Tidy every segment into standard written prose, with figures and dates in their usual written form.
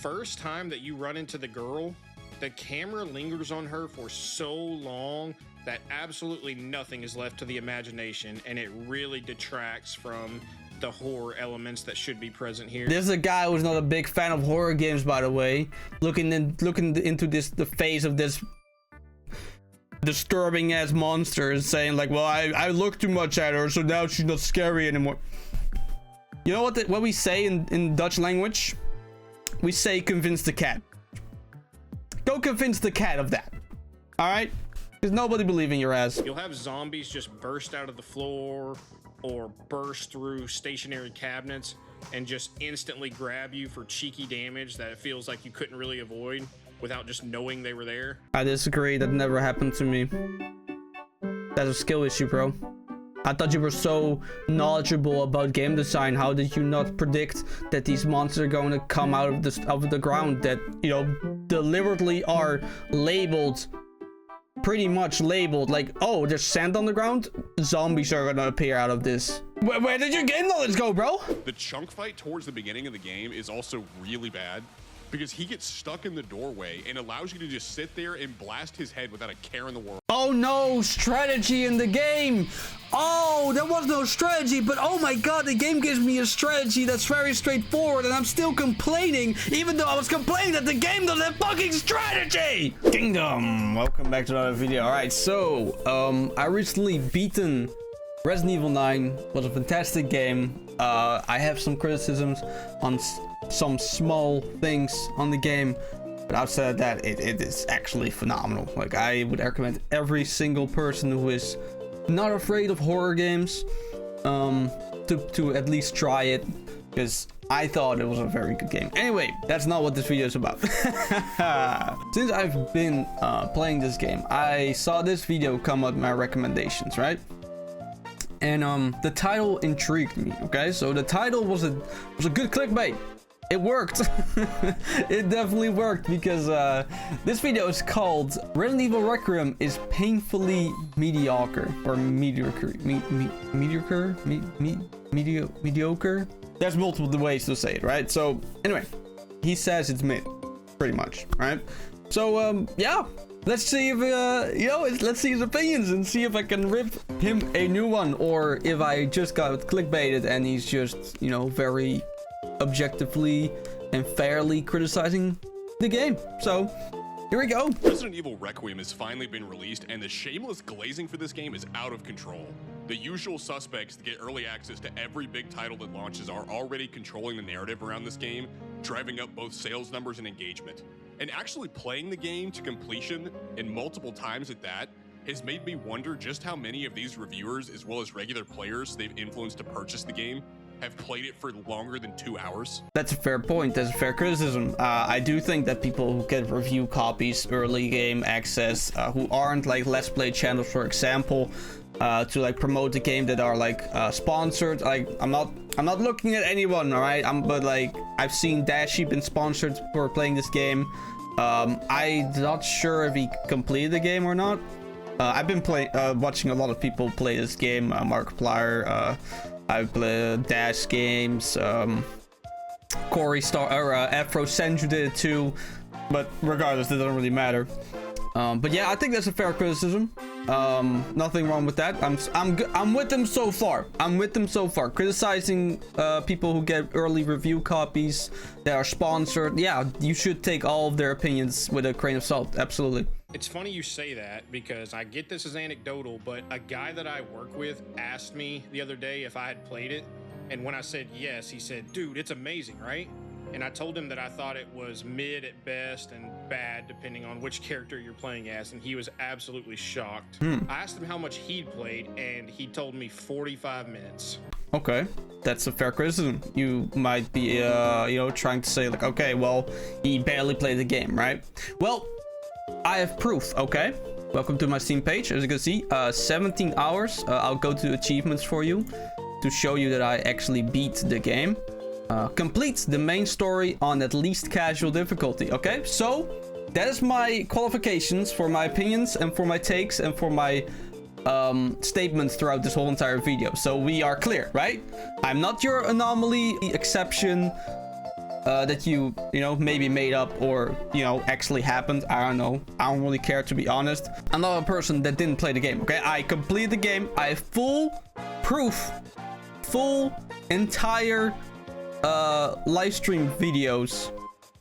first time that you run into the girl, the camera lingers on her for so long that absolutely nothing is left to the imagination, and it really detracts from the horror elements that should be present here. There's a guy who's not a big fan of horror games, by the way, looking into the face of this disturbing ass monster and saying like, well, I look too much at her, so now she's not scary anymore. You know what we say in Dutch language? We say convince the cat. Go convince the cat of that. All right? Because nobody believes in your ass. You'll have zombies just burst out of the floor or burst through stationary cabinets and just instantly grab you for cheeky damage that it feels like you couldn't really avoid without just knowing they were there. I disagree. That never happened to me. That's a skill issue, bro. I thought you were so knowledgeable about game design. How did you not predict that these monsters are going to come out of the ground that, you know, deliberately are labeled, pretty much labeled like, oh, there's sand on the ground, zombies are gonna appear out of this. Where did your game knowledge go, bro? The chunk fight towards the beginning of the game is also really bad because he gets stuck in the doorway and allows you to just sit there and blast his head without a care in the world. Oh no, strategy in the game. Oh, there was no strategy, but oh my god, the game gives me a strategy that's very straightforward, and I'm still complaining, even though I was complaining that the game doesn't have fucking strategy. Kingdom, welcome back to another video. All right, so I recently beaten Resident Evil 9. Was a fantastic game. I have some criticisms on some small things on the game, but outside of that, it is actually phenomenal. Like, I would recommend every single person who is not afraid of horror games to at least try it, because I thought it was a very good game. Anyway, that's not what this video is about. Since I've been playing this game, I saw this video come up my recommendations, right? And the title intrigued me. Okay, so the title was a good clickbait. It worked. It definitely worked, because this video is called Resident Evil Requiem is painfully mediocre, or mediocre, mediocre. There's multiple ways to say it, right? So anyway, he says it's mid, pretty much, right? So yeah, let's see if you know, let's see his opinions and see if I can rip him a new one, or if I just got clickbaited and he's just, you know, very objectively and fairly criticizing the game. So here we go. Resident Evil Requiem has finally been released, and the shameless glazing for this game is out of control. The usual suspects that get early access to every big title that launches are already controlling the narrative around this game, driving up both sales numbers and engagement. And actually playing the game to completion, and multiple times at that, has made me wonder just how many of these reviewers, as well as regular players they've influenced to purchase the game, have played it for longer than 2 hours. That's a fair point. That's a fair criticism. I do think that people who get review copies, early game access, who aren't like Let's Play channels, for example, to like promote the game, that are like sponsored. Like, I'm not looking at anyone, all right? But like, I've seen Dashy been sponsored for playing this game. I'm not sure if he completed the game or not. I've been watching a lot of people play this game. Markiplier, I've played Dash Games, Corey Star, or Afro Senju did it too, but regardless, it doesn't really matter. But yeah, I think that's a fair criticism. Nothing wrong with that. I'm with them so far. I'm with them so far. Criticizing people who get early review copies that are sponsored. Yeah, you should take all of their opinions with a grain of salt. Absolutely. It's funny you say that, because I get this as anecdotal, but a guy that I work with asked me the other day if I had played it, and when I said yes, he said, dude, it's amazing, right? And I told him that I thought it was mid at best and bad depending on which character you're playing as, and he was absolutely shocked. I asked him how much he'd played, and he told me 45 minutes. Okay, that's a fair criticism. You might be, you know, trying to say like, okay, well, he barely played the game, right? Well, I have proof. Okay, welcome to my Steam page. As you can see, 17 hours. I'll go to achievements for you to show you that I actually beat the game. Complete the main story on at least casual difficulty. Okay, so that is my qualifications for my opinions and for my takes and for my statements throughout this whole entire video. So we are clear, right? I'm not your anomaly, exception, that you know, maybe made up or, you know, actually happened. I don't know. I don't really care, to be honest. I'm not a person that didn't play the game, okay? I completed the game. I have full proof, full entire live stream videos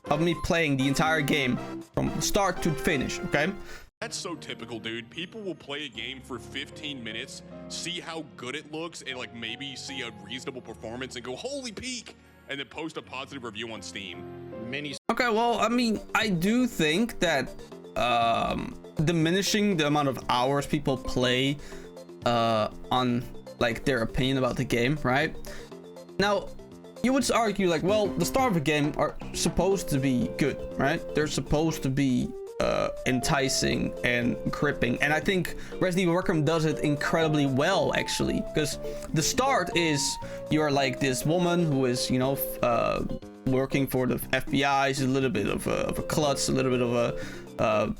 of me playing the entire game from start to finish, okay? That's so typical, dude. People will play a game for 15 minutes, see how good it looks, and like maybe see a reasonable performance and go, holy peak, and then post a positive review on Steam. Okay, well, I mean, I do think that diminishing the amount of hours people play on like their opinion about the game, right? Now, you would argue like, well, the start of a game are supposed to be good, right? They're supposed to be enticing and gripping, and I think Resident Evil Requiem does it incredibly well, actually, because the start is you're like this woman who is, you know, working for the FBI. She's a little bit of a klutz, a little bit of a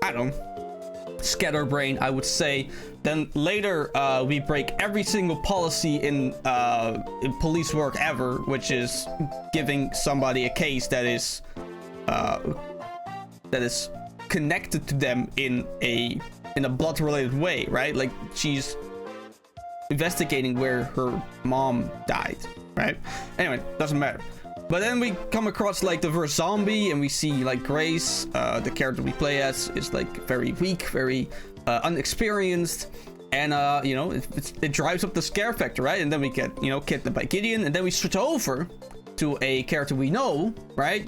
I don't know, scatterbrain, I would say. Then later we break every single policy in police work ever, which is giving somebody a case that is connected to them in a blood-related way, right? Like she's investigating where her mom died, right? Anyway, doesn't matter. But then we come across like the first zombie, and we see like Grace, the character we play as, is like very weak, very unexperienced, and you know, it drives up the scare factor, right? And then we get, you know, kidnapped by Gideon, and then we switch over to a character we know, right?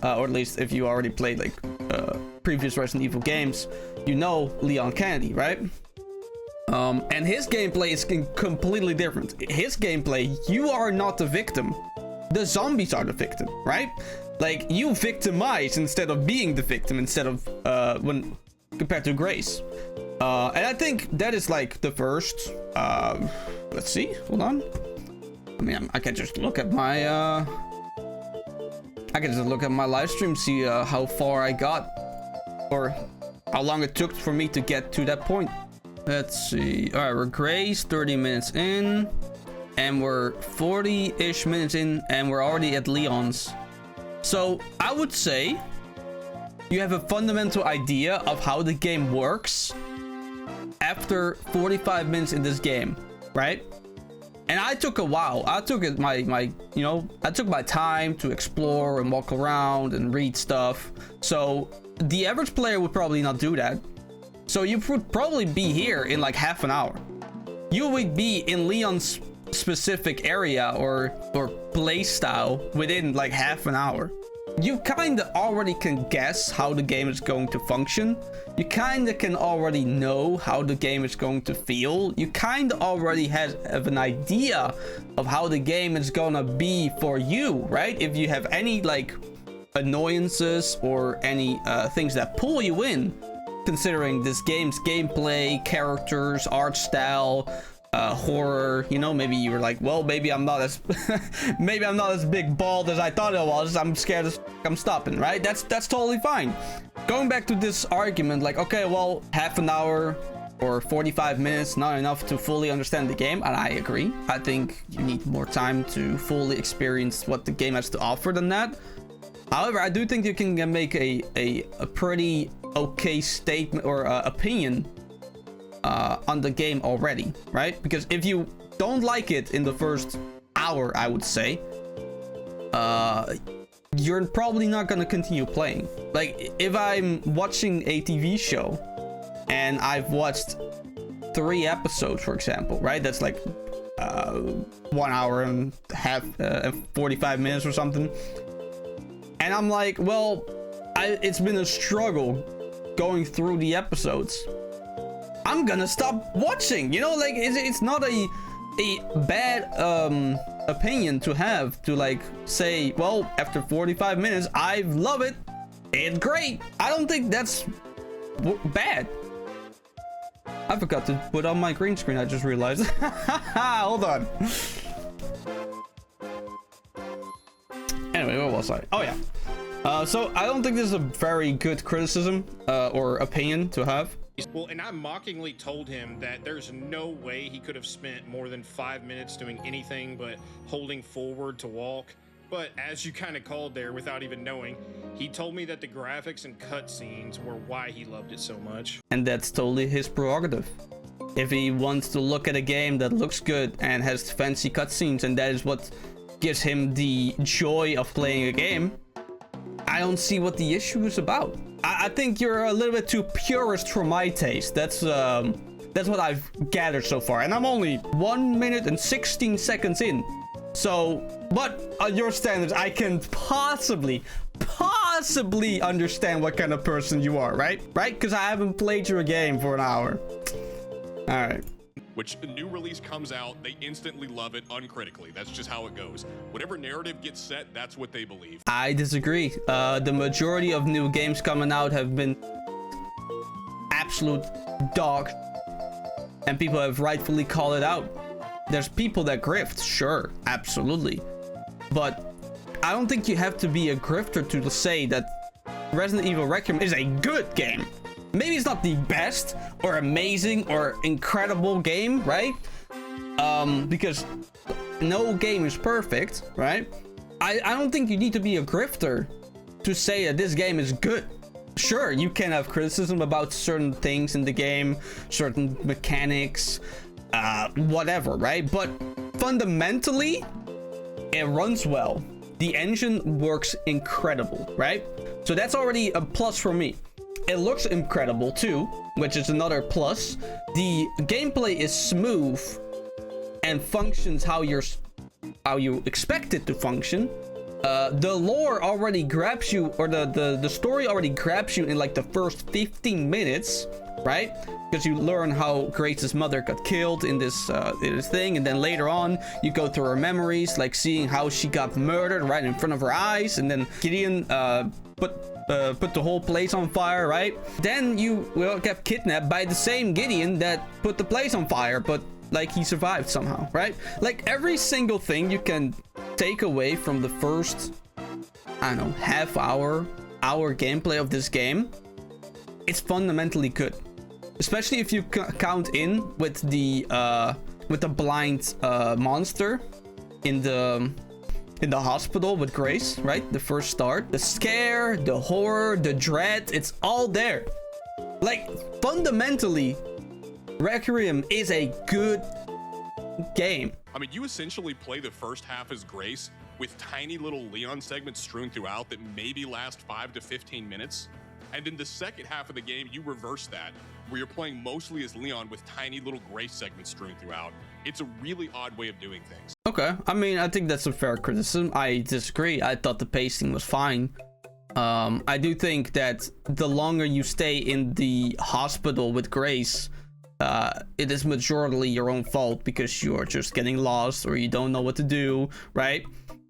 Or at least if you already played like previous Resident Evil games, you know Leon Kennedy, right? And his gameplay is completely different. His gameplay, you are not the victim. The zombies are the victim, right? Like, you victimize instead of being the victim, instead of when compared to Grace. And I think that is like the first. Let's see. Hold on. I mean, I can just look at my. I can just look at my live stream, see how far I got, or how long it took for me to get to that point. Let's see. All right, we're Grace, 30 minutes in, and we're 40-ish minutes in, and we're already at Leon's. So I would say you have a fundamental idea of how the game works after 45 minutes in this game, right? And I took a while. I took it I took my time to explore and walk around and read stuff. So the average player would probably not do that. So you would probably be here in like half an hour. You would be in Leon's specific area or play style within like half an hour. You kind of already can guess how the game is going to function. You kind of can already know how the game is going to feel. You kind of already have an idea of how the game is gonna be for you, right? If you have any like annoyances or any things that pull you in, considering this game's gameplay, characters, art style, horror, you know, maybe you were like, well, maybe I'm not as maybe I'm not as big bald as I thought I was. I'm scared as I'm stopping, right? That's totally fine. Going back to this argument, like, okay, well, half an hour or 45 minutes not enough to fully understand the game, and I agree. I think you need more time to fully experience what the game has to offer than that. However, I do think you can make a pretty okay statement or opinion on the game already, right? Because if you don't like it in the first hour, I would say, you're probably not gonna continue playing. Like, if I'm watching a TV show and I've watched 3 episodes, for example, right? That's like 1 hour and a half, 45 minutes or something. And I'm like, well, it's been a struggle going through the episodes. I'm gonna stop watching, you know, like it's not a bad opinion to have, to like say, well, after 45 minutes I love it, it's great. I don't think that's bad. I forgot to put on my green screen, I just realized. Hold on. Anyway, where was I? Oh yeah. So I don't think this is a very good criticism or opinion to have. Well, and I mockingly told him that there's no way he could have spent more than 5 minutes doing anything but holding forward to walk But as you kind of called there without even knowing, he told me that the graphics and cutscenes were why he loved it so much. And that's totally his prerogative. If he wants to look at a game that looks good and has fancy cutscenes, and that is what gives him the joy of playing a game, I don't see what the issue is about. I think you're a little bit too purist for my taste. That's what I've gathered so far, and I'm only 1 minute and 16 seconds in. So, but on your standards, I can possibly understand what kind of person you are, right? Right? Because I haven't played your game for an hour. All right. Which a new release comes out, they instantly love it uncritically. That's just how it goes. Whatever narrative gets set, that's what they believe. I disagree. The majority of new games coming out have been absolute dog, and people have rightfully called it out. There's people that grift, sure, absolutely, but I don't think you have to be a grifter to say that Resident Evil Requiem is a good game. Maybe it's not the best or amazing or incredible game, right? Because no game is perfect, right? I don't think you need to be a grifter to say that this game is good. Sure, you can have criticism about certain things in the game, certain mechanics, whatever, right? But fundamentally, it runs well. The engine works incredible, right? So that's already a plus for me. It looks incredible too, which is another plus. The gameplay is smooth and functions how you expect it to function. The lore already grabs you, or the story already grabs you in like the first 15 minutes, right? Because you learn how Grace's mother got killed in this thing, and then later on you go through her memories, like seeing how she got murdered right in front of her eyes, and then Gideon put the whole place on fire, right? Then you will get kidnapped by the same Gideon that put the place on fire, but like he survived somehow, right? Like every single thing you can take away from the first, I don't know, half hour gameplay of this game, it's fundamentally good. Especially if you count in with the blind monster in the hospital with Grace, right? The first start, the scare, the horror, the dread, it's all there. Like fundamentally, Requiem is a good game. I mean, you essentially play the first half as Grace with tiny little Leon segments strewn throughout that maybe last 5 to 15 minutes. And in the second half of the game, you reverse that, where you're playing mostly as Leon with tiny little Grace segments strewn throughout. It's a really odd way of doing things. Okay, I mean, I think that's a fair criticism. I disagree. I thought the pacing was fine. I do think that the longer you stay in the hospital with Grace, it is majorly your own fault because you are just getting lost or you don't know what to do, right?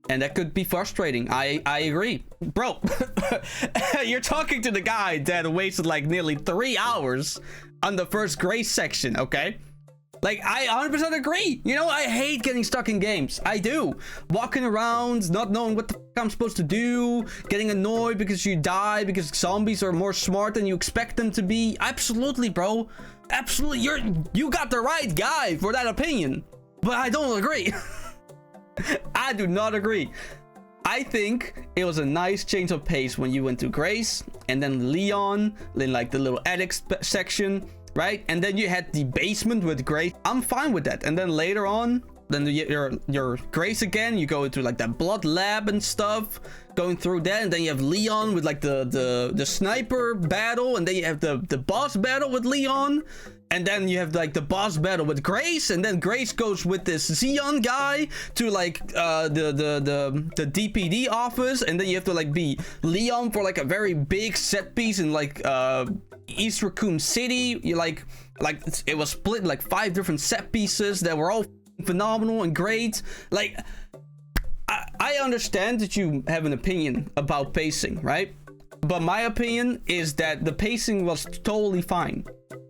And that could be frustrating. I agree. Bro, you're talking to the guy that wasted like nearly 3 hours on the first Grace section, okay? Like, I 100% agree. You know, I hate getting stuck in games. I do. Walking around, not knowing what the fuck I'm supposed to do, getting annoyed because you die, because zombies are more smart than you expect them to be. Absolutely, bro. Absolutely. You got the right guy for that opinion. But I don't agree. I do not agree. I think it was a nice change of pace when you went to Grace and then Leon in like the little attic section, right? And then you had the basement with Grace. I'm fine with that. And then later on, then your Grace again, you go into like that blood lab and stuff, going through that, and then you have Leon with like the sniper battle, and then you have the boss battle with Leon, and then you have like the boss battle with Grace, and then Grace goes with this Xeon guy to like the DPD office, and then you have to like be Leon for like a very big set piece in like East Raccoon City. You like it was split in like 5 different set pieces that were all phenomenal and great. Like I understand that you have an opinion about pacing, right? But my opinion is that the pacing was totally fine.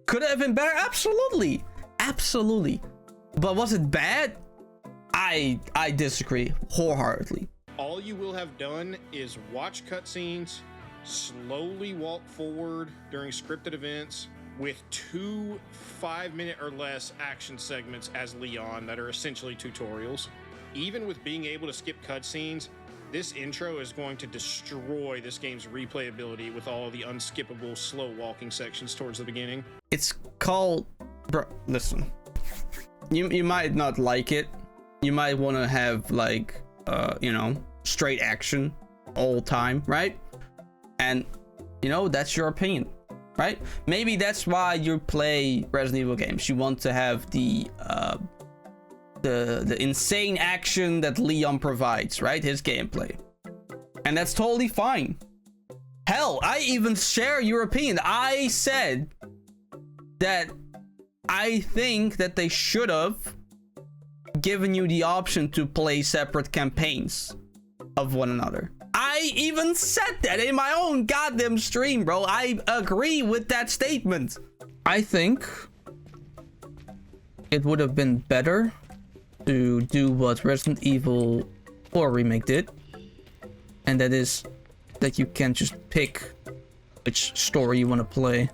Could it have been better? Absolutely. But was it bad? I disagree wholeheartedly. All you will have done is watch cutscenes, slowly walk forward during scripted events with 2 5-minute or less action segments as Leon that are essentially tutorials. Even with being able to skip cutscenes, this intro is going to destroy this game's replayability with all the unskippable slow walking sections towards the beginning. It's called, bro, listen, you might not like it. You might want to have like you know, straight action all time, right? And you know, that's your opinion, right? Maybe that's why you play Resident Evil games. You want to have the insane action that Leon provides, right? His gameplay. And that's totally fine. Hell, I even share your opinion. I said that I think that they should have given you the option to play separate campaigns of one another. I even said that in my own goddamn stream, bro. I agree with that statement. I think it would have been better to do what Resident Evil 4 Remake did. And that is that you can just pick which story you want to play.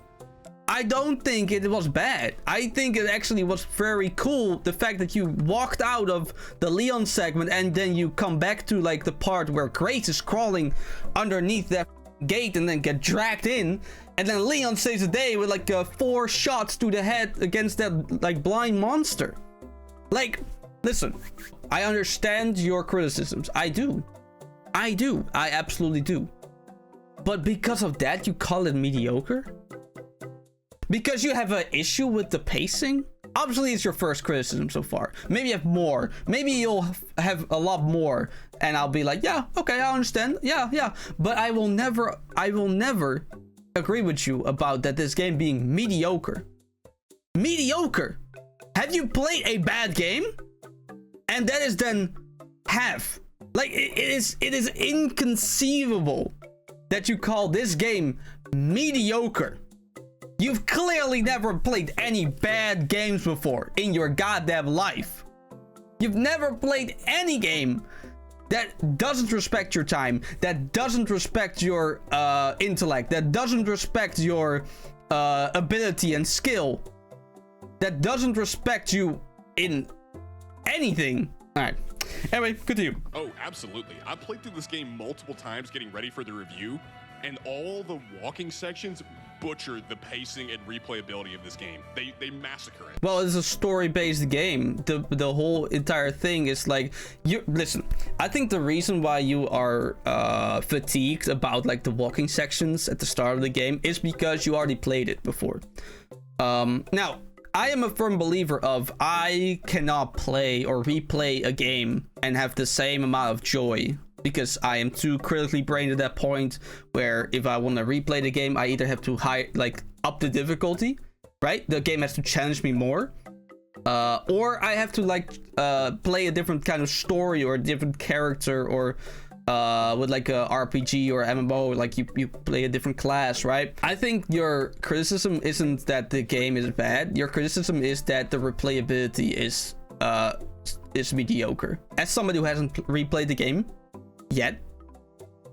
I don't think it was bad. I think it actually was very cool. The fact that you walked out of the Leon segment and then you come back to like the part where Grace is crawling underneath that gate and then get dragged in. And then Leon saves the day with like 4 shots to the head against that like blind monster. Like, listen, I understand your criticisms. I do. I absolutely do. But because of that, you call it mediocre? Because you have an issue with the pacing? Obviously, it's your first criticism so far. Maybe you have more. Maybe you'll have a lot more. And I'll be like, yeah, okay, I understand. Yeah. But I will never agree with you about that this game being mediocre. Mediocre. Have you played a bad game? And that is then half. Like, it is inconceivable that you call this game mediocre. You've clearly never played any bad games before in your goddamn life. You've never played any game that doesn't respect your time, that doesn't respect your intellect, that doesn't respect your ability and skill, that doesn't respect you in anything. All right. Anyway, continue. Oh, absolutely. I played through this game multiple times getting ready for the review, and all the walking sections butchered the pacing and replayability of this game. They massacre it. Well, it's a story-based game. The whole entire thing is like, you listen, I think the reason why you are fatigued about like the walking sections at the start of the game is because you already played it before. Now, I am a firm believer of I cannot play or replay a game and have the same amount of joy, because I am too critically brained at that point where if I want to replay the game, I either have to up the difficulty, right? The game has to challenge me more, or I have to play a different kind of story or a different character, or with like a RPG or MMO, like you play a different class, right? I think your criticism isn't that the game is bad. Your criticism is that the replayability is mediocre. As somebody who hasn't replayed the game yet,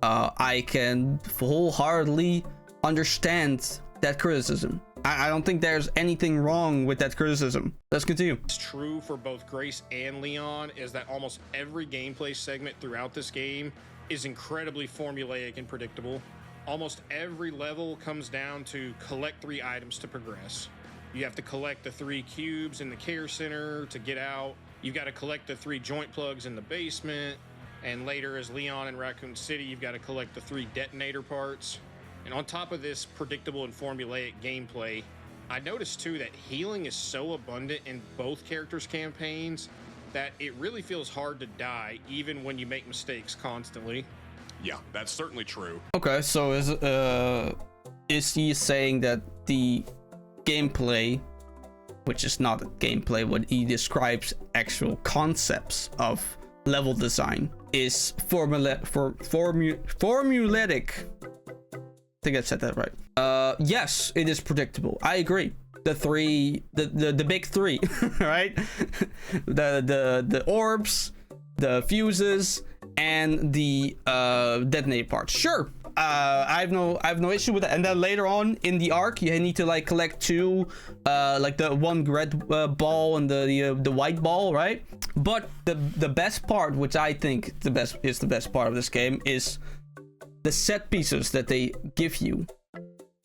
I can wholeheartedly understand that criticism. I don't think there's anything wrong with that criticism. Let's continue. It's true for both Grace and Leon is that almost every gameplay segment throughout this game is incredibly formulaic and predictable. Almost every level comes down to collect 3 items to progress. You have to collect the 3 cubes in the care center to get out. You've got to collect the 3 joint plugs in the basement. And later, as Leon in Raccoon City, you've got to collect the 3 detonator parts. And on top of this predictable and formulaic gameplay, I noticed too that healing is so abundant in both characters' campaigns that it really feels hard to die even when you make mistakes constantly. Yeah, that's certainly true. Okay, so is he saying that the gameplay, which is not gameplay, what he describes actual concepts of level design, is formulaic? I think I said that right. Yes, it is predictable. I agree. The big 3, right? the orbs, the fuses, and the detonator parts. Sure, I have no issue with that. And then later on in the arc, you need to like collect two, like the one red ball and the white ball, right? But the best part, which I think is the best part of this game, is the set pieces that they give you.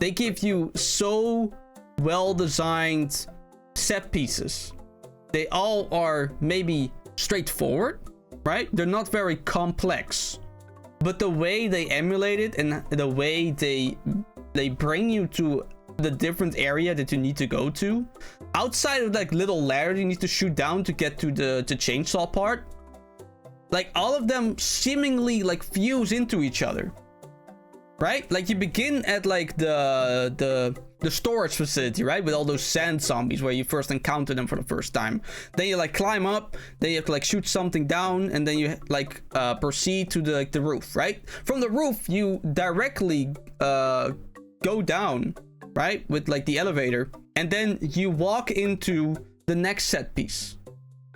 They give you so well designed set pieces. They all are maybe straightforward, right? They're not very complex. But the way they emulate it and the way they bring you to the different area that you need to go to, outside of like little ladders you need to shoot down to get to the chainsaw part, like all of them seemingly like fuse into each other, right? Like you begin at like the storage facility, right, with all those sand zombies where you first encounter them for the first time. Then you like climb up, then you have to like shoot something down, and then you like proceed to the roof, right? From the roof you directly go down, right, with like the elevator, and then you walk into the next set piece,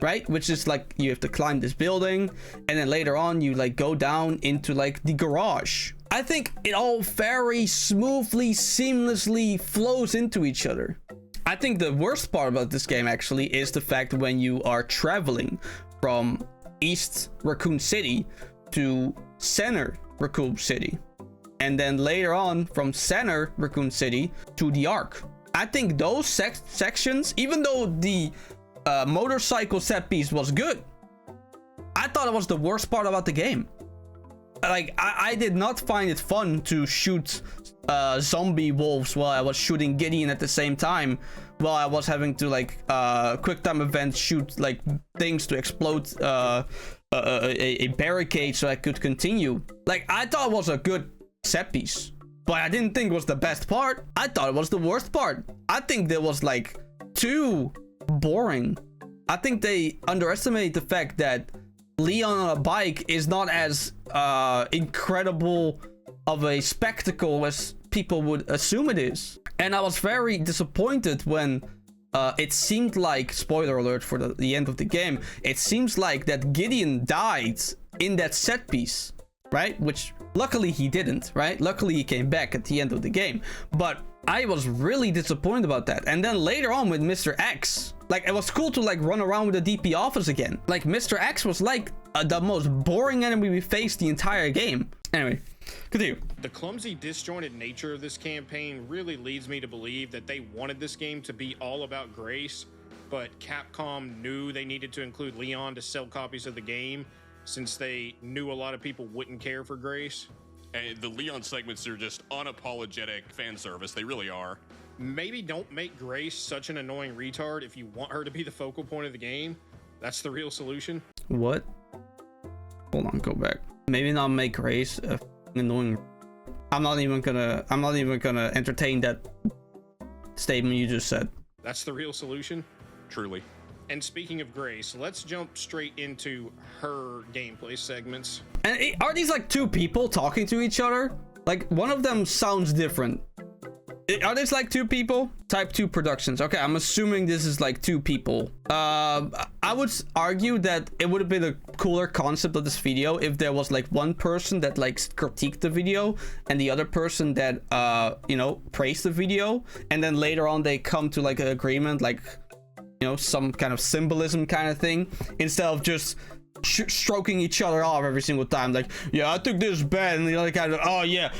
right, which is like you have to climb this building, and then later on you like go down into like the garage. I think it all very smoothly, seamlessly flows into each other. I think the worst part about this game actually is the fact when you are traveling from East Raccoon City to Center Raccoon City, and then later on from Center Raccoon City to the Ark. I think those sections, even though the motorcycle set piece was good, I thought it was the worst part about the game. Like I did not find it fun to shoot zombie wolves while I was shooting Gideon at the same time, while I was having to like quick time event shoot like things to explode a barricade so I could continue. Like I thought it was a good set piece, but I didn't think it was the best part. I thought it was the worst part. I think that was like too boring. I think they underestimate the fact that Leon on a bike is not as incredible of a spectacle as people would assume it is. And I was very disappointed when it seemed like, spoiler alert for the end of the game, it seems like that Gideon died in that set piece, right? Which luckily he didn't, right? Luckily he came back at the end of the game. But I was really disappointed about that. And then later on with Mr. X, like it was cool to like run around with the DP office again. Like Mr. X was like the most boring enemy we faced the entire game. Anyway, continue. The clumsy, disjointed nature of this campaign really leads me to believe that they wanted this game to be all about Grace, but Capcom knew they needed to include Leon to sell copies of the game, since they knew a lot of people wouldn't care for Grace. And the Leon segments are just unapologetic fan service. They really are. Maybe don't make Grace such an annoying retard if you want her to be the focal point of the game. That's the real solution. What? Hold on, go back. Maybe not make Grace a annoying. I'm not even gonna entertain that statement you just said. That's the real solution. Truly. And speaking of Grace, let's jump straight into her gameplay segments. And are these like two people talking to each other? Like one of them sounds different. Are these like two people? Type 2 Productions. Okay, I'm assuming this is like two people. I would argue that it would have been a cooler concept of this video if there was like one person that like critiqued the video and the other person that you know, praised the video, and then later on they come to like an agreement, like, you know, some kind of symbolism kind of thing, instead of just stroking each other off every single time, like, yeah, I think this is bad, and the other kind of, oh yeah,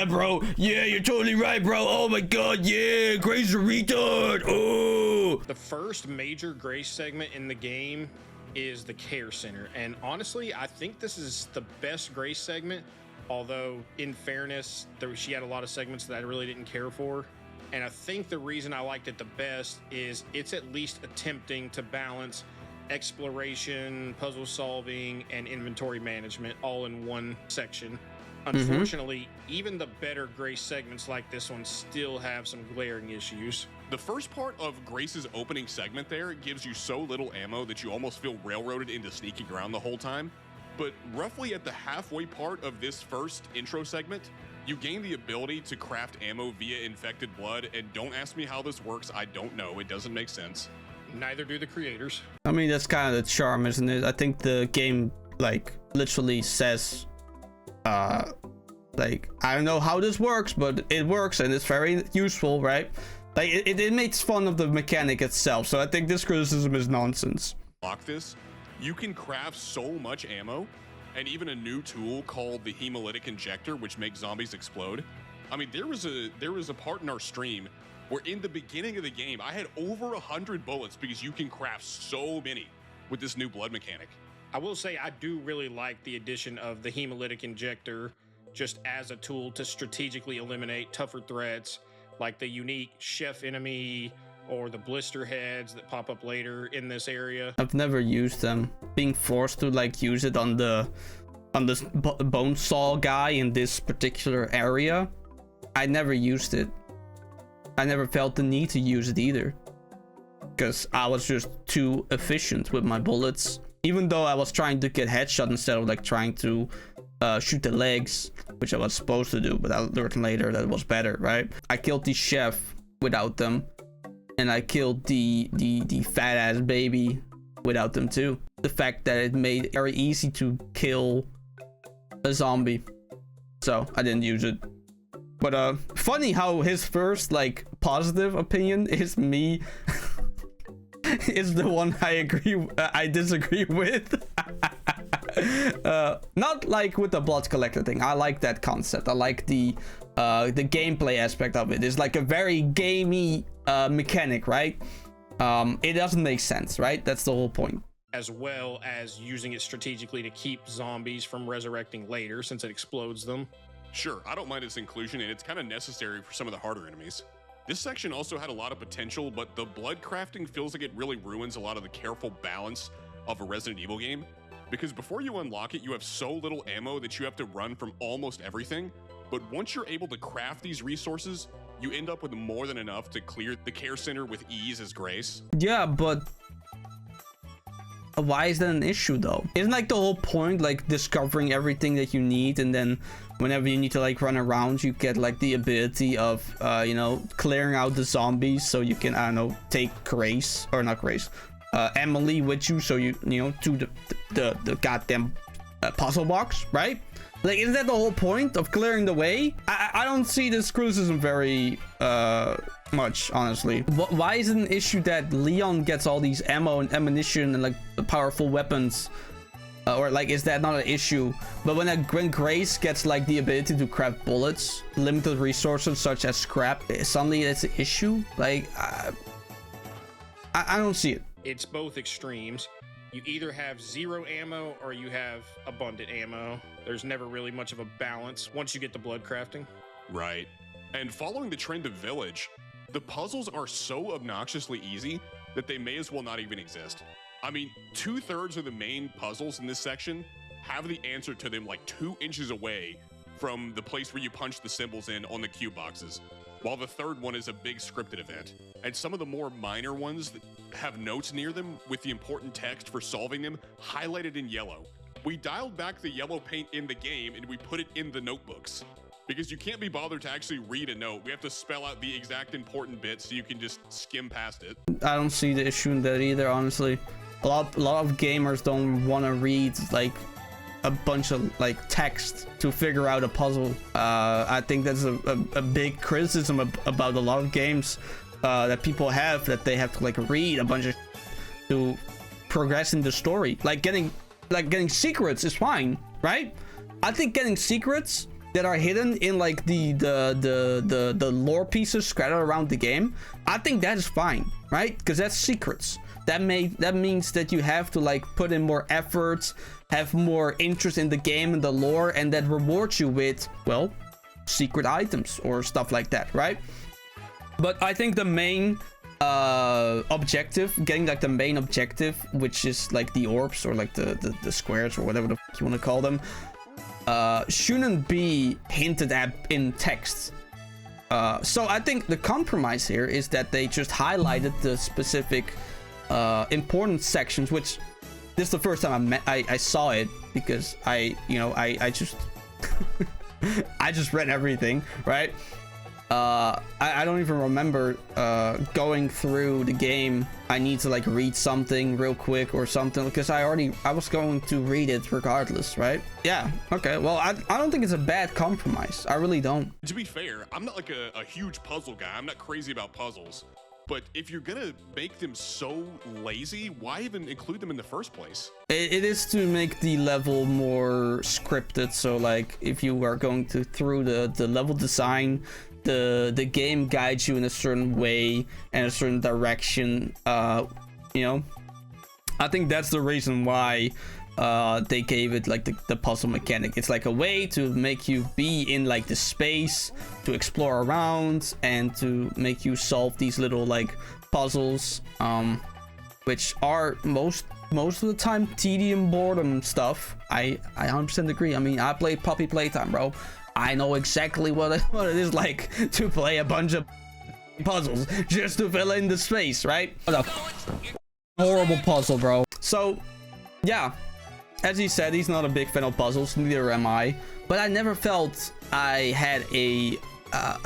bro, yeah, you're totally right, bro, oh my god, yeah, Grace a retard, oh. The first major Grace segment in the game is the Care Center, and honestly, I think this is the best Grace segment, although in fairness, she had a lot of segments that I really didn't care for. And I think the reason I liked it the best is it's at least attempting to balance exploration, puzzle solving, and inventory management all in one section. Unfortunately, even the better Grace segments like this one still have some glaring issues. The first part of Grace's opening segment there gives you so little ammo that you almost feel railroaded into sneaking around the whole time. But roughly at the halfway part of this first intro segment, you gain the ability to craft ammo via infected blood, and don't ask me how this works, I don't know, it doesn't make sense. Neither do the creators. I mean, that's kind of the charm, isn't it? I think the game like literally says Like, I don't know how this works, but it works and it's very useful, right? Like, it makes fun of the mechanic itself, so I think this criticism is nonsense. Lock this, you can craft so much ammo, and even a new tool called the hemolytic injector, which makes zombies explode. I mean, there was a part in our stream where in the beginning of the game, I had over 100 bullets because you can craft so many with this new blood mechanic. I will say I do really like the addition of the hemolytic injector just as a tool to strategically eliminate tougher threats like the unique chef enemy or the blister heads that pop up later in this area. I've never used them. Being forced to like use it on this bone saw guy in this particular area, I never used it. I never felt the need to use it either, because I was just too efficient with my bullets. Even though I was trying to get headshot instead of like trying to shoot the legs, which I was supposed to do, but I learned later that it was better, right? I killed the chef without them, and I killed the fat ass baby without them too. The fact that it made it very easy to kill a zombie, so I didn't use it. But funny how his first like positive opinion is me is the one I disagree with. Not like with the blood collector thing. I like that concept. I like the gameplay aspect of it. It's like a very gamey mechanic, right? It doesn't make sense, right? That's the whole point. As well as using it strategically to keep zombies from resurrecting later since it explodes them. Sure, I don't mind its inclusion, and it's kind of necessary for some of the harder enemies. This section also had a lot of potential, but the blood crafting feels like it really ruins a lot of the careful balance of a Resident Evil game, because before you unlock it, you have so little ammo that you have to run from almost everything, but once you're able to craft these resources, you end up with more than enough to clear the care center with ease as grace. Yeah, but why is that an issue though? Isn't like the whole point like discovering everything that you need, and then whenever you need to like run around, you get like the ability of you know, clearing out the zombies so you can, I don't know, take Grace, or not Grace, Emily with you, so you know, do the goddamn puzzle box, right? Like, isn't that the whole point of clearing the way? I don't see this criticism very much, honestly. Why is it an issue that Leon gets all these ammo and ammunition and like powerful weapons? Or like, is that not an issue? But when Grace gets like the ability to craft bullets, limited resources such as scrap, suddenly it's an issue? Like, I don't see it. It's both extremes. You either have zero ammo or you have abundant ammo. There's never really much of a balance once you get the blood crafting. Right. And following the trend of Village, the puzzles are so obnoxiously easy that they may as well not even exist. I mean, 2/3 of the main puzzles in this section have the answer to them like 2 inches away from the place where you punch the symbols in on the cube boxes, while the third one is a big scripted event. And some of the more minor ones that have notes near them with the important text for solving them highlighted in yellow. We dialed back the yellow paint in the game and we put it in the notebooks, because you can't be bothered to actually read a note. We have to spell out the exact important bits so you can just skim past it. I don't see the issue in that either, honestly. A lot of gamers don't want to read like a bunch of like text to figure out a puzzle. I think that's a big criticism about a lot of games that people have, that they have to like read a bunch of to progress in the story. Like getting secrets is fine, right? I think getting secrets that are hidden in like the lore pieces scattered around the game, I think that is fine, right? Because that's secrets. That means that you have to like put in more effort, have more interest in the game and the lore, and that rewards you with, well, secret items or stuff like that, right? But I think the main objective, getting like the main objective, which is like the orbs or like the squares or whatever the fuck you want to call them, shouldn't be hinted at in text. So I think the compromise here is that they just highlighted the specific important sections, which this is the first time I saw it, because I just I just read everything, right? I don't even remember going through the game. I need to like read something real quick or something because I was going to read it regardless, right? Yeah, okay, well, I don't think it's a bad compromise. I really don't. To be fair, I'm not like a huge puzzle guy. I'm not crazy about puzzles. But if you're gonna make them so lazy, why even include them in the first place? It is to make the level more scripted. So like if you are going through the level design, the game guides you in a certain way and a certain direction. You know, I think that's the reason why they gave it like the puzzle mechanic. It's like a way to make you be in like the space to explore around and to make you solve these little like puzzles, which are most of the time tedium, boredom stuff. I 100% agree. I mean, I played Puppy Playtime, bro. I know exactly what it is like to play a bunch of puzzles just to fill in the space, right? What a horrible puzzle, bro. So yeah, as he said, he's not a big fan of puzzles, neither am I. But I never felt I had a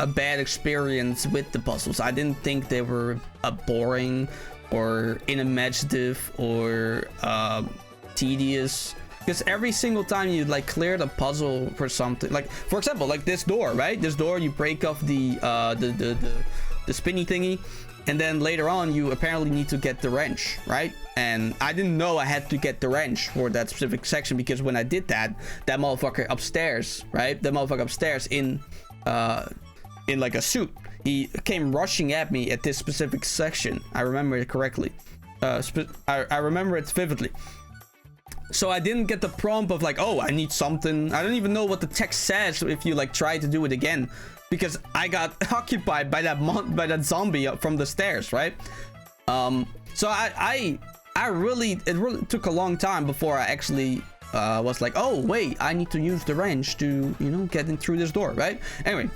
bad experience with the puzzles. I didn't think they were boring or unimaginative or tedious. Because every single time you like clear the puzzle for something, like for example, like this door, right? This door, you break off the spinny thingy, and then later on you apparently need to get the wrench, right? And I didn't know I had to get the wrench for that specific section, because when I did that motherfucker upstairs, right? That motherfucker upstairs in like a suit, he came rushing at me at this specific section. I remember it correctly. I remember it vividly. So I didn't get the prompt of like, oh, I need something. I don't even know what the text says if you like try to do it again, because I got occupied by that zombie up from the stairs, right? So it really took a long time before I actually was like, oh wait, I need to use the wrench to, you know, get in through this door, right? Anyway,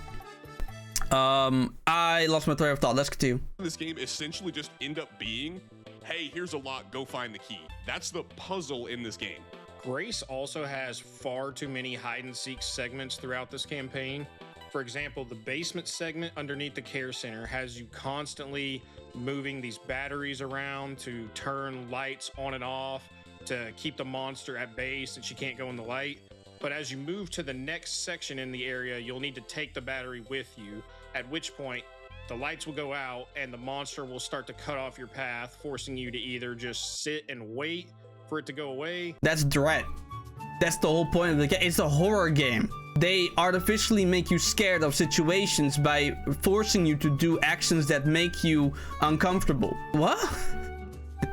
I lost my train of thought. Let's continue. This game essentially just end up being, hey, here's a lock, go find the key. That's the puzzle in this game. Grace also has far too many hide and seek segments throughout this campaign. For example, the basement segment underneath the care center has you constantly moving these batteries around to turn lights on and off to keep the monster at bay since she can't go in the light. But as you move to the next section in the area, you'll need to take the battery with you, at which point the lights will go out and the monster will start to cut off your path, forcing you to either just sit and wait for it to go away. That's dread. That's the whole point of the game. It's a horror game. They artificially make you scared of situations by forcing you to do actions that make you uncomfortable. What?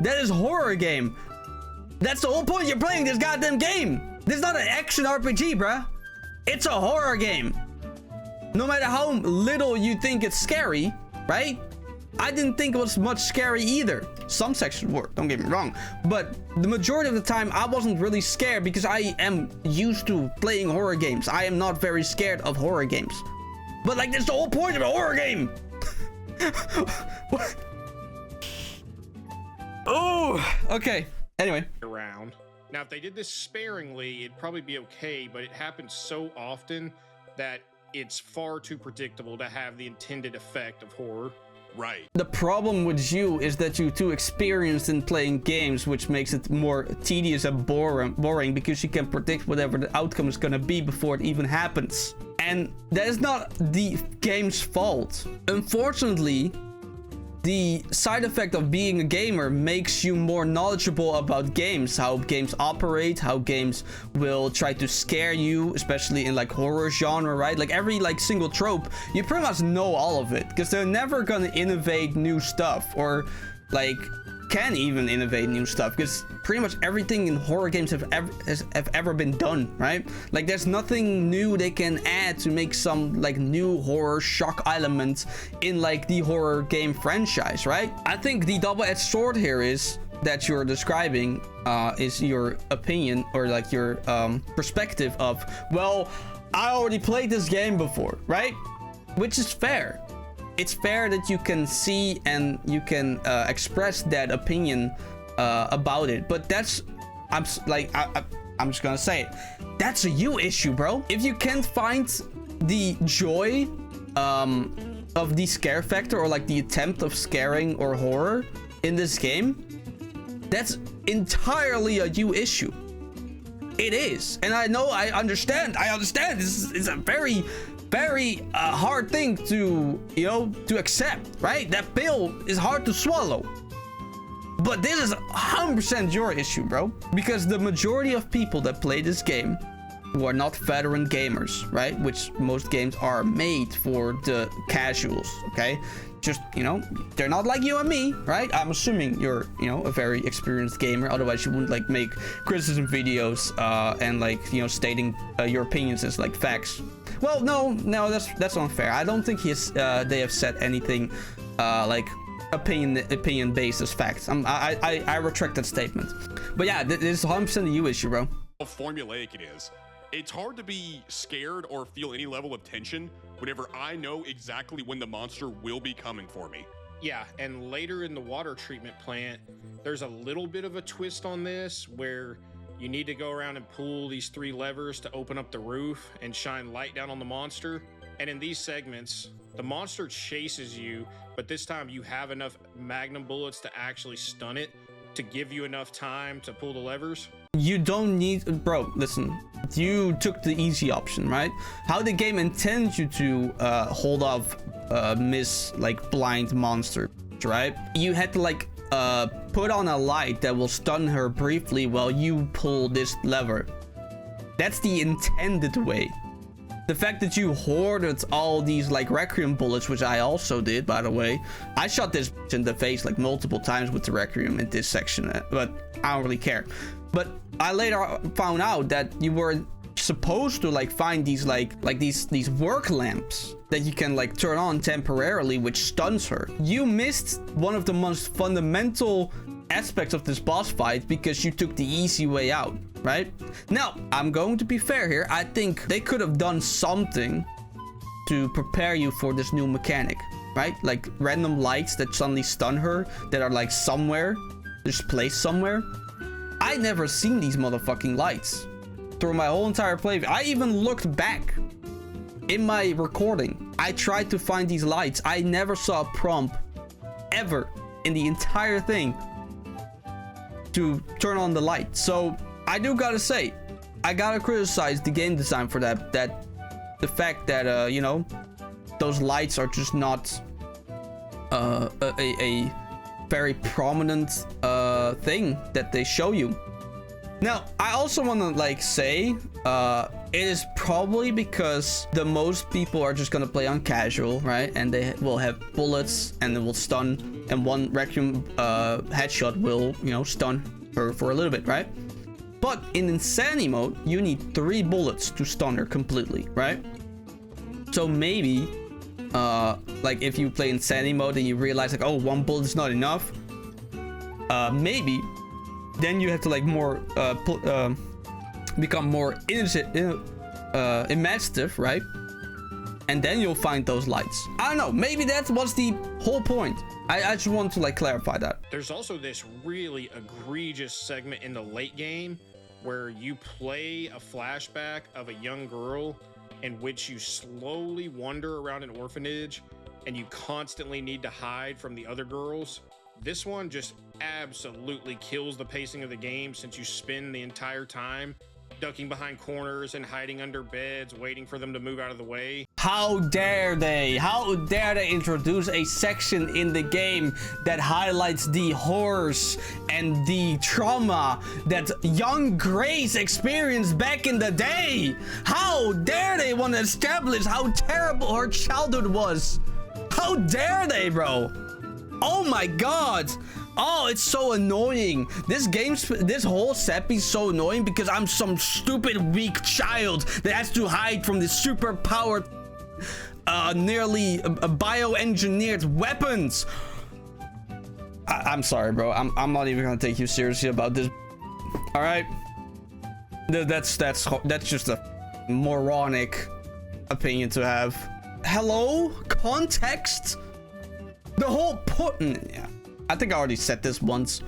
That is horror game. That's the whole point. You're playing this goddamn game. This is not an action RPG, bruh. It's a horror game. No matter how little you think it's scary, right? I didn't think it was much scary either. Some sections were, don't get me wrong. But the majority of the time, I wasn't really scared because I am used to playing horror games. I am not very scared of horror games. But like, that's the whole point of a horror game. What? Oh, okay. Anyway. Around. Now, if they did this sparingly, it'd probably be okay, but it happens so often that it's far too predictable to have the intended effect of horror. Right. The problem with you is that you're too experienced in playing games, which makes it more tedious and boring because you can predict whatever the outcome is going to be before it even happens. And that is not the game's fault. Unfortunately, the side effect of being a gamer makes you more knowledgeable about games, how games operate, how games will try to scare you, especially in like horror genre, right? Like every like single trope, you pretty much know all of it because they're never gonna innovate new stuff or like can even innovate new stuff because pretty much everything in horror games have ever been done, right? Like there's nothing new they can add to make some like new horror shock element in like the horror game franchise, right? I think the double-edged sword here is that you're describing is your opinion or like your perspective of, well, I already played this game before, right? Which is fair. It's fair that you can see and you can express that opinion about it, but that's I'm just gonna say it. That's a you issue, bro. If you can't find the joy of the scare factor, or like the attempt of scaring or horror in this game, that's entirely a you issue. It is. And I know, I understand. This is a very, very hard thing to, you know, to accept, right? That pill is hard to swallow. But this is 100% your issue, bro. Because the majority of people that play this game who are not veteran gamers, right? Which most games are made for the casuals, okay? Just, you know, they're not like you and me, right? I'm assuming you're, you know, a very experienced gamer. Otherwise, you wouldn't like make criticism videos and like, you know, stating your opinions as like facts. Well, no, that's unfair. I don't think they have said anything like opinion based as facts. I retract that statement. But yeah, this is 100% a you issue, bro. How formulaic it is. It's hard to be scared or feel any level of tension whenever I know exactly when the monster will be coming for me. Yeah, and later in the water treatment plant, there's a little bit of a twist on this where you need to go around and pull these 3 levers to open up the roof and shine light down on the monster. And in these segments, the monster chases you, but this time you have enough magnum bullets to actually stun it to give you enough time to pull the levers. You don't need, bro, listen, you took the easy option, right? How the game intends you to hold off miss like blind monster, right? You had to like put on a light that will stun her briefly while you pull this lever. That's the intended way. The fact that you hoarded all these like Requiem bullets, which I also did, by the way. I shot this in the face like multiple times with the Requiem in this section, but I don't really care. But I later found out that you were supposed to like find these these work lamps that you can like turn on temporarily, which stuns her. You missed one of the most fundamental aspects of this boss fight because you took the easy way out, right? Now, I'm going to be fair here. I think they could have done something to prepare you for this new mechanic, right? Like random lights that suddenly stun her that are like somewhere, just placed somewhere. I never seen these motherfucking lights through my whole entire playthrough. I even looked back in my recording. I tried to find these lights. I never saw a prompt ever in the entire thing to turn on the light. So I do gotta say, I gotta criticize the game design for that. The fact that you know, those lights are just not a very prominent thing that they show you. Now, I also want to like say it is probably because the most people are just gonna play on casual, right? And they will have bullets and it will stun, and one Requiem headshot will, you know, stun her for a little bit, right? But in Insanity mode, you need 3 bullets to stun her completely, right? So maybe like if you play Insanity mode and you realize like, oh, 1 bullet is not enough, maybe then you have to like more become more imaginative, right? And then you'll find those lights. I don't know, maybe that was the whole point. I just want to like clarify that. There's also this really egregious segment in the late game where you play a flashback of a young girl in which you slowly wander around an orphanage and you constantly need to hide from the other girls. This one just absolutely kills the pacing of the game, since you spend the entire time ducking behind corners and hiding under beds, waiting for them to move out of the way. How dare they? How dare they introduce a section in the game that highlights the horrors and the trauma that young Grace experienced back in the day? How dare they want to establish how terrible her childhood was? How dare they, bro? Oh my god. Oh, it's so annoying. This whole set is so annoying because I'm some stupid weak child that has to hide from the super powered nearly bioengineered weapons. I'm sorry, bro. I'm not even gonna take you seriously about this. All right, that's just a moronic opinion to have. Hello, context. The whole yeah. I think I already said this once,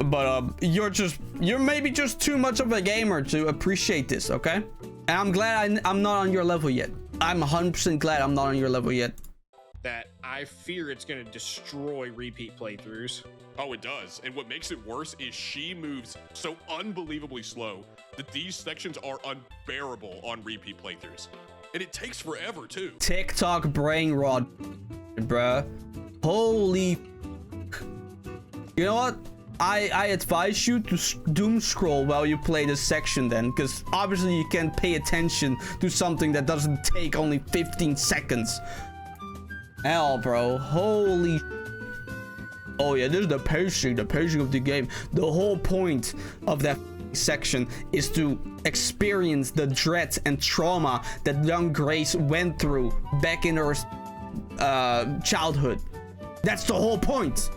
but you're maybe just too much of a gamer to appreciate this, okay? And I'm glad I'm not on your level yet. I'm 100% glad I'm not on your level yet. That I fear it's going to destroy repeat playthroughs. Oh, it does. And what makes it worse is she moves so unbelievably slow that these sections are unbearable on repeat playthroughs. And it takes forever, too. TikTok brain rot, bruh. Holy... You know what? I advise you to doom scroll while you play this section then, because obviously you can't pay attention to something that doesn't take only 15 seconds. Hell, bro. Holy... Oh yeah, this is the pacing of the game. The whole point of that section is to experience the dread and trauma that young Grace went through back in her childhood. That's the whole point.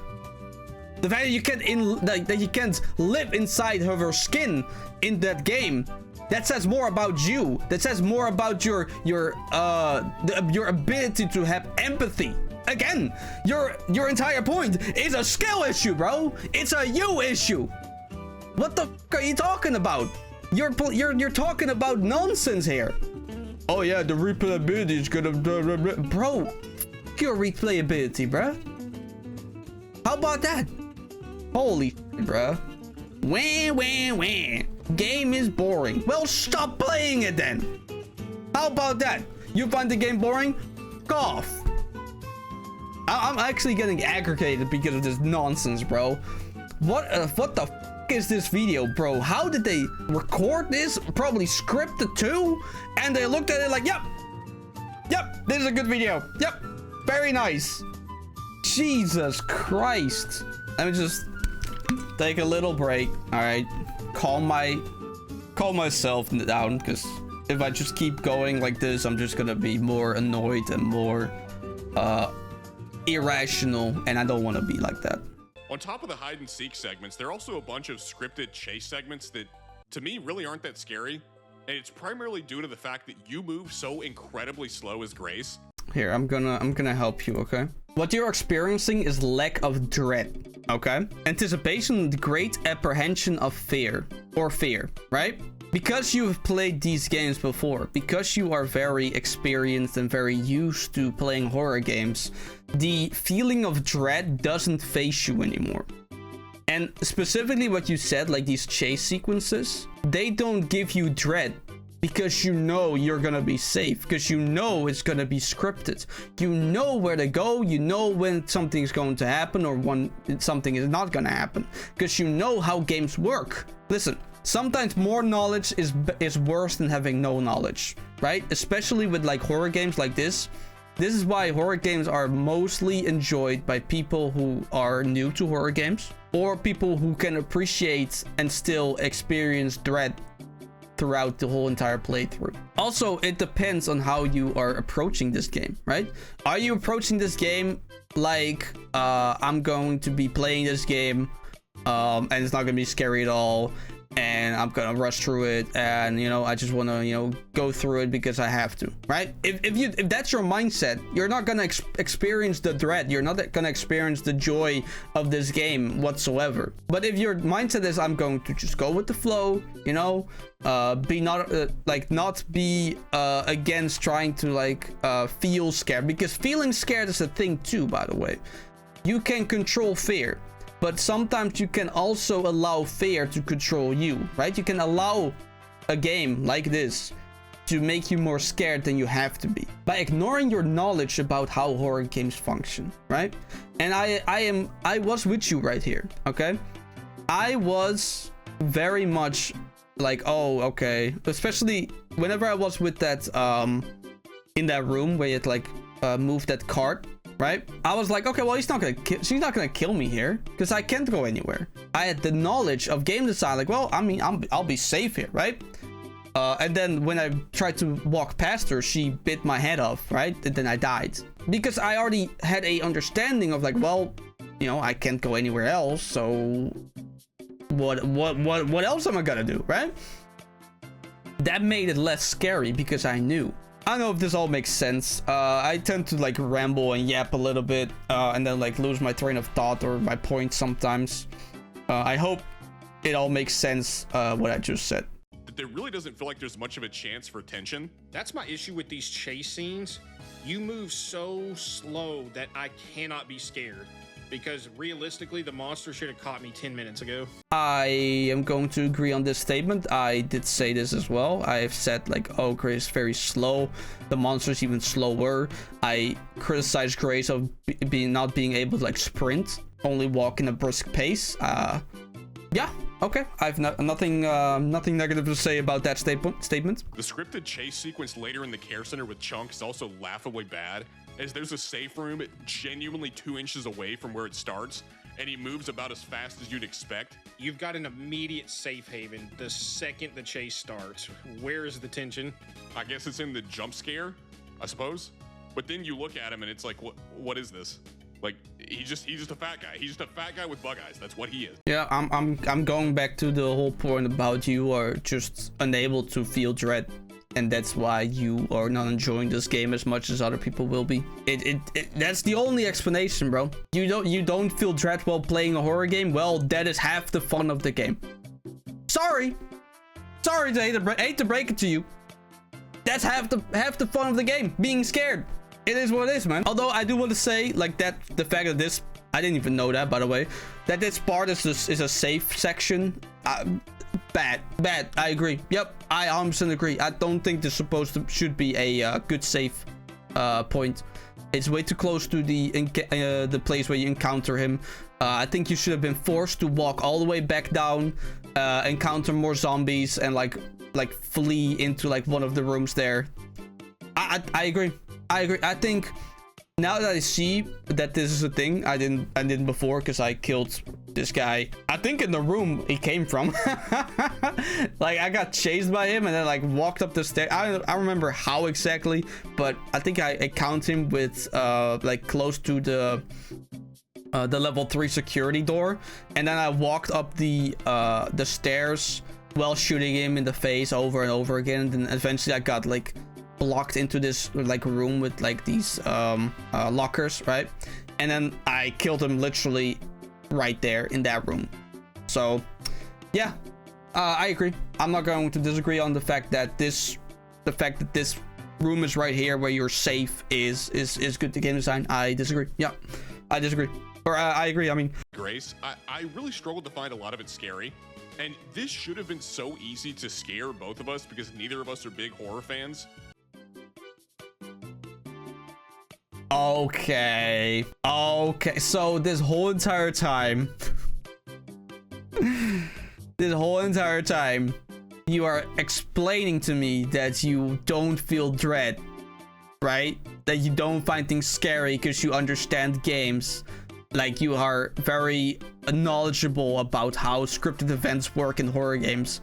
The fact that you can't live inside of her skin in that game, that says more about you. That says more about your ability to have empathy. Again, your entire point is a skill issue, bro. It's a you issue. What the f are you talking about? You're talking about nonsense here. Oh yeah, the replayability is gonna... Bro, f your replayability, bro. How about that? Holy bruh. Wah. Game is boring. Well, stop playing it then. How about that? You find the game boring? F off. I'm actually getting aggravated because of this nonsense, bro. What the f is this video, bro? How did they record this? Probably scripted too? And they looked at it like, yep, this is a good video. Yep, very nice. Jesus Christ. Let me just take a little break. All right, calm myself down, because if I just keep going like this, I'm just gonna be more annoyed and more irrational, and I don't want to be like that. On top of the hide and seek segments, there are also a bunch of scripted chase segments that, to me, really aren't that scary, and it's primarily due to the fact that you move so incredibly slow as Grace. Here, I'm gonna help you, okay? What you're experiencing is lack of dread, okay? Anticipation, great apprehension of fear, right? Because you've played these games before, because you are very experienced and very used to playing horror games, the feeling of dread doesn't face you anymore. And specifically what you said, like these chase sequences, they don't give you dread. Because you know you're gonna be safe, because you know it's gonna be scripted. You know where to go, you know when something's going to happen or when something is not gonna happen. Because you know how games work. Listen, sometimes more knowledge is worse than having no knowledge, right? Especially with like horror games like this. This is why horror games are mostly enjoyed by people who are new to horror games, or people who can appreciate and still experience dread throughout the whole entire playthrough. Also, it depends on how you are approaching this game, right? Are you approaching this game like I'm going to be playing this game and it's not gonna be scary at all, and I'm gonna rush through it, and you know, I just want to go through it because I have to, right? If that's your mindset, you're not gonna experience the dread, you're not gonna experience the joy of this game whatsoever. But if your mindset is I'm going to just go with the flow, not be against trying to feel scared, because feeling scared is a thing too, by the way. You can control fear, but sometimes you can also allow fear to control you, right? You can allow a game like this to make you more scared than you have to be by ignoring your knowledge about how horror games function, right? And I was with you right here, okay? I was very much like, oh, okay. Especially whenever I was with that in that room where it moved that cart, right? I was like, okay, well, she's not gonna kill me here because I can't go anywhere. I had the knowledge of game design, like, well, I mean, I'll be safe here, right? And then when I tried to walk past her, she bit my head off, right? And then I died because I already had a understanding of like, well, I can't go anywhere else, so what else am I gonna do, right? That made it less scary because I knew. I don't know if this all makes sense. I tend to ramble and yap a little bit and then lose my train of thought or my point sometimes. I hope it all makes sense what I just said. The that there really doesn't feel like there's much of a chance for tension. That's my issue with these chase scenes. You move so slow that I cannot be scared. Because realistically, the monster should have caught me 10 minutes ago. I am going to agree on this statement. I did say this as well. I've said like, oh, Gray is very slow. The monster's even slower. I criticized Grace of not being able to like sprint, only walk in a brisk pace. Yeah, okay. I've nothing negative to say about that statement. The scripted chase sequence later in the care center with Chunk is also laughably bad, as there's a safe room genuinely 2 inches away from where it starts, and he moves about as fast as you'd expect. You've got an immediate safe haven the second the chase starts. Where is the tension? I guess it's in the jump scare, I suppose. But then you look at him and it's like, what is this? Like, he's just a fat guy. He's just a fat guy with bug eyes. That's what he is. Yeah, I'm going back to the whole point about you are just unable to feel dread, and that's why you are not enjoying this game as much as other people will be. That's the only explanation, bro. You don't feel dread while playing a horror game. Well, that is half the fun of the game. Sorry to hate to break it to you. That's half the fun of the game. Being scared. It is what it is, man. Although I do want to say, like, that the fact that this, I didn't even know that, by the way, that this part is a safe section. Bad. I agree. Yep, I 100% agree. I don't think this should be a good safe point. It's way too close to the place where you encounter him. I think you should have been forced to walk all the way back down, encounter more zombies, and like flee into like one of the rooms there. I agree. I think now that I see that this is a thing, I didn't before because I killed this guy. I think in the room he came from. Like, I got chased by him and then like walked up the stairs. I don't remember how exactly, but I think I count him with like close to the level 3 security door, and then I walked up the stairs while shooting him in the face over and over again, and then eventually I got like blocked into this like room with like these lockers, right? And then I killed him literally right there in that room. So yeah, I agree. I'm not going to disagree on the fact that this room is right here where you're safe is good to game design. I disagree. Yeah, I disagree. Or I agree, I mean. Grace, I really struggled to find a lot of it scary. And this should have been so easy to scare both of us because neither of us are big horror fans. Okay, so this whole entire time you are explaining to me that you don't feel dread, right? That you don't find things scary because you understand games. Like, you are very knowledgeable about how scripted events work in horror games,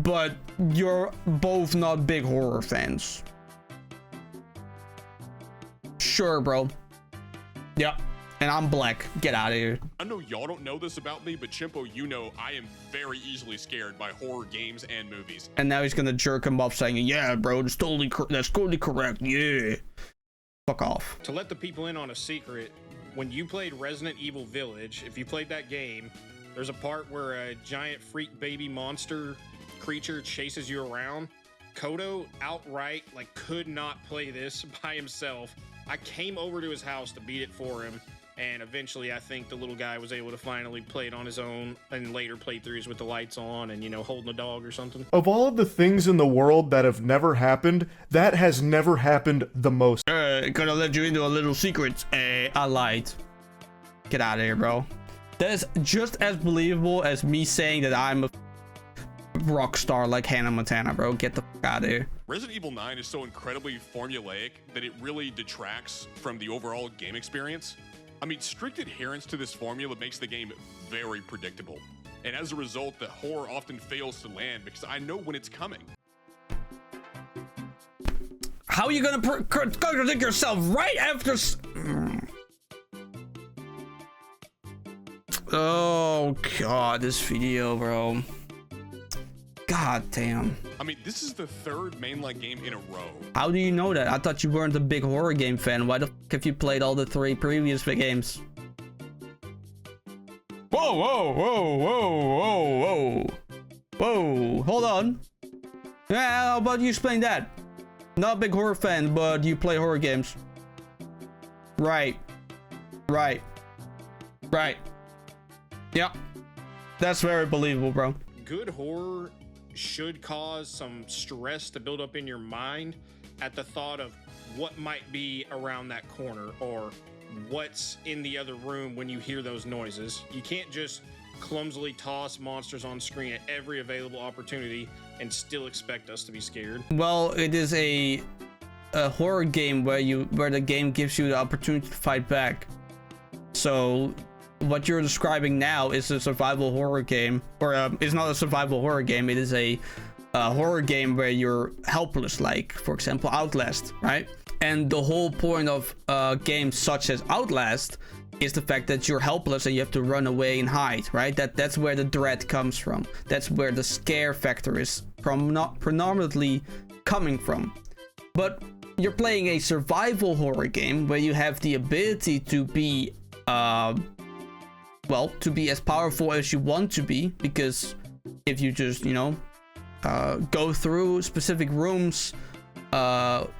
but you're both not big horror fans. Sure, bro. Yep. And I'm black. Get out of here. I know y'all don't know this about me, but Chimpo, you know I am very easily scared by horror games and movies. And now he's gonna jerk him off saying, yeah, bro, that's totally correct. Yeah. Fuck off. To let the people in on a secret, when you played Resident Evil Village, if you played that game, there's a part where a giant freak baby monster creature chases you around. Kodo outright like could not play this by himself. I came over to his house to beat it for him, and eventually I think the little guy was able to finally play it on his own, and later playthroughs with the lights on and, you know, holding a dog or something. Of all of the things in the world that have never happened, that has never happened the most. Gonna let you into a little secret. I lied. Get out of here, bro. That is just as believable as me saying that I'm a rock star like Hannah Montana, bro. Get the fuck out of here. Resident Evil 9 is so incredibly formulaic that it really detracts from the overall game experience. I mean, strict adherence to this formula makes the game very predictable. And as a result, the horror often fails to land because I know when it's coming. How are you gonna contradict yourself right after... Oh, God, this video, bro. God damn. I mean, this is the third mainline game in a row. How do you know that? I thought you weren't a big horror game fan. Why the fuck have you played all the 3 previous games? Whoa. Hold on. Yeah, how about you explain that? Not a big horror fan, but you play horror games. Right. Right. Right. Yeah. That's very believable, bro. Good horror should cause some stress to build up in your mind at the thought of what might be around that corner or what's in the other room when you hear those noises. You can't just clumsily toss monsters on screen at every available opportunity and still expect us to be scared. Well, it is a horror game where the game gives you the opportunity to fight back. So what you're describing now is a survival horror game, or it's not a survival horror game. It is a horror game where you're helpless, like for example Outlast, right? And the whole point of games such as Outlast is the fact that you're helpless and you have to run away and hide, right? That's where the dread comes from. That's where the scare factor is predominantly coming from. But you're playing a survival horror game where you have the ability to be well, to be as powerful as you want to be, because if you just, you know, go through specific rooms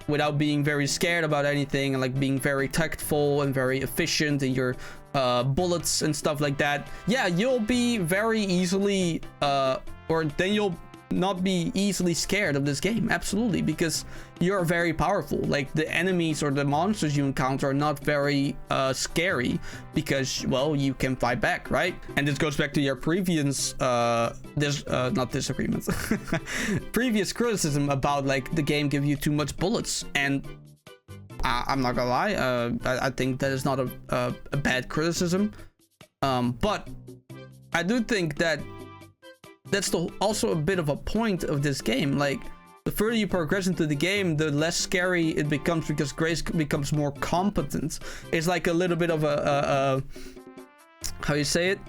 without being very scared about anything, and like being very tactful and very efficient in your bullets and stuff like that, yeah, you'll be very easily or then you'll not be easily scared of this game. Absolutely, because you're very powerful. Like the enemies or the monsters you encounter are not very scary because, well, you can fight back, right? And this goes back to your previous not disagreements previous criticism about like the game give you too much bullets. And I'm not gonna lie, I think that is not a bad criticism, but I do think that that's also a bit of a point of this game. Like the further you progress into the game, the less scary it becomes because Grace becomes more competent. It's like a little bit of a how you say it,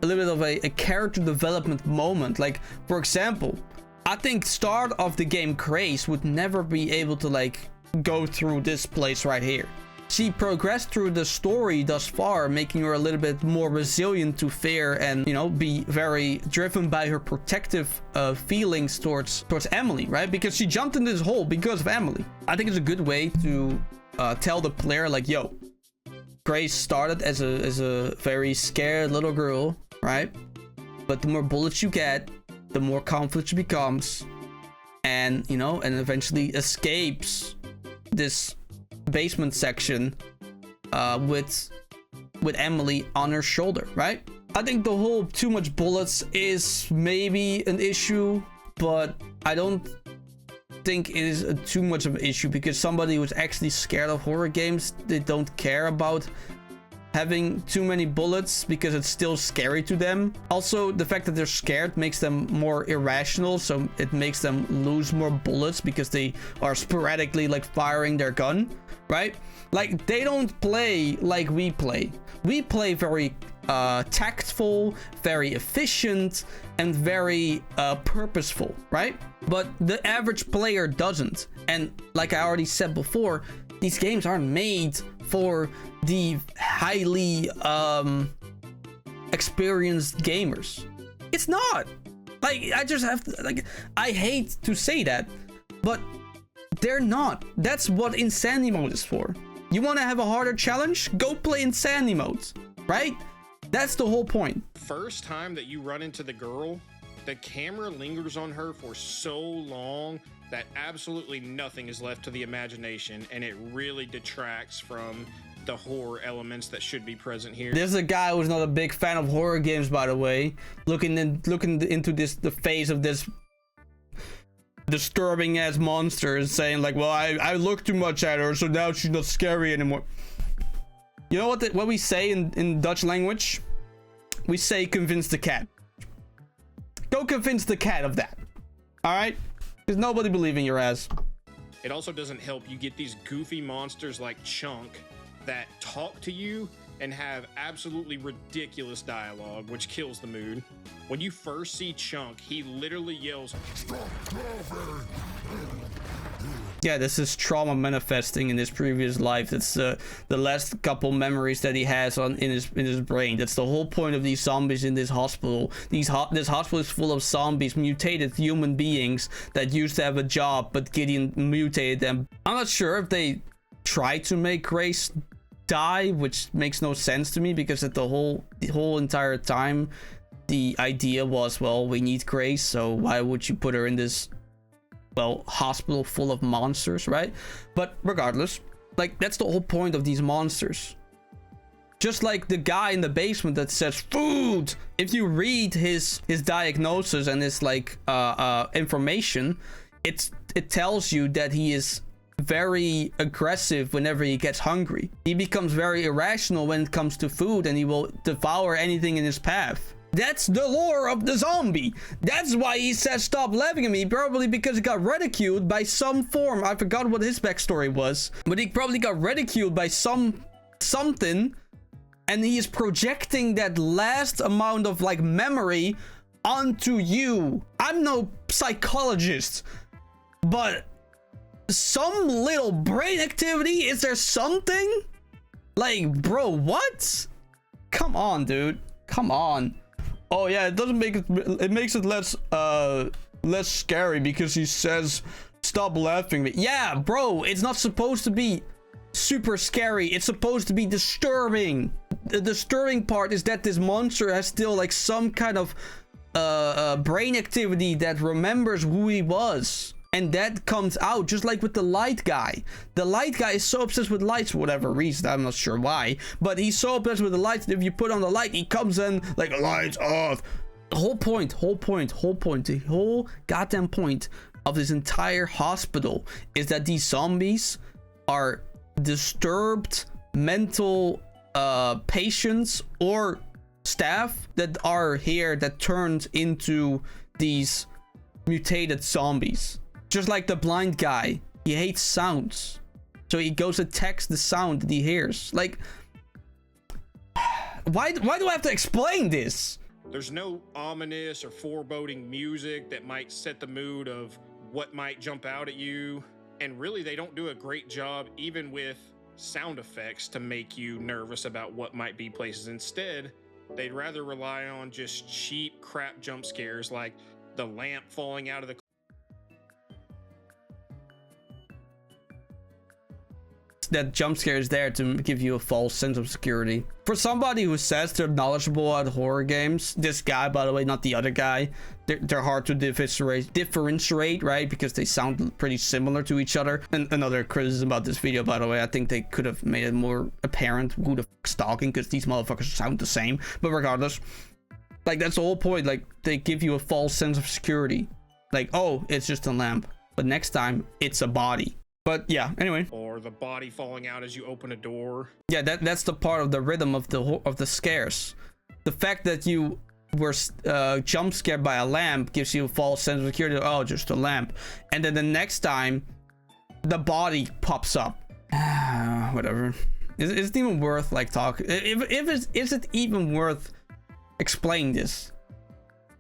a little bit of a character development moment. Like for example, I think start of the game Grace would never be able to like go through this place right here. She progressed through the story thus far, making her a little bit more resilient to fear and, you know, be very driven by her protective feelings towards Emily, right? Because she jumped in this hole because of Emily. I think it's a good way to tell the player like, yo, Grace started as a very scared little girl, right? But the more bullets you get, the more confident she becomes, and, you know, and eventually escapes this basement section with Emily on her shoulder, right? I think the whole too much bullets is maybe an issue, but I don't think it is too much of an issue, because somebody who's actually scared of horror games, they don't care about having too many bullets because it's still scary to them. Also, the fact that they're scared makes them more irrational, so it makes them lose more bullets because they are sporadically like firing their gun, right? Like they don't play like we play. We play very tactful, very efficient, and very purposeful, right? But the average player doesn't. And like I already said before, these games aren't made for the highly experienced gamers. It's not. Like, I just have to, like, I hate to say that, but they're not. That's what Insanity Mode is for. You want to have a harder challenge? Go play Insanity Mode, right? That's the whole point. First time that you run into the girl, the camera lingers on her for so long that absolutely nothing is left to the imagination, and it really detracts from the horror elements that should be present here. There's a guy who's not a big fan of horror games, by the way, looking into the face of this disturbing ass monster and saying like, well, I look too much at her, so now she's not scary anymore. You know what we say in Dutch language? We say convince the cat. Go convince the cat of that. All right? Because nobody believes in your ass. It also doesn't help you get these goofy monsters like Chunk that talk to you and have absolutely ridiculous dialogue, which kills the mood. When you first see Chunk, he literally yells, "Stop moving!" Yeah, this is trauma manifesting in his previous life. That's the last couple memories that he has in his brain. That's the whole point of these zombies in this hospital. This hospital is full of zombies, mutated human beings that used to have a job, but Gideon mutated them. I'm not sure if they tried to make Grace die, which makes no sense to me, because at the whole entire time the idea was, well, we need Grace, so why would you put her in this, well, hospital full of monsters, right? But regardless, like, that's the whole point of these monsters. Just like the guy in the basement that says food, if you read his diagnosis and his like information, it tells you that he is very aggressive whenever he gets hungry. He becomes very irrational when it comes to food, and he will devour anything in his path. That's the lore of the zombie. That's why he says stop laughing at me, probably because he got ridiculed by some form. I forgot what his backstory was, but he probably got ridiculed by something, and he is projecting that last amount of like memory onto you. I'm no psychologist, but some little brain activity, is there something? Like, bro, what? Come on, dude. Come on. Oh yeah, it doesn't make it makes it less scary because he says stop laughing at me. Yeah, bro, it's not supposed to be super scary. It's supposed to be disturbing. The disturbing part is that this monster has still like some kind of brain activity that remembers who he was. And that comes out, just like with the light guy. The light guy is so obsessed with lights for whatever reason. I'm not sure why. But he's so obsessed with the lights that if you put on the light, he comes in like, lights off. The whole goddamn point of this entire hospital is that these zombies are disturbed mental patients or staff that are here that turned into these mutated zombies. Just like the blind guy, he hates sounds, so he goes and attacks the sound that he hears. Like, why do I have to explain this? There's no ominous or foreboding music that might set the mood of what might jump out at you, and really they don't do a great job even with sound effects to make you nervous about what might be places. Instead, they'd rather rely on just cheap crap jump scares like the lamp falling out of the that jump scare is there to give you a false sense of security. For somebody who says they're knowledgeable at horror games, this guy, by the way, not the other guy, they're hard to differentiate, right? Because they sound pretty similar to each other. And another criticism about this video, by the way, I think they could have made it more apparent who the fuck's talking, because these motherfuckers sound the same. But regardless, like, that's the whole point. Like, they give you a false sense of security. Like, oh, it's just a lamp, but next time it's a body. But yeah, anyway. Or the body falling out as you open a door. Yeah, that's the part of the rhythm of the scares. The fact that you were jump scared by a lamp gives you a false sense of security. Oh, just a lamp. And then the next time, the body pops up. Whatever. Is it even worth like talking? Is it even worth explaining this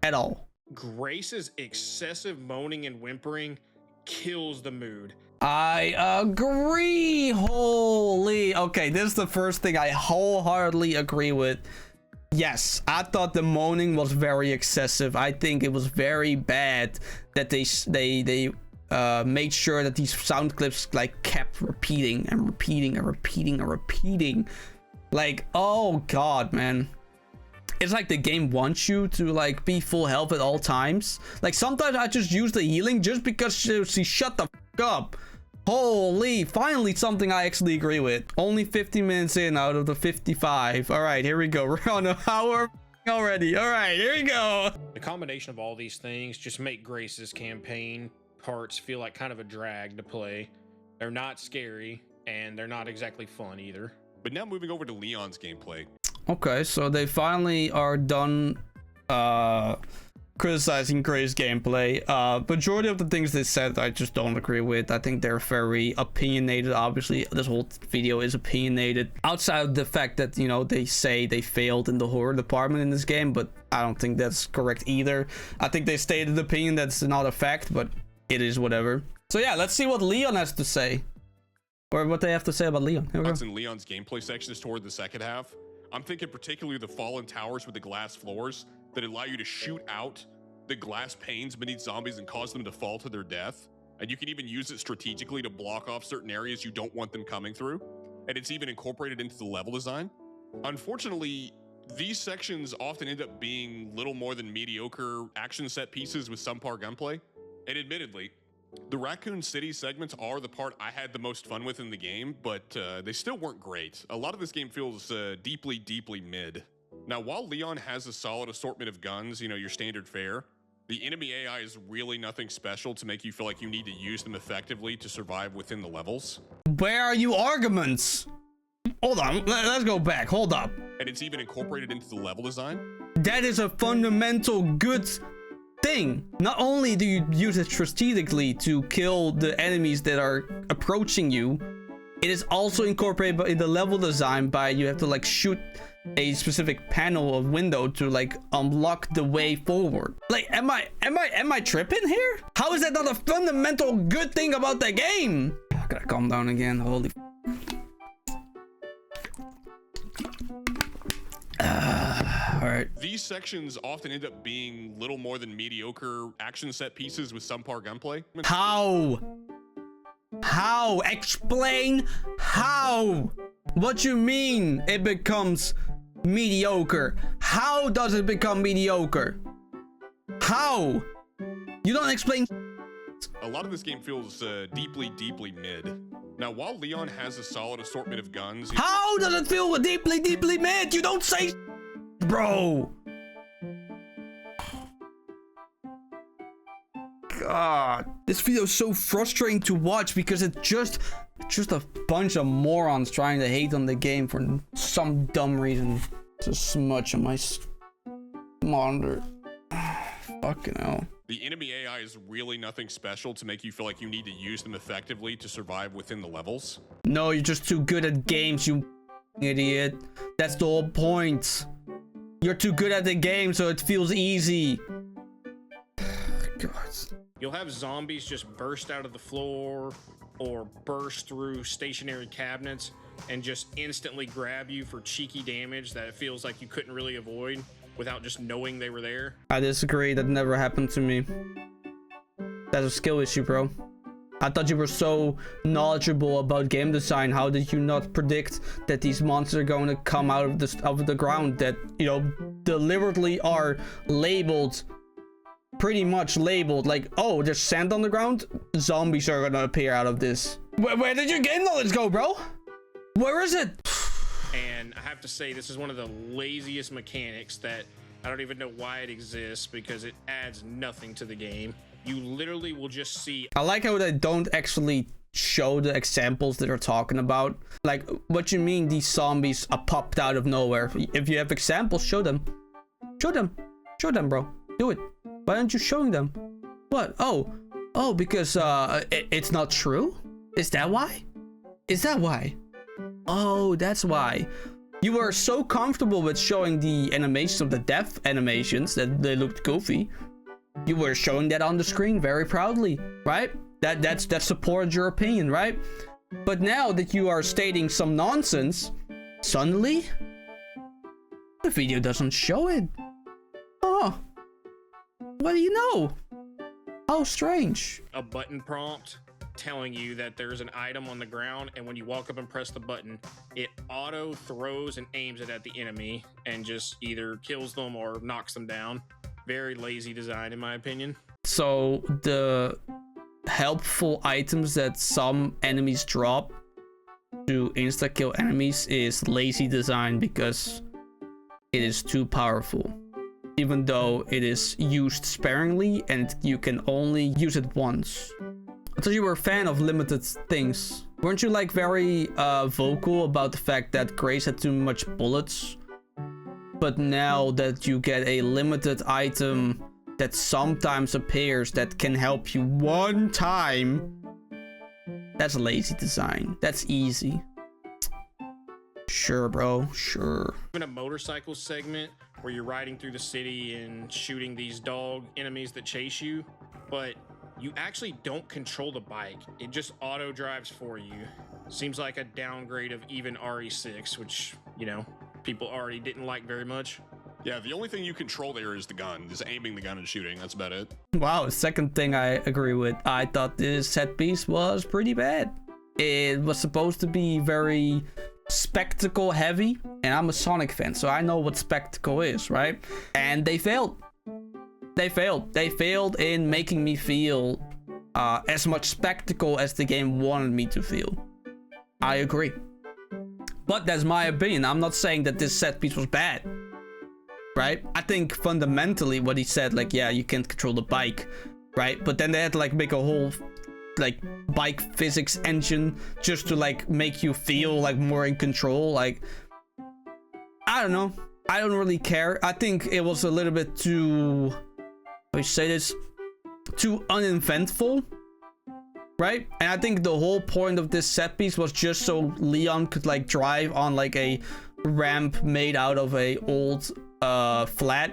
at all? Grace's excessive moaning and whimpering kills the mood. I agree. Holy. Okay, this is the first thing I wholeheartedly agree with. Yes, I thought the moaning was very excessive. I think it was very bad that they made sure that these sound clips like kept repeating and repeating and repeating and repeating. Like, oh god, man. It's like the game wants you to like be full health at all times. Like, sometimes I just use the healing just because she shut the fuck up. Holy, finally something I actually agree with. Only 50 minutes in out of the 55. All right, here we go. We're on an hour already. All right, here we go. The combination of all these things just make Grace's campaign parts feel like kind of a drag to play. They're not scary, and they're not exactly fun either. But now moving over to Leon's gameplay. Okay, so they finally are done criticizing Grace's gameplay. Majority of the things they said I just don't agree with. I think they're very opinionated. Obviously, this whole video is opinionated. Outside of the fact that, you know, they say they failed in the horror department in this game, but I don't think that's correct either. I think they stated the opinion that's not a fact, but it is whatever. So yeah, let's see what Leon has to say. Or what they have to say about Leon. Here we go. In Leon's gameplay sections toward the second half. I'm thinking particularly the fallen towers with the glass floors that allow you to shoot out the glass panes beneath zombies and cause them to fall to their death. And you can even use it strategically to block off certain areas you don't want them coming through. And it's even incorporated into the level design. Unfortunately, these sections often end up being little more than mediocre action set pieces with subpar gunplay. And admittedly, the Raccoon City segments are the part I had the most fun with in the game, but they still weren't great. A lot of this game feels deeply, deeply mid. Now, while Leon has a solid assortment of guns, you know, your standard fare, the enemy AI is really nothing special to make you feel like you need to use them effectively to survive within the levels. Where are your arguments? Hold on, let's go back. Hold up. And it's even incorporated into the level design. That is a fundamental good thing. Not only do you use it strategically to kill the enemies that are approaching you, it is also incorporated in the level design by you have to like shoot a specific panel of window to like unlock the way forward. Like, am I tripping here? How is that not a fundamental good thing about the game? I gotta calm down again. Holy. All right. These sections often end up being little more than mediocre action set pieces with subpar gunplay. How? How? Explain how. What you mean it becomes mediocre? How does it become mediocre? How? You don't explain. A lot of this game feels deeply, deeply mid. Now, while Leon has a solid assortment of guns... How does it feel deeply, deeply mid? You don't say... Bro. God. This video is so frustrating to watch because it's just a bunch of morons trying to hate on the game for some dumb reason. To smudge on my monitor. Fucking hell. The enemy AI is really nothing special to make you feel like you need to use them effectively to survive within the levels. No, you're just too good at games, you idiot. That's the whole point. You're too good at the game, so it feels easy. God. You'll have zombies just burst out of the floor or burst through stationary cabinets and just instantly grab you for cheeky damage that it feels like you couldn't really avoid without just knowing they were there. I disagree. That never happened to me. That's a skill issue, bro. I thought you were so knowledgeable about game design. How did you not predict that these monsters are going to come out of the ground that, you know, deliberately are labeled, pretty much labeled like, oh, there's sand on the ground, zombies are gonna appear out of this. Where did your game knowledge go, bro? Where is it? And I have to say, this is one of the laziest mechanics that I don't even know why it exists because it adds nothing to the game. You literally will just see... I like how they don't actually show the examples that they're talking about. Like, what you mean these zombies are popped out of nowhere? If you have examples, show them. Show them. Show them, bro. Do it. Why aren't you showing them? What? Oh, because it's not true? Is that why? Is that why? Oh, that's why. You were so comfortable with showing the animations of the death animations that they looked goofy. You were showing that on the screen very proudly, right? That supported your opinion, right? But now that you are stating some nonsense, suddenly the video doesn't show it. Oh, what do you know? How strange. A button prompt telling you that there's an item on the ground, and when you walk up and press the button, it auto throws and aims it at the enemy and just either kills them or knocks them down. Very lazy design, in my opinion. So the helpful items that some enemies drop to insta-kill enemies is lazy design because it is too powerful. Even though it is used sparingly and you can only use it once. I thought you were a fan of limited things. Weren't you like very vocal about the fact that Grace had too much bullets? But now that you get a limited item that sometimes appears that can help you one time, that's lazy design. That's easy. Sure, bro. Sure. Even a motorcycle segment where you're riding through the city and shooting these dog enemies that chase you, but you actually don't control the bike. It just auto drives for you. Seems like a downgrade of even RE6, which, you know, people already didn't like very much. Yeah, the only thing you control there is the gun, just aiming the gun and shooting. That's about it. Wow, second thing I agree with. I thought this set piece was pretty bad. It was supposed to be very spectacle heavy, and I'm a Sonic fan, so I know what spectacle is, right? And they failed. They failed in making me feel as much spectacle as the game wanted me to feel. I agree. But that's my opinion. I'm not saying that this set piece was bad, right? I think fundamentally what he said, like, yeah, you can't control the bike, right? But then they had to like make a whole like bike physics engine just to like make you feel like more in control. Like, I don't know. I don't really care. I think it was a little bit too, how do you say this? Too uneventful, right? And I think the whole point of this set piece was just so Leon could like drive on like a ramp made out of a old flat,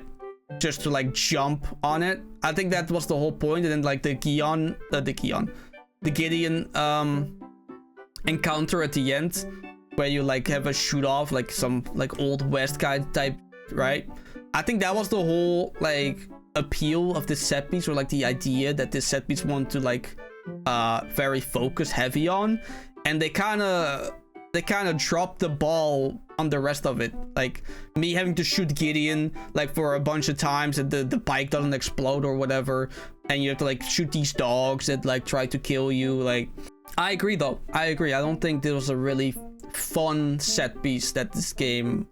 just to like jump on it. I think that was the whole point. And then like the Gideon encounter at the end, where you like have a shoot off, like some like old West guy type, right? I think that was the whole like appeal of this set piece, or like the idea that this set piece wanted to like very focus heavy on, and they kind of dropped the ball on the rest of it. Like me having to shoot Gideon like for a bunch of times, and the bike doesn't explode or whatever, and you have to like shoot these dogs that like try to kill you. Like, I agree though. I agree. I don't think this was a really fun set piece that this game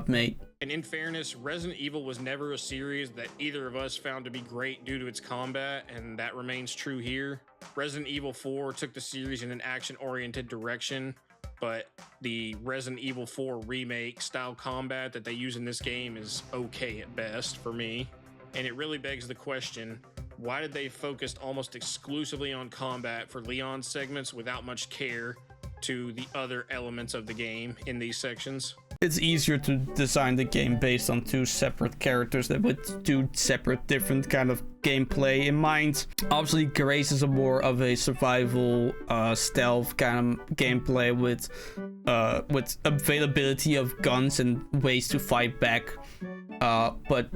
made. And in fairness, Resident Evil was never a series that either of us found to be great due to its combat, and that remains true here. Resident Evil 4 took the series in an action-oriented direction, but the Resident Evil 4 remake style combat that they use in this game is okay at best for me. And it really begs the question, why did they focus almost exclusively on combat for Leon's segments without much care to the other elements of the game in these sections? It's easier to design the game based on two separate characters that with two separate different kind of gameplay in mind. Obviously, Grace is a more of a survival stealth kind of gameplay with availability of guns and ways to fight back. But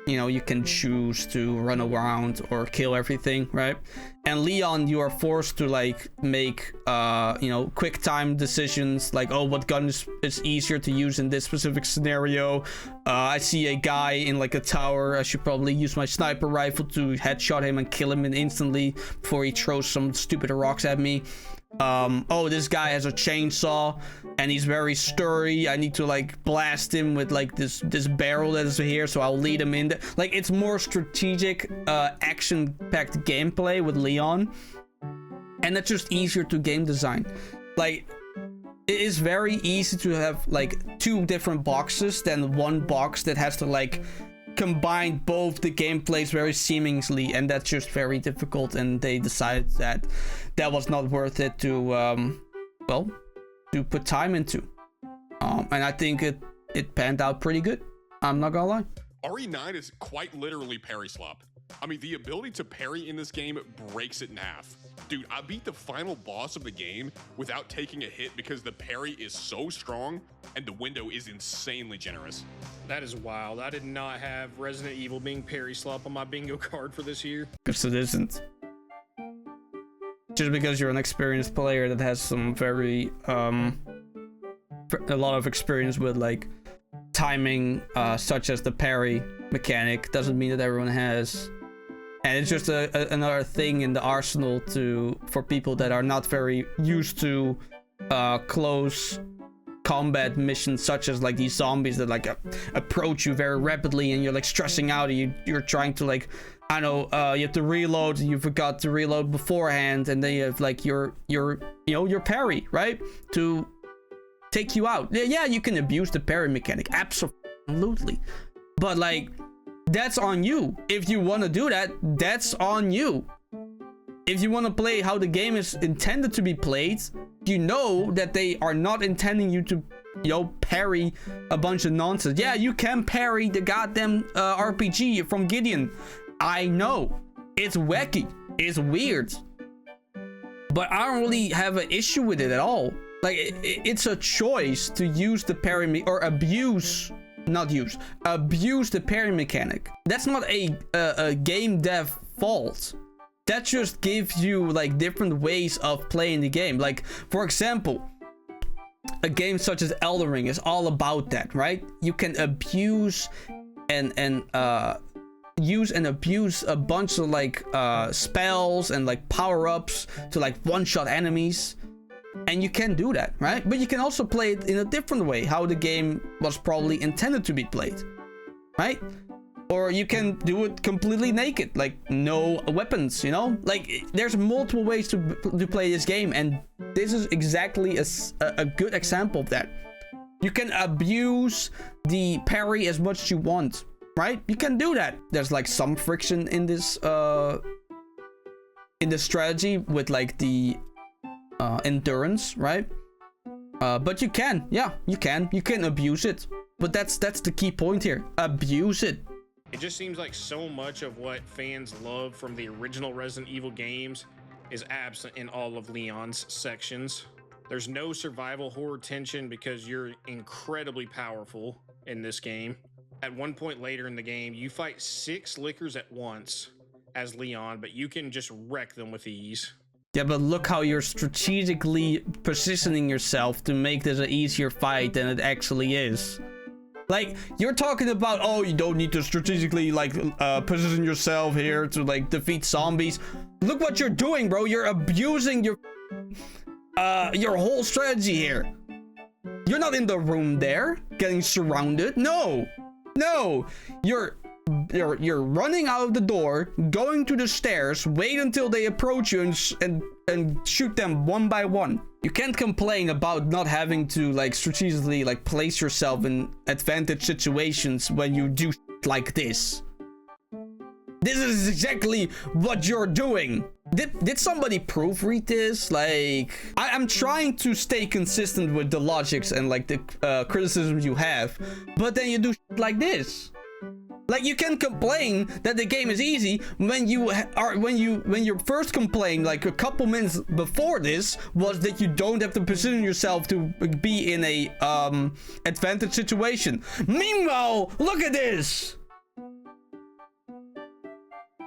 you know, you can choose to run around or kill everything, right? And Leon, you are forced to like make you know, quick time decisions, like, oh, what gun is easier to use in this specific scenario. I see a guy in like a tower, I should probably use my sniper rifle to headshot him and kill him instantly before he throws some stupid rocks at me. Oh, this guy has a chainsaw and he's very sturdy, I need to like blast him with like this barrel that is here, so I'll lead him in. Like, it's more strategic, action-packed gameplay with Leon, and that's just easier to game design. Like, it is very easy to have like two different boxes than one box that has to like combine both the gameplays very seamlessly, and that's just very difficult, and they decided that that was not worth it to well, to put time into, and I think it panned out pretty good. I'm not gonna lie. RE9 is quite literally parry slop. I mean, the ability to parry in this game breaks it in half. Dude, I beat the final boss of the game without taking a hit because the parry is so strong and the window is insanely generous. That is wild. I did not have Resident Evil being parry slop on my bingo card for this year. Because it isn't. Just because you're an experienced player that has some very a lot of experience with like timing, such as the parry mechanic, doesn't mean that everyone has. And it's just another thing in the arsenal for people that are not very used to close combat missions, such as like these zombies that like approach you very rapidly, and you're like stressing out. You're trying to like, I don't know, you have to reload, and you forgot to reload beforehand, and then you have like your parry, right, to take you out. Yeah, you can abuse the parry mechanic, absolutely, but like, that's on you. If you want to do that, that's on you. If you want to play how the game is intended to be played, you know that they are not intending you to, parry a bunch of nonsense. Yeah, you can parry the goddamn RPG from Gideon. I know. It's wacky. is weird. But I don't really have an issue with it at all. Like, it's a choice to use the parry or abuse the parry mechanic. That's not a game dev fault. That just gives you like different ways of playing the game. Like, for example, a game such as Elden Ring is all about that, right? You can abuse and abuse a bunch of like spells and like power-ups to like one-shot enemies, and you can do that, right? But you can also play it in a different way, how the game was probably intended to be played, right? Or you can do it completely naked, like no weapons, you know? Like, there's multiple ways to play this game, and this is exactly a good example of that. You can abuse the parry as much as you want, right? You can do that. There's like some friction in this strategy with like the endurance, right? But you can, yeah, you can abuse it. But that's the key point here. Abuse it. It just seems like so much of what fans love from the original Resident Evil games is absent in all of Leon's sections. There's no survival horror tension because you're incredibly powerful in this game. At one point later in the game, you fight 6 lickers at once as Leon, but you can just wreck them with ease. Yeah, but look how you're strategically positioning yourself to make this an easier fight than it actually is. Like, you're talking about, oh, you don't need to strategically, like, position yourself here to, like, defeat zombies. Look what you're doing, bro. You're abusing your whole strategy here. You're not in the room there, getting surrounded. No. You're running out of the door, going to the stairs, wait until they approach you and shoot them one by one. You can't complain about not having to like strategically like place yourself in advantage situations when you do like this. This is exactly what you're doing. Did somebody proofread this? Like, I'm trying to stay consistent with the logics and like the criticisms you have, but then you do like this. Like, you can complain that the game is easy when your first complaint like a couple minutes before this was that you don't have to position yourself to be in a advantage situation. Meanwhile, look at this.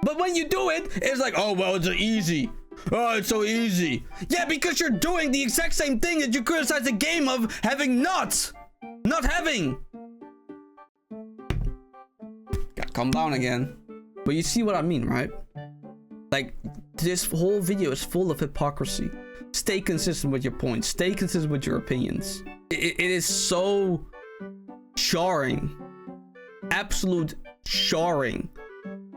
But when you do it, it's like, oh well, it's easy. Oh, it's so easy. Yeah, because you're doing the exact same thing that you criticize the game of having not having. Gotta calm down again. But you see what I mean, right? Like, this whole video is full of hypocrisy. Stay consistent with your points. Stay consistent with your opinions. It is so jarring. Absolute jarring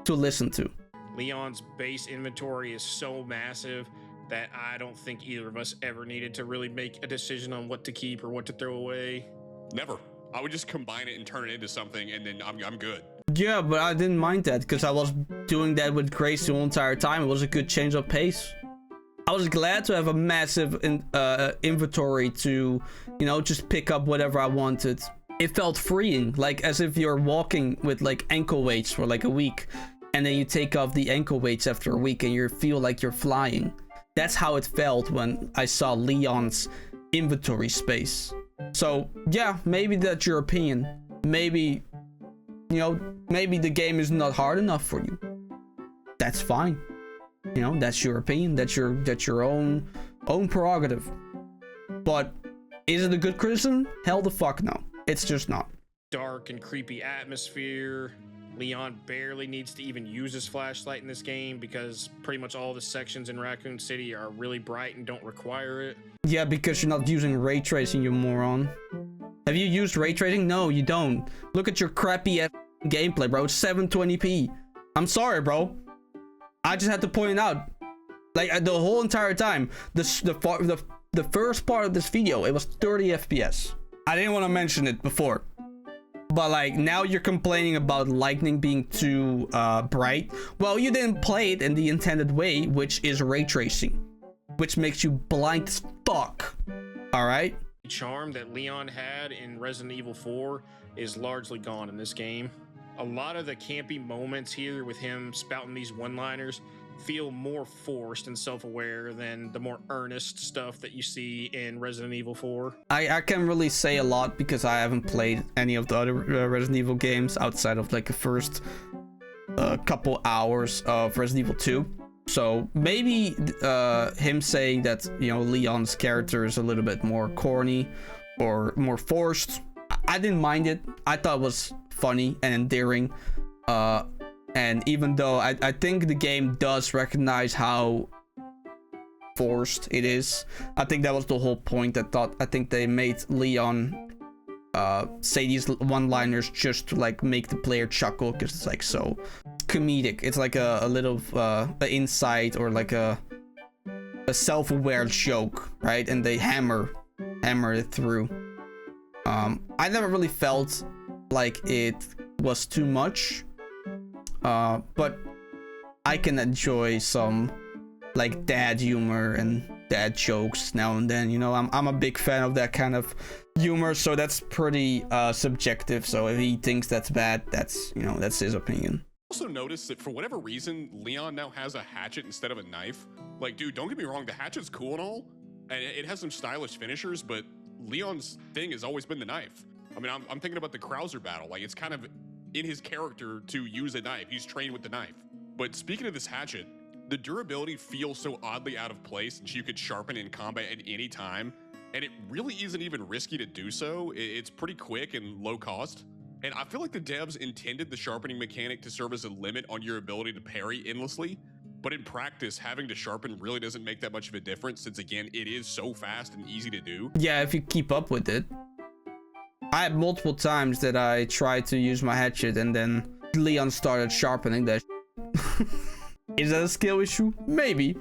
to listen to. Leon's base inventory is so massive that I don't think either of us ever needed to really make a decision on what to keep or what to throw away. Never. I would just combine it and turn it into something, and then I'm good. Yeah, but I didn't mind that because I was doing that with Grace the whole entire time. It was a good change of pace. I was glad to have a massive inventory to, you know, just pick up whatever I wanted. It felt freeing, like as if you're walking with like ankle weights for like a week, and then you take off the ankle weights after a week and you feel like you're flying. That's how it felt when I saw Leon's inventory space. So yeah, maybe that's your opinion. Maybe, you know, maybe the game is not hard enough for you. That's fine. You know, that's your opinion. That's your own prerogative. But is it a good criticism? Hell the fuck no. It's just not. Dark and creepy atmosphere. Leon barely needs to even use his flashlight in this game because pretty much all the sections in Raccoon City are really bright and don't require it. Yeah, because you're not using ray tracing, you moron. Have you used ray tracing? No, you don't. Look at your crappy ass gameplay, bro. It's 720p. I'm sorry, bro. I just had to point it out. Like, the whole entire time, the first part of this video, it was 30 FPS. I didn't want to mention it before. But like, now you're complaining about lightning being too bright. Well, you didn't play it in the intended way, which is ray tracing, which makes you blind as fuck. All right? The charm that Leon had in Resident Evil 4 is largely gone in this game. A lot of the campy moments here with him spouting these one-liners feel more forced and self-aware than the more earnest stuff that you see in Resident Evil 4. I can't really say a lot because I haven't played any of the other Resident Evil games outside of like the first couple hours of Resident Evil 2. So maybe him saying that, you know, Leon's character is a little bit more corny or more forced, I didn't mind it. I thought it was funny and endearing. And even though I think the game does recognize how forced it is, I think that was the whole point. I think they made Leon say these one-liners just to like make the player chuckle, because it's like so comedic. It's like a little insight or like a self-aware joke, right? And they hammer it through. I never really felt like it was too much, but I can enjoy some like dad humor and dad jokes now and then. You know, I'm a big fan of that kind of humor, so that's pretty subjective. So if he thinks that's bad, that's, you know, that's his opinion. Also noticed that for whatever reason, Leon now has a hatchet instead of a knife. Like, dude, don't get me wrong, the hatchet's cool and all, and it has some stylish finishers, but Leon's thing has always been the knife. I mean, I'm thinking about the Krauser battle. Like, it's kind of in his character to use a knife. He's trained with the knife. But speaking of this hatchet, the durability feels so oddly out of place, and you could sharpen in combat at any time, and it really isn't even risky to do so. It's pretty quick and low cost. And I feel like the devs intended the sharpening mechanic to serve as a limit on your ability to parry endlessly, but in practice, having to sharpen really doesn't make that much of a difference, since again, it is so fast and easy to do. Yeah, if you keep up with it. I had multiple times that I tried to use my hatchet and then Leon started sharpening that. Is that a skill issue? Maybe.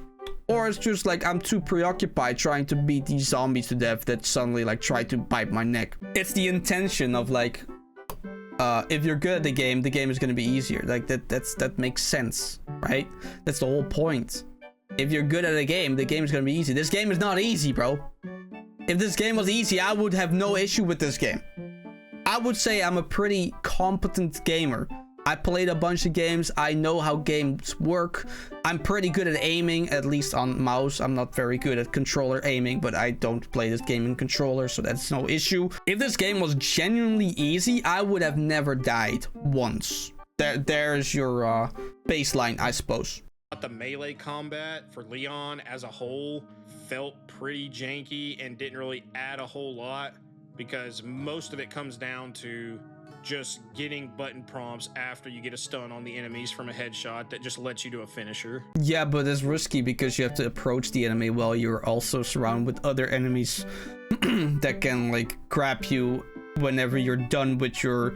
Or it's just like I'm too preoccupied trying to beat these zombies to death that suddenly like try to bite my neck. It's the intention of like, if you're good at the game is going to be easier. Like that makes sense, right? That's the whole point. If you're good at a game is going to be easy. This game is not easy, bro. If this game was easy, I would have no issue with this game. I would say I'm a pretty competent gamer. I played a bunch of games. I know how games work. I'm pretty good at aiming, at least on mouse. I'm not very good at controller aiming, but I don't play this game in controller, so that's no issue. If this game was genuinely easy, I would have never died once. There's your baseline, I suppose. The melee combat for Leon as a whole felt pretty janky and didn't really add a whole lot, because most of it comes down to just getting button prompts after you get a stun on the enemies from a headshot that just lets you do a finisher. Yeah, but it's risky because you have to approach the enemy while you're also surrounded with other enemies that can like grab you whenever you're done with your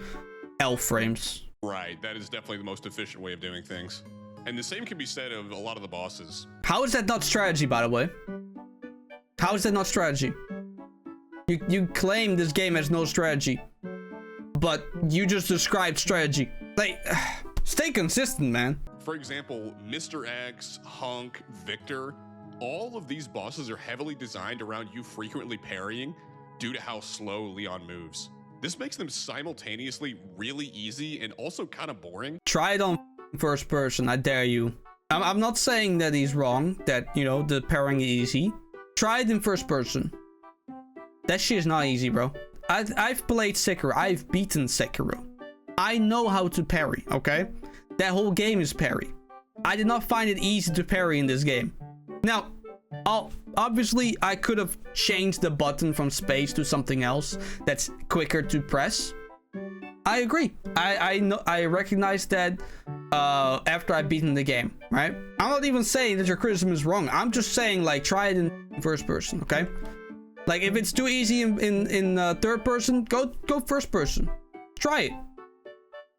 L frames. Right, that is definitely the most efficient way of doing things. And the same can be said of a lot of the bosses. How is that not strategy, by the way? How is that not strategy? You claim this game has no strategy, but you just described strategy. Like, stay consistent, man. For example, Mr. X, Hunk, Victor, all of these bosses are heavily designed around you frequently parrying due to how slow Leon moves. This makes them simultaneously really easy and also kind of boring. Try it on first person, I dare you. I'm not saying that he's wrong, that, you know, the parrying is easy. Try it in first person. That shit is not easy, bro. I've played Sekiro. I've beaten Sekiro. I know how to parry, okay? That whole game is parry. I did not find it easy to parry in this game. Now, obviously, I could have changed the button from space to something else that's quicker to press. I agree. I know. I recognize that after I've beaten the game, right? I'm not even saying that your criticism is wrong. I'm just saying, like, try it in first person, okay? Like, if it's too easy in third person, go first person. Try it.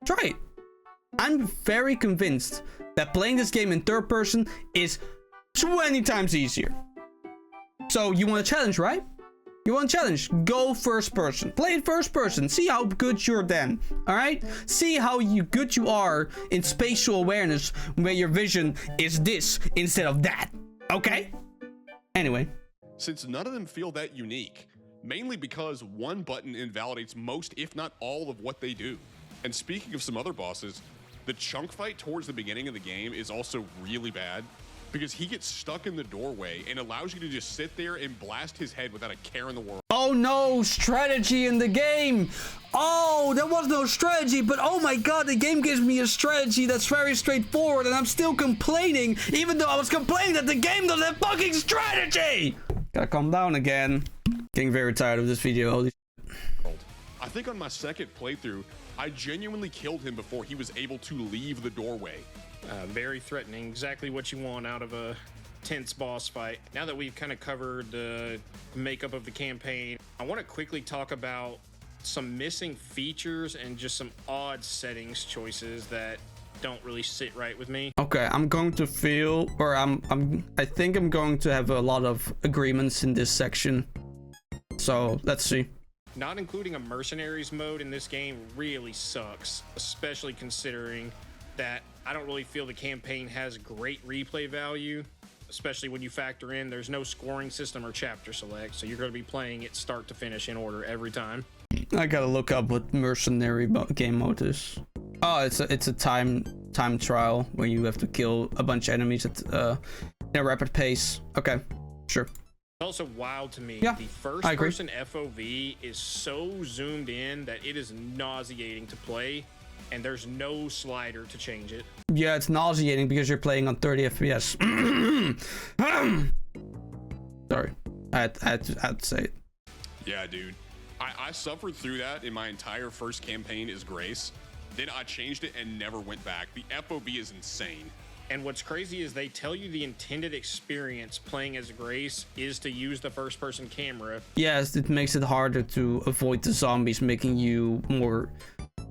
Try it. I'm very convinced that playing this game in third person is 20 times easier. So you want a challenge, right? You want a challenge? Go first person. Play it first person. See how good you're then. All right? See how good you are in spatial awareness where your vision is this instead of that. Okay? Anyway. Since none of them feel that unique, mainly because one button invalidates most, if not all, of what they do. And speaking of some other bosses, The chunk fight towards the beginning of the game is also really bad because he gets stuck in the doorway and allows you to just sit there and blast his head without a care in the world. Oh no, strategy in the game. Oh, there was no strategy, but oh my god, the game gives me a strategy that's very straightforward, and I'm still complaining, even though I was complaining that the game doesn't have fucking strategy. Gotta calm down again. Getting very tired of this video. Holy I think on my second playthrough, I genuinely killed him before he was able to leave the doorway. Very threatening. Exactly what you want out of a tense boss fight. Now that we've kind of covered the makeup of the campaign, I want to quickly talk about some missing features and just some odd settings choices that don't really sit right with me. Okay, I'm going to feel, or I think I'm going to have a lot of agreements in this section. So let's see. Not including a mercenaries mode in this game really sucks, especially considering that I don't really feel the campaign has great replay value, especially when you factor in there's no scoring system or chapter select, so you're going to be playing it start to finish in order every time. I gotta look up what mercenary game mode is. Oh, it's a time trial where you have to kill a bunch of enemies at in a rapid pace. Okay, sure. It's also wild to me. Yeah, the first person FOV is so zoomed in that it is nauseating to play, and there's no slider to change it. Yeah, it's nauseating because you're playing on 30 FPS. Sorry, I had to say it. Yeah, dude. I suffered through that in my entire first campaign as Grace. Then I changed it and never went back. The FOV is insane. And what's crazy is they tell you the intended experience playing as Grace is to use the first-person camera. Yes, it makes it harder to avoid the zombies, making you more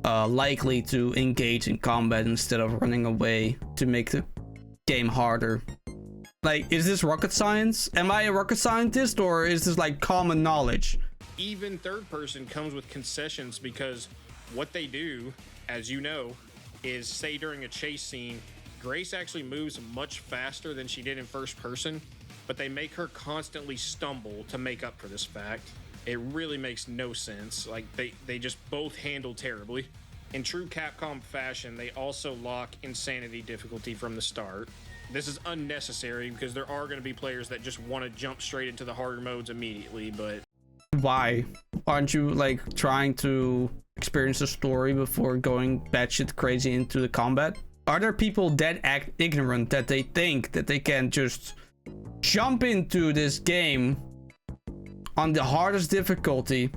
likely to engage in combat instead of running away to make the game harder. Like, is this rocket science? Am I a rocket scientist, or is this like common knowledge? Even third person comes with concessions because what they do, as you know, is say during a chase scene, Grace actually moves much faster than she did in first person, but they make her constantly stumble to make up for this fact. It really makes no sense. Like, they just both handle terribly. In true Capcom fashion, they also lock insanity difficulty from the start. This is unnecessary because there are going to be players that just want to jump straight into the harder modes immediately, but why? Aren't you like trying to experience the story before going batshit crazy into the combat? Are there people that act ignorant that they think that they can just jump into this game on the hardest difficulty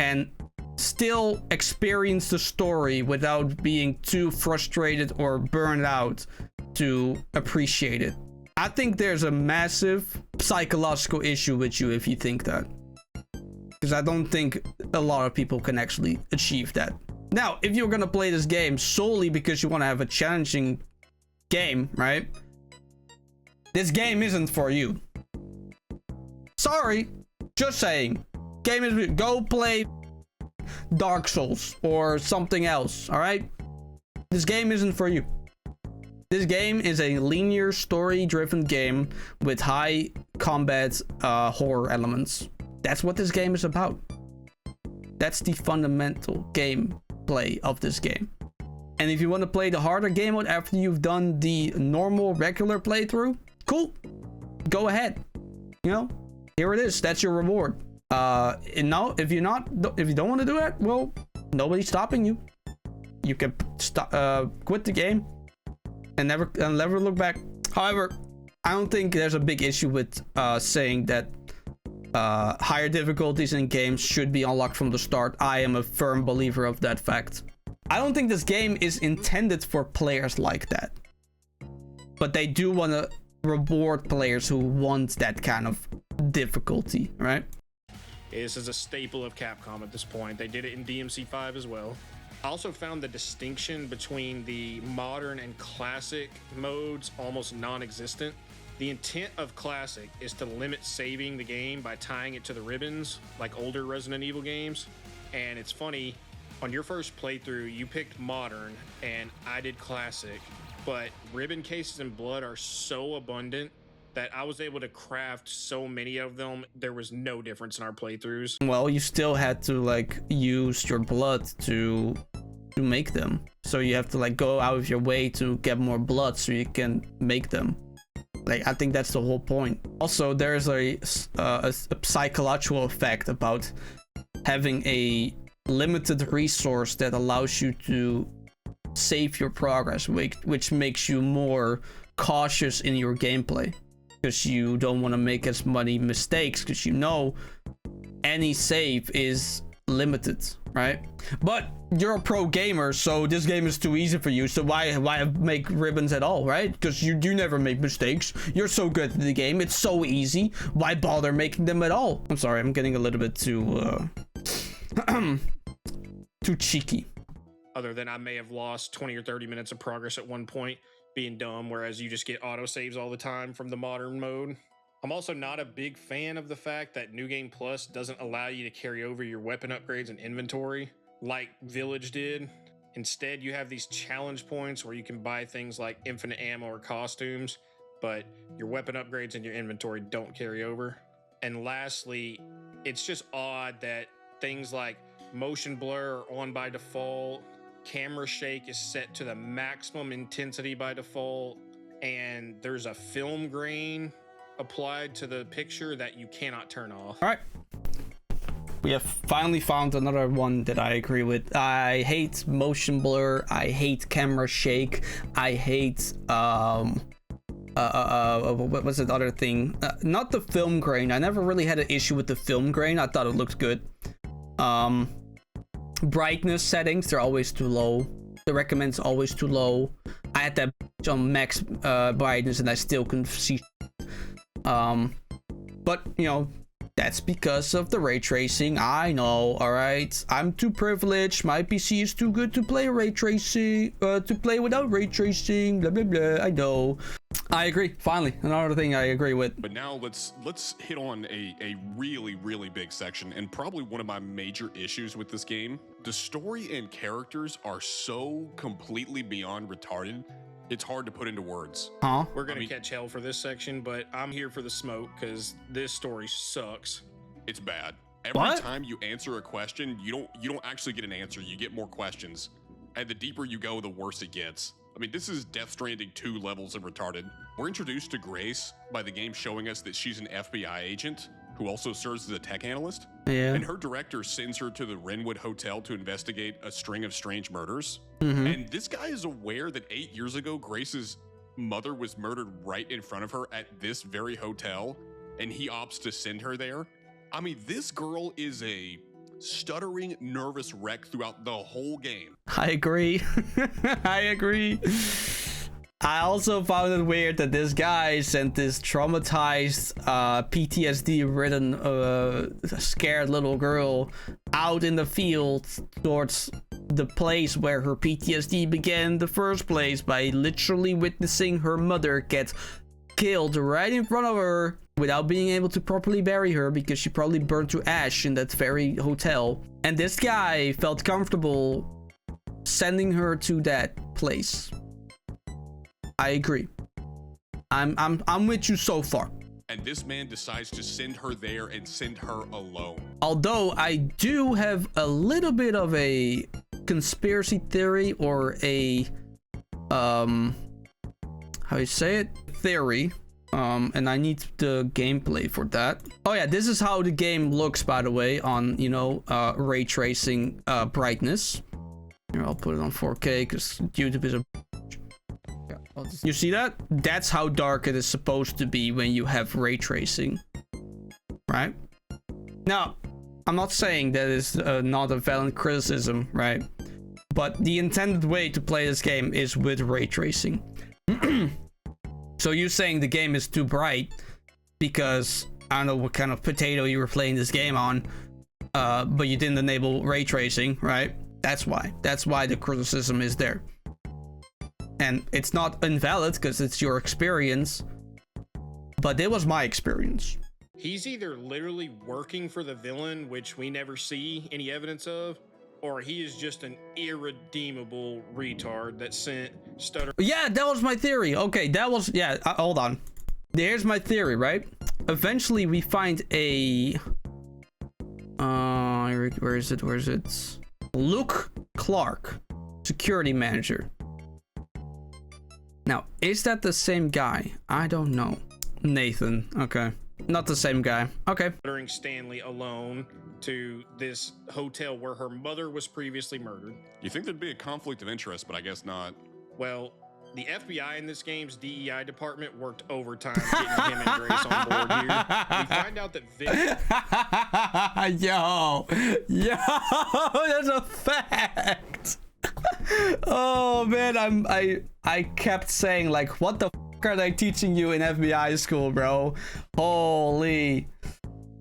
and still experience the story without being too frustrated or burned out to appreciate it? I think there's a massive psychological issue with you if you think that. Because I don't think a lot of people can actually achieve that. Now, if you're gonna play this game solely because you want to have a challenging game, right? This game isn't for you. Sorry, just saying. Game is, go play Dark Souls or something else, alright? This game isn't for you. This game is a linear story-driven game with high combat horror elements. That's what this game is about. That's the fundamental gameplay of this game. And if you want to play the harder game mode after you've done the normal regular playthrough, cool. Go ahead. You know, here it is. That's your reward. And no, if you don't want to do it, well, nobody's stopping you. You can quit the game and never look back. However, I don't think there's a big issue with saying that higher difficulties in games should be unlocked from the start. I am a firm believer of that fact. I don't think this game is intended for players like that, but they do want to reward players who want that kind of difficulty, right? This is a staple of Capcom at this point. They did it in DMC5 as well. I also found the distinction between the modern and classic modes almost non-existent. The intent of classic is to limit saving the game by tying it to the ribbons, like older Resident Evil games. And it's funny, on your first playthrough, you picked modern and I did classic, but ribbon cases and blood are so abundant that I was able to craft so many of them. There was no difference in our playthroughs. Well, you still had to like use your blood to to make them. So you have to like go out of your way to get more blood so you can make them. Like, I think that's the whole point. Also, there's a psychological effect about having a limited resource that allows you to save your progress, which makes you more cautious in your gameplay, because you don't want to make as many mistakes, because you know any save is limited, right? But you're a pro gamer, so this game is too easy for you, so why make ribbons at all, right? Because you never make mistakes. You're so good at the game, it's so easy. Why bother making them at all? I'm sorry, I'm getting a little bit too too cheeky. Other than I may have lost 20 or 30 minutes of progress at one point being dumb, whereas you just get autosaves all the time from the modern mode. I'm also not a big fan of the fact that New Game Plus doesn't allow you to carry over your weapon upgrades and inventory like Village did. Instead, you have these challenge points where you can buy things like infinite ammo or costumes, but your weapon upgrades and your inventory don't carry over. And lastly, it's just odd that things like motion blur are on by default, camera shake is set to the maximum intensity by default, and there's a film grain applied to the picture that you cannot turn off. All right. We have finally found another one that I agree with. I hate motion blur. I hate camera shake. I hate what was the other thing? Not the film grain. I never really had an issue with the film grain. I thought it looked good. Brightness settings, they're always too low. The recommend's always too low. I had that on max brightness and I still couldn't see. But you know, that's because of the ray tracing. I know, all right. I'm too privileged. My PC is too good to play ray tracing, to play without ray tracing. Blah blah blah. I know. I agree. Finally, another thing I agree with. But now let's hit on a really big section, and probably one of my major issues with this game. The story and characters are so completely beyond retarded. It's hard to put into words. Huh? We're gonna catch hell for this section, but I'm here for the smoke because this story sucks. It's bad. Every time you answer a question, you don't actually get an answer. You get more questions, and the deeper you go, the worse it gets. I mean, this is Death Stranding 2 levels of retarded. We're introduced to Grace by the game showing us that she's an FBI agent who also serves as a tech analyst. Yeah. And her director sends her to the Renwood Hotel to investigate a string of strange murders. Mm-hmm. And this guy is aware that 8 years ago, Grace's mother was murdered right in front of her at this very hotel, and he opts to send her there. I mean, this girl is a stuttering, nervous wreck throughout the whole game. I agree. I agree. I also found it weird that this guy sent this traumatized, PTSD-ridden, scared little girl out in the field towards the place where her PTSD began in the first place by literally witnessing her mother get killed right in front of her without being able to properly bury her because she probably burned to ash in that very hotel. And this guy felt comfortable sending her to that place. I agree. I'm with you so far. And this man decides to send her there and send her alone. Although I do have a little bit of a conspiracy theory or a how you say it? Theory. And I need the gameplay for that. Oh yeah, this is how the game looks, by the way, on, you know, ray tracing brightness. Here, I'll put it on 4K because YouTube is a... You see that? That's how dark it is supposed to be when you have ray tracing, right? Now, I'm not saying that is not a valid criticism, right? But the intended way to play this game is with ray tracing. So you're saying the game is too bright because I don't know what kind of potato you were playing this game on, but you didn't enable ray tracing, right? That's why. That's why the criticism is there. And it's not invalid because it's your experience, but it was my experience. He's either literally working for the villain, which we never see any evidence of, or he is just an irredeemable retard that sent stutter. Yeah, that was my theory. Okay, that was, yeah, hold on. Here's my theory, right? Eventually we find a, where is it? Luke Clark. security manager. Now, is that the same guy? I don't know. Nathan. Okay. Not the same guy. Okay. Ordering Stanley alone to this hotel where her mother was previously murdered. You think there'd be a conflict of interest, but I guess not. Well, the FBI in this game's DEI department worked overtime getting him and Grace on board here. We find out that Victor... Yo, that's a fact. Oh man, I kept saying like, what the f are they teaching you in FBI school, bro? Holy.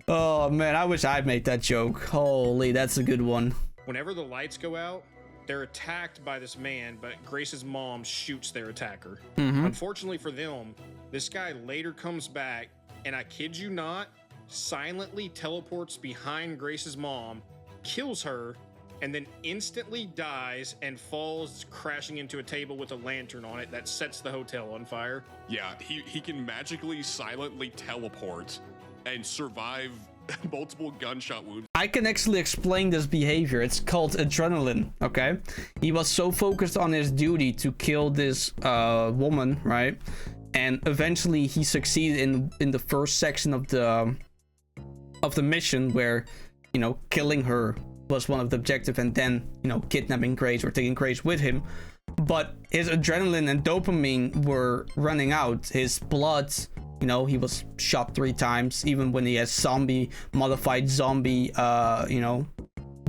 Oh man, I wish I made that joke. Holy, that's a good one. Whenever the lights go out, they're attacked by this man, but Grace's mom shoots their attacker. Unfortunately for them, this guy later comes back, and I kid you not, silently teleports behind Grace's mom, kills her, and then instantly dies and falls crashing into a table with a lantern on it that sets the hotel on fire. Yeah, he can magically silently teleport and survive multiple gunshot wounds. I can actually explain this behavior. It's called adrenaline, okay? He was so focused on his duty to kill this woman, right? And eventually he succeeded in the first section of the mission where, you know, killing her was one of the objectives, and then, you know, kidnapping Grace or taking Grace with him. But his adrenaline and dopamine were running out. His blood, you know, he was shot 3 times. Even when he has modified zombie, you know,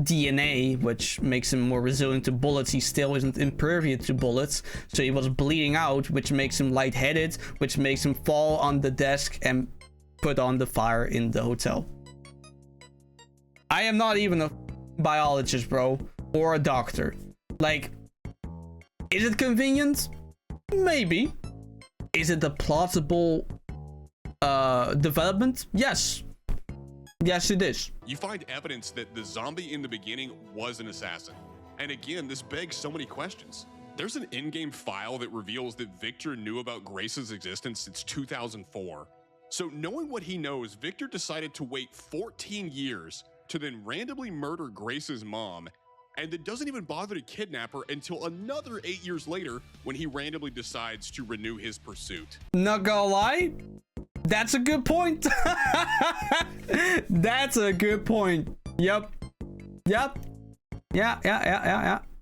DNA, which makes him more resilient to bullets, he still isn't impervious to bullets. So he was bleeding out, which makes him lightheaded, which makes him fall on the desk and put on the fire in the hotel. I am not even a biologist, bro, or a doctor. Like, is it convenient? Maybe. Is it a plausible development? Yes. Yes, it is. You find evidence that the zombie in the beginning was an assassin. And again, this begs so many questions. There's an in-game file that reveals that Victor knew about Grace's existence since 2004. So knowing what he knows, Victor decided to wait 14 years to then randomly murder Grace's mom, and then doesn't even bother to kidnap her until another 8 years later when he randomly decides to renew his pursuit. Not gonna lie, that's a good point. That's a good point. Yep. Yeah.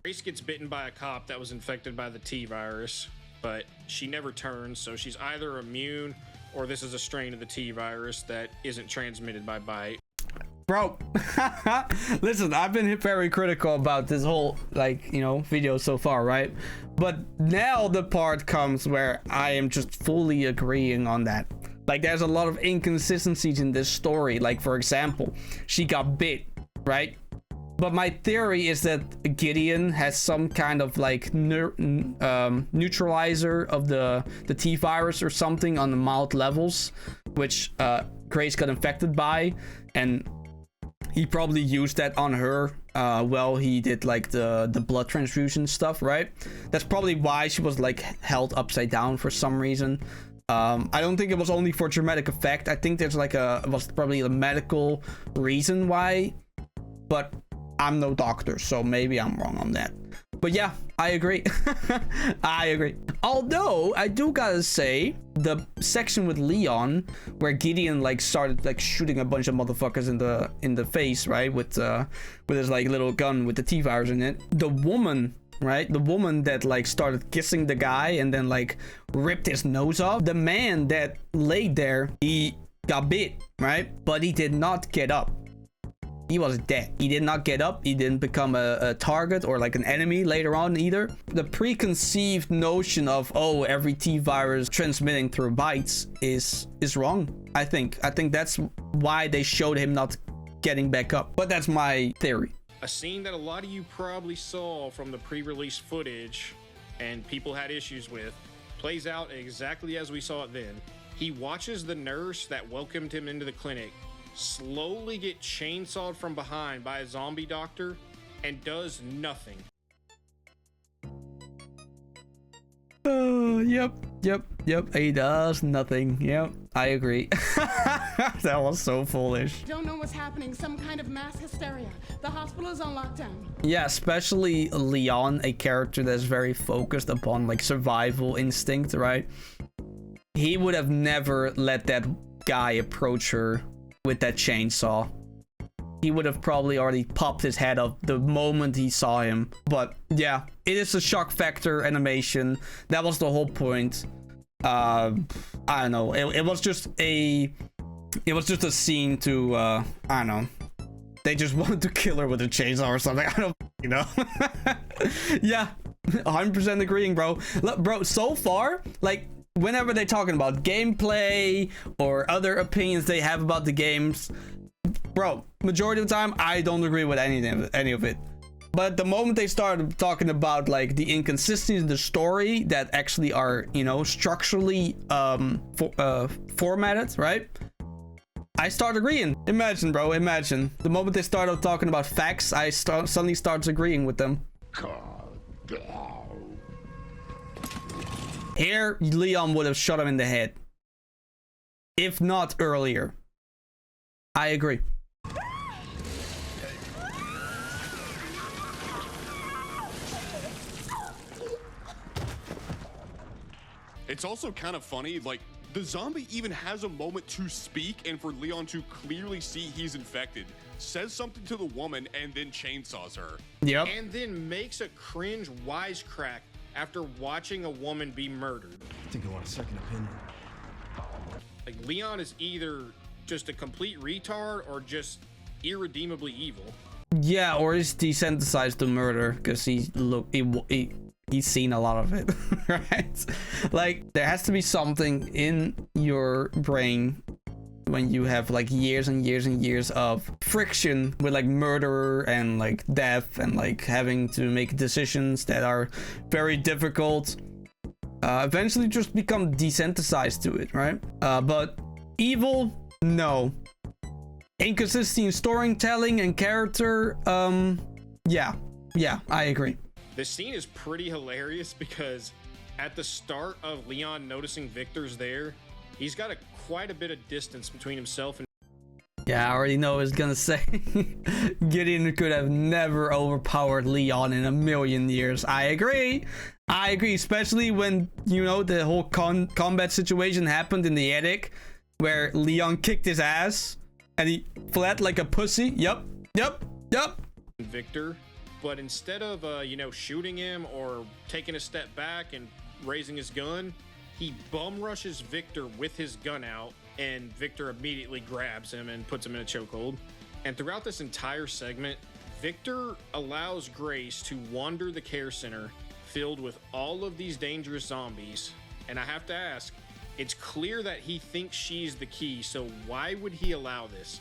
Grace gets bitten by a cop that was infected by the T virus, but she never turns, so she's either immune or this is a strain of the T virus that isn't transmitted by bite. Bro, listen, I've been very critical about this whole, like, you know, video so far, right? But now the part comes where I am just fully agreeing on that. Like, there's a lot of inconsistencies in this story. Like, for example, she got bit, right? But my theory is that Gideon has some kind of like neutralizer of the T virus or something on the mild levels, which Grace got infected by, and he probably used that on her while he did like the blood transfusion stuff, right? That's probably why she was like held upside down for some reason. I don't think it was only for dramatic effect. I think there's like it was probably a medical reason why, but I'm no doctor, so maybe I'm wrong on that. But yeah, I agree. I agree. Although I do gotta say, the section with Leon where Gideon like started like shooting a bunch of motherfuckers in the face, right, with his like little gun with the T virus in it. The woman, right, the woman that like started kissing the guy and then like ripped his nose off. The man that laid there, he got bit, right, but he did not get up. He was dead. He did not get up. He didn't become a target or like an enemy later on either. The preconceived notion of, oh, every T virus transmitting through bites is wrong. I think that's why they showed him not getting back up. But that's my theory. A scene that a lot of you probably saw from the pre-release footage and people had issues with plays out exactly as we saw it then. He watches the nurse that welcomed him into the clinic slowly get chainsawed from behind by a zombie doctor and does nothing. Yep. Yep, he does nothing. Yep, I agree. That was so foolish. Don't know what's happening. Some kind of mass hysteria. The hospital is on lockdown. Yeah, especially Leon, a character that's very focused upon like survival instinct, right? He would have never let that guy approach her with that chainsaw. He would have probably already popped his head off the moment he saw him. But yeah, it is a shock factor animation. That was the whole point. I don't know. It was just a scene to I don't know. They just wanted to kill her with a chainsaw or something. I don't know. Yeah, 100% agreeing, bro. Look, bro, so far, like, whenever they're talking about gameplay or other opinions they have about the games, bro, majority of the time, I don't agree with any of it. But the moment they started talking about like the inconsistencies in the story that actually are, you know, structurally formatted, right? I start agreeing. Imagine, bro, imagine. The moment they started talking about facts, I suddenly starts agreeing with them. Here, Leon would have shot him in the head. If not earlier. I agree. It's also kind of funny, like, the zombie even has a moment to speak, and for Leon to clearly see he's infected, says something to the woman, and then chainsaws her. Yep. And then makes a cringe wisecrack after watching a woman be murdered. I think I want a second opinion. Like, Leon is either just a complete retard or just irredeemably evil. Yeah, or he's desensitized to murder because he's seen a lot of it, right? Like, there has to be something in your brain when you have like years and years and years of friction with like murder and like death and like having to make decisions that are very difficult. Eventually just become desensitized to it, right? But evil, no. Inconsistency in storytelling and character, yeah, I agree. This scene is pretty hilarious because at the start of Leon noticing Victor's there, he's got quite a bit of distance between himself and... Yeah, I already know I was gonna say. Gideon could have never overpowered Leon in a million years. I agree, especially when, you know, the whole combat situation happened in the attic where Leon kicked his ass and he fled like a pussy. Yep. Victor, but instead of you know, shooting him or taking a step back and raising his gun, he bum rushes Victor with his gun out, and Victor immediately grabs him and puts him in a chokehold. And throughout this entire segment, Victor allows Grace to wander the care center filled with all of these dangerous zombies. And I have to ask, it's clear that he thinks she's the key, so why would he allow this?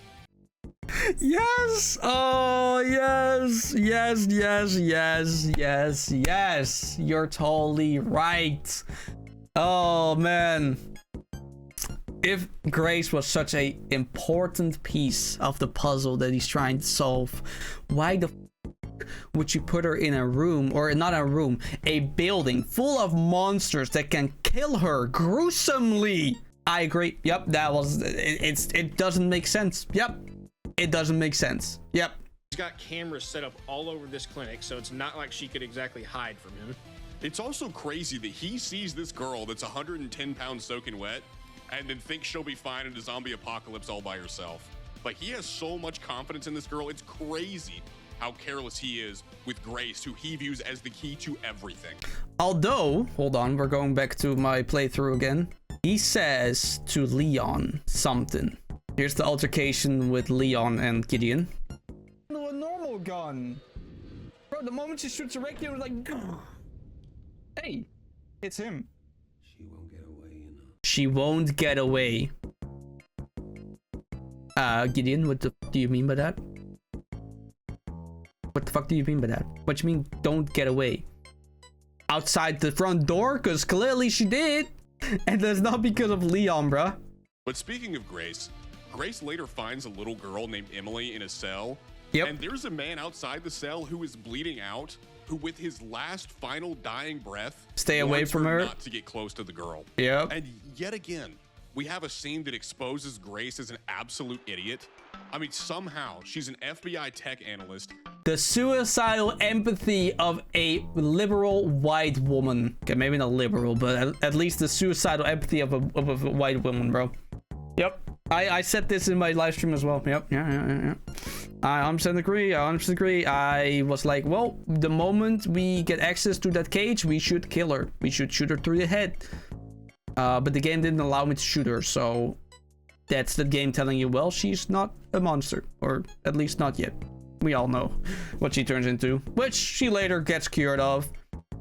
Yes! Oh, yes! You're totally right. Oh, man. If Grace was such a important piece of the puzzle that he's trying to solve, why the would you put her in a room, or not a room, a building full of monsters that can kill her gruesomely? I agree. Yep, that was it doesn't make sense. Yep. It doesn't make sense. Yep. He's got cameras set up all over this clinic, so it's not like she could exactly hide from him. It's also crazy that he sees this girl that's 110 pounds soaking wet and then thinks she'll be fine in a zombie apocalypse all by herself. Like, he has so much confidence in this girl. It's crazy how careless he is with Grace, who he views as the key to everything. Although, hold on, we're going back to my playthrough again. He says to Leon something. Here's the altercation with Leon and Gideon. No, a normal gun. Bro, the moment she shoots a Requiem, like, hey, it's him. She won't get away, you know. She won't get away. Gideon, what the fuck do you mean by that? What the fuck do you mean by that? What you mean, don't get away? Outside the front door? Because clearly she did. And that's not because of Leon, bruh. But speaking of Grace, Grace later finds a little girl named Emily in a cell, Yep. And there's a man outside the cell who is bleeding out, who with his last final dying breath Stay away warns from her. not to get close to the girl. Yep. And yet again, we have a scene that exposes Grace as an absolute idiot. I mean, somehow she's an FBI tech analyst. The suicidal empathy of a liberal white woman. Okay, maybe not liberal, but at least the suicidal empathy of a white woman, bro. Yep. I said this in my live stream as well. Yep. Yeah. I 100% agree. I 100% agree. I was like, well, the moment we get access to that cage, we should kill her. We should shoot her through the head. But the game didn't allow me to shoot her, so that's the game telling you, well, she's not a monster, or at least not yet. We all know what she turns into, which she later gets cured of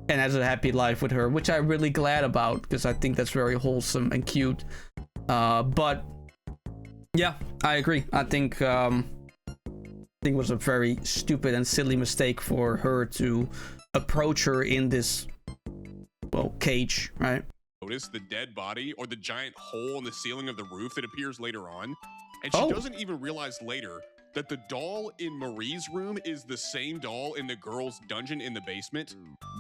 and has a happy life with her, which I'm really glad about because I think that's very wholesome and cute. But yeah, I agree. I think it was a very stupid and silly mistake for her to approach her in this, well, cage, right? Notice the dead body or the giant hole in the ceiling of the roof that appears later on. And she doesn't even realize later that the doll in Marie's room is the same doll in the girl's dungeon in the basement,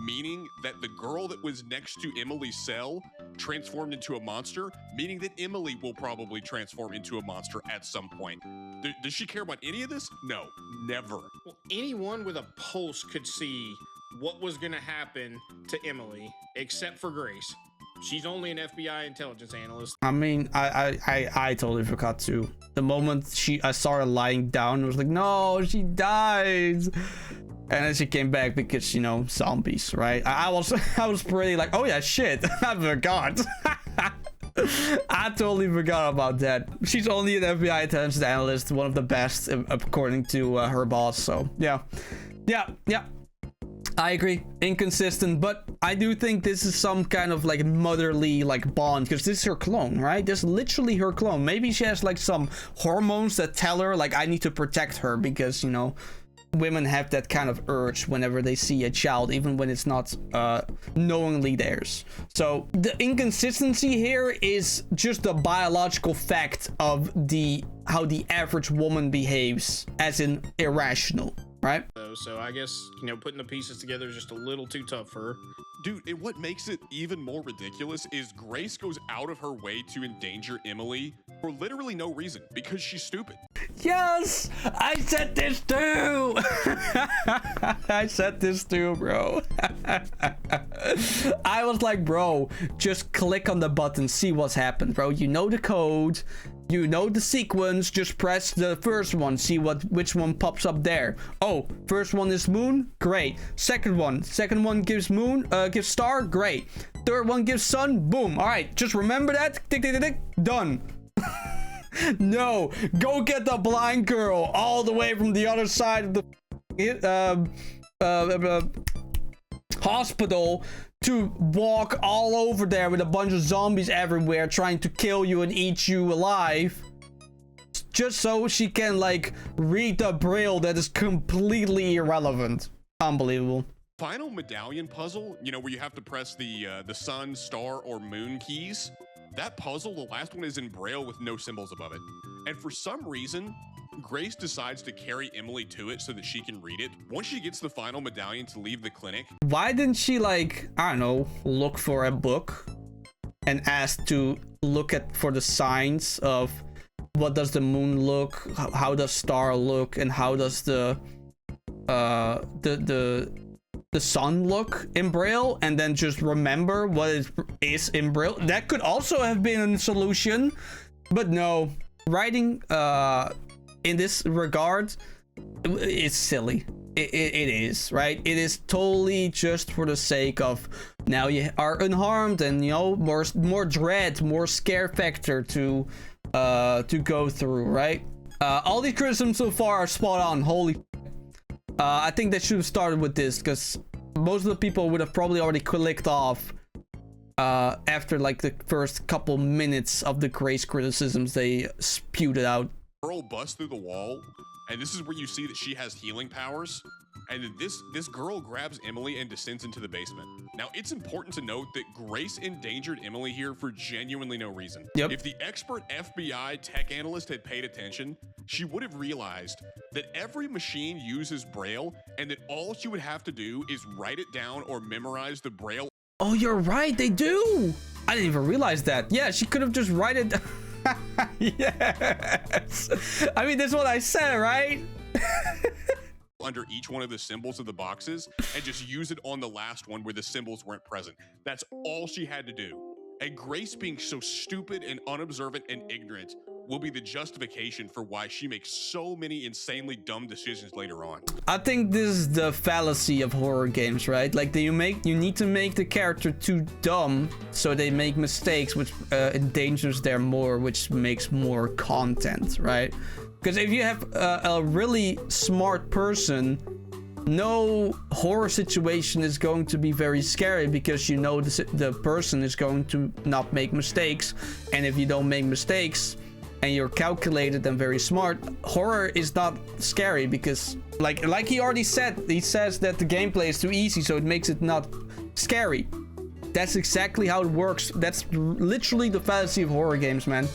meaning that the girl that was next to Emily's cell transformed into a monster, meaning that Emily will probably transform into a monster at some point. Does she care about any of this? No, never. Well, anyone with a pulse could see what was going to happen to Emily, except for Grace. She's only an FBI intelligence analyst. I mean, I totally forgot to. The moment I saw her lying down, I was like, no, she died. And then she came back because, you know, zombies, right? I was pretty like, oh yeah, shit, I forgot. I totally forgot about that. She's only an FBI intelligence analyst, one of the best according to her boss. So yeah. I agree, inconsistent, but I do think this is some kind of like motherly like bond because this is her clone, right? This is literally her clone. Maybe she has like some hormones that tell her like I need to protect her because, you know, women have that kind of urge whenever they see a child, even when it's not knowingly theirs. So the inconsistency here is just the biological fact of how the average woman behaves, as in irrational. Right? So I guess, you know, putting the pieces together is just a little too tough for her. Dude, and what makes it even more ridiculous is Grace goes out of her way to endanger Emily for literally no reason, because she's stupid. Yes! I said this too! I said this too, bro. I was like, bro, just click on the button, see what's happened, bro. You know the code. You know the sequence, just press the first one, see which one pops up there. Oh, first one is moon, great. Second one gives moon, gives star, great. Third one gives sun, boom. All right, just remember that, tick, tick, tick, tick, done. No, go get the blind girl all the way from the other side of the hospital to walk all over there with a bunch of zombies everywhere trying to kill you and eat you alive, just so she can like read the braille that is completely irrelevant. Unbelievable. Final medallion puzzle, you know, where you have to press the sun, star, or moon keys. That puzzle, the last one, is in braille with no symbols above it. And for some reason, Grace decides to carry Emily to it so that she can read it. Once she gets the final medallion to leave the clinic. Why didn't she, like, I don't know, look for a book and ask to look for the signs of what does the moon look, how does star look, and how does the sun look in braille, and then just remember what it is in braille? That could also have been a solution, but no. Writing in this regard, it's silly. It is, right? It is totally just for the sake of now you are unharmed and, you know, more dread, more scare factor to go through, right? All these criticisms so far are spot on. Holy I think they should have started with this, because most of the people would have probably already clicked off after like the first couple minutes of the Grace criticisms they spewed it out. Girl busts through the wall, and this is where you see that she has healing powers. And this girl grabs Emily and descends into the basement. Now, it's important to note that Grace endangered Emily here for genuinely no reason. Yep. If the expert FBI tech analyst had paid attention, she would have realized that every machine uses Braille and that all she would have to do is write it down or memorize the Braille. Oh, you're right, they do. I didn't even realize that. Yeah, she could have just write it. Yes. I mean, that's what I said, right? Under each one of the symbols of the boxes and just use it on the last one where the symbols weren't present. That's all she had to do. And Grace being so stupid and unobservant and ignorant will be the justification for why she makes so many insanely dumb decisions later on. I think this is the fallacy of horror games, right? Like you need to make the character too dumb so they make mistakes, which endangers them more, which makes more content, right? Because if you have a really smart person, no horror situation is going to be very scary because you know the person is going to not make mistakes. And if you don't make mistakes and you're calculated and very smart, horror is not scary because like he already said, he says that the gameplay is too easy, so it makes it not scary. That's exactly how it works. That's literally the fallacy of horror games, man.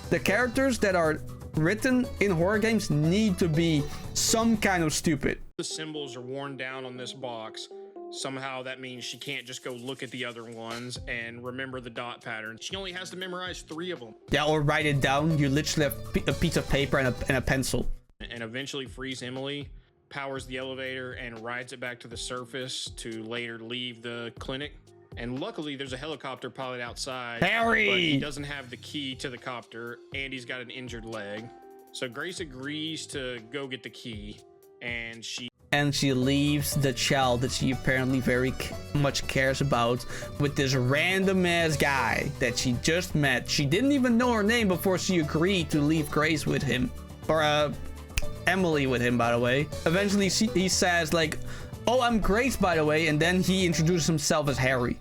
The characters that are written in horror games need to be some kind of stupid. The symbols are worn down on this box. Somehow that means she can't just go look at the other ones and remember the dot pattern. She only has to memorize 3 of them. Yeah, or write it down. You literally have a piece of paper and a pencil. And eventually frees Emily, powers the elevator, and rides it back to the surface to later leave the clinic. And luckily, there's a helicopter pilot outside. Harry! But he doesn't have the key to the copter, and he's got an injured leg. So Grace agrees to go get the key, and she leaves the child that she apparently very much cares about with this random ass guy that she just met. She didn't even know her name before she agreed to leave Grace with him. Or Emily with him, by the way. Eventually, he says like, "Oh, I'm Grace, by the way," and then he introduces himself as Harry.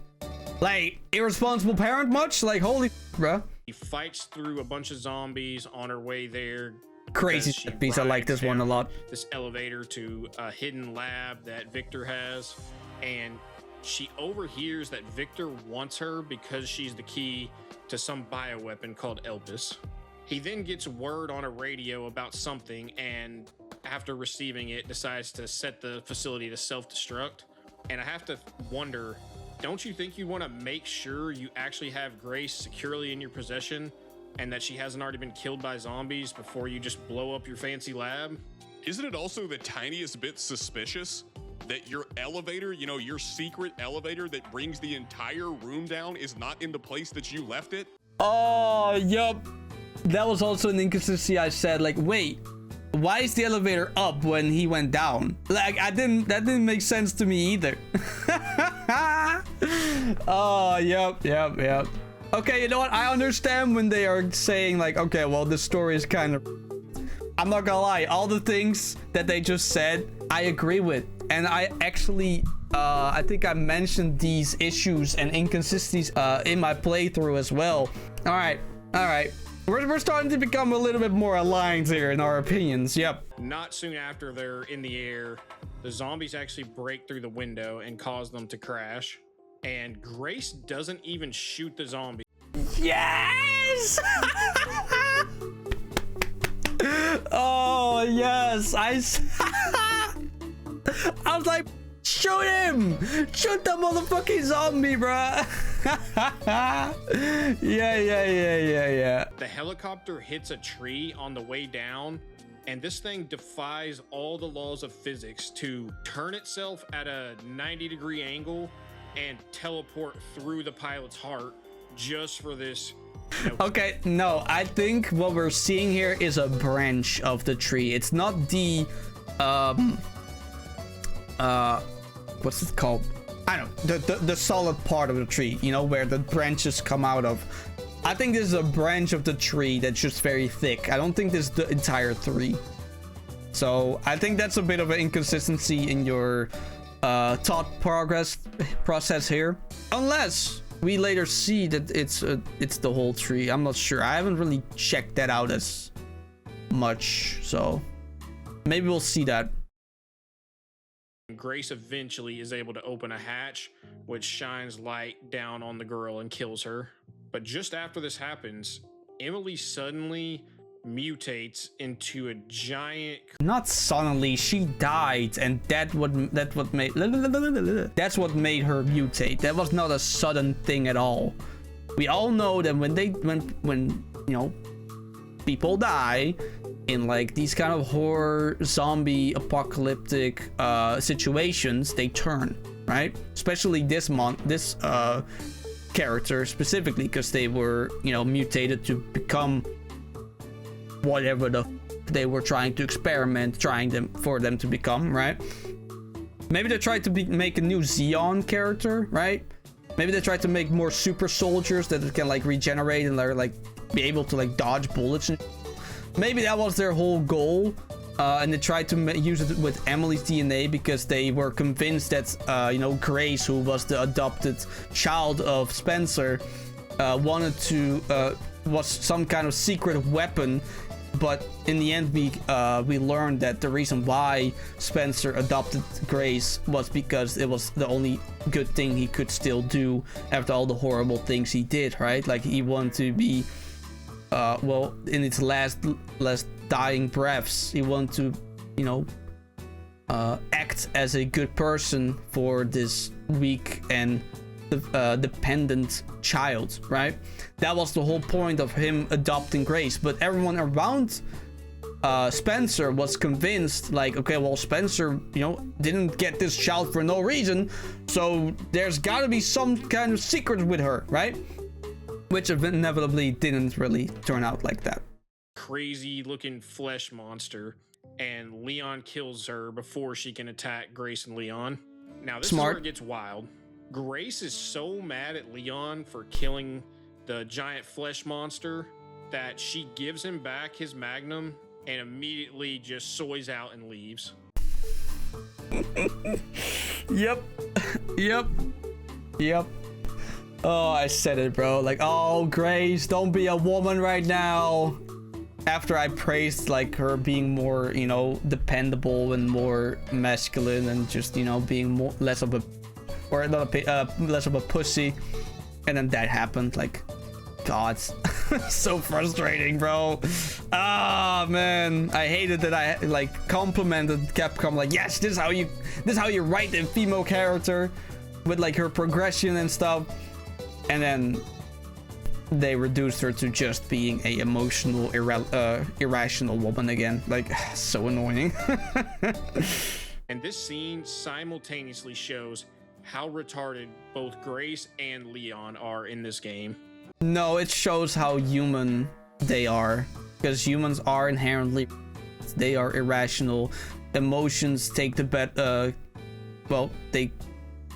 Like, irresponsible parent much? Like, holy bruh. He fights through a bunch of zombies on her way there. Crazy set piece. I like this one a lot. This elevator to a hidden lab that Victor has, and she overhears that Victor wants her because she's the key to some bioweapon called Elpis. He then gets word on a radio about something, and after receiving it, decides to set the facility to self-destruct. And I have to wonder, don't you think you want to make sure you actually have Grace securely in your possession and that she hasn't already been killed by zombies before you just blow up your fancy lab? Isn't it also the tiniest bit suspicious that your elevator, you know, your secret elevator that brings the entire room down is not in the place that you left it? Oh, yup. That was also an inconsistency. I said, like, wait, why is the elevator up when he went down? Like, that didn't make sense to me either. Oh, yep. Okay, you know what? I understand when they are saying like, okay, well, this story is kind of... I'm not gonna lie, all the things that they just said, I agree with. And I actually, I think I mentioned these issues and inconsistencies in my playthrough as well. All right. We're starting to become a little bit more aligned here in our opinions. Yep. Not soon after they're in the air, the zombies actually break through the window and cause them to crash. And Grace doesn't even shoot the zombie. Yes! Oh, yes. I was like, shoot him! Shoot the motherfucking zombie, bruh! Yeah. The helicopter hits a tree on the way down, and this thing defies all the laws of physics to turn itself at a 90-degree angle and teleport through the pilot's heart just for this. Okay, no, I think what we're seeing here is a branch of the tree. It's not the what's it called? I don't know, the solid part of the tree, you know, where the branches come out of. I think this is a branch of the tree that's just very thick. I don't think this is the entire tree. So I think that's a bit of an inconsistency in your thought process here, unless we later see that it's the whole tree. I'm not sure. I haven't really checked that out as much, so maybe we'll see that. Grace eventually is able to open a hatch, which shines light down on the girl and kills her. But just after this happens, Emily suddenly mutates into a giant. Not suddenly, she died, and that's what made her mutate. That was not a sudden thing at all. We all know that when you know, people die in like these kind of horror zombie apocalyptic situations, they turn, right? Especially this character specifically, because they were, you know, mutated to become whatever they were trying to for them to become, right? Maybe they tried to make a new Xeon character, right? Maybe they tried to make more super soldiers that can like regenerate and like be able to like dodge bullets. And maybe that was their whole goal. And they tried to use it with Emily's DNA because they were convinced that, you know, Grace, who was the adopted child of Spencer, was some kind of secret weapon. But in the end, we learned that the reason why Spencer adopted Grace was because it was the only good thing he could still do after all the horrible things he did, right? Like, he wanted to be, well, in its last dying breaths, he wanted to, you know, act as a good person for this weak and dependent child, right? That was the whole point of him adopting Grace. But everyone around Spencer was convinced, like, okay, well, Spencer, you know, didn't get this child for no reason, so there's gotta be some kind of secret with her, right? Which inevitably didn't really turn out like that. Crazy looking flesh monster, and Leon kills her before she can attack Grace and Leon. Now this is where it gets wild. Grace is so mad at Leon for killing the giant flesh monster that she gives him back his magnum and immediately just soys out and leaves. Yep. Oh, I said it, bro. Like, oh, Grace, don't be a woman right now. After I praised like her being more, you know, dependable and more masculine and just, you know, being less of a pussy, and then that happened. Like, God, so frustrating, bro. Ah, man, I hated that I like complimented Capcom, like, yes, this is how you write a female character with like her progression and stuff, and then they reduced her to just being a emotional, irrational woman again. Like, so annoying. And this scene simultaneously shows how retarded both Grace and Leon are in this game. No, it shows how human they are, because humans are inherently, they are irrational. Emotions take the well, they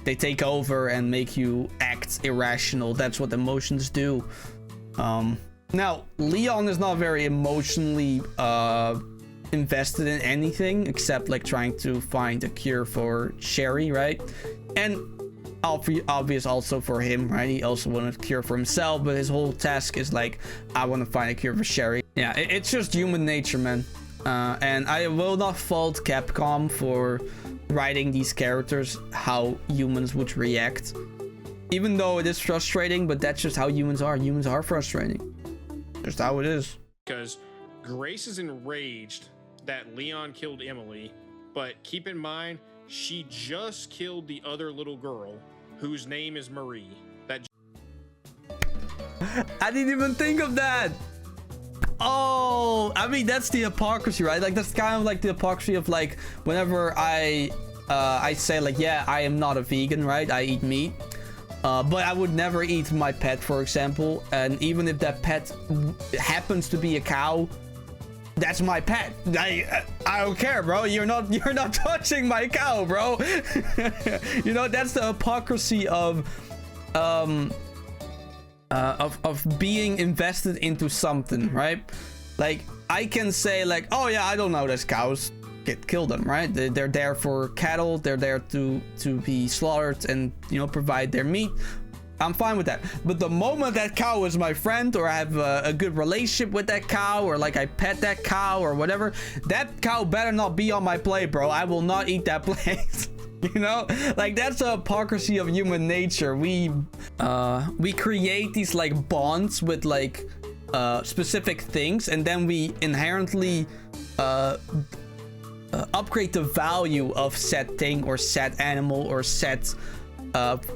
take over and make you act irrational. That's what emotions do. Now, Leon is not very emotionally invested in anything except like trying to find a cure for Sherry, right? And obvious also for him, right? He also wanted a cure for himself, but his whole task is like, I want to find a cure for Sherry. Yeah, it's just human nature, man. And I will not fault Capcom for writing these characters how humans would react. Even though it is frustrating, but that's just how humans are. Humans are frustrating. Just how it is. Because Grace is enraged that Leon killed Emily, but keep in mind, she just killed the other little girl, whose name is Marie. I didn't even think of that. Oh, I mean, that's the hypocrisy, right? Like, that's kind of like the hypocrisy of like, whenever I say like, yeah, I am not a vegan, right? I eat meat. But I would never eat my pet, for example. And even if that pet happens to be a cow, that's my pet. I don't care, bro. You're not touching my cow, bro. You know, that's the hypocrisy of being invested into something, right? Like, I can say like, oh yeah, I don't know, there's cows. Kill them, right? They're there for cattle. They're there to be slaughtered and, you know, provide their meat. I'm fine with that. But the moment that cow is my friend, or I have a good relationship with that cow, or like I pet that cow or whatever, that cow better not be on my plate, bro. I will not eat that plate. You know, like, that's the hypocrisy of human nature. We create these like bonds with like specific things, and then we inherently upgrade the value of said thing or said animal or said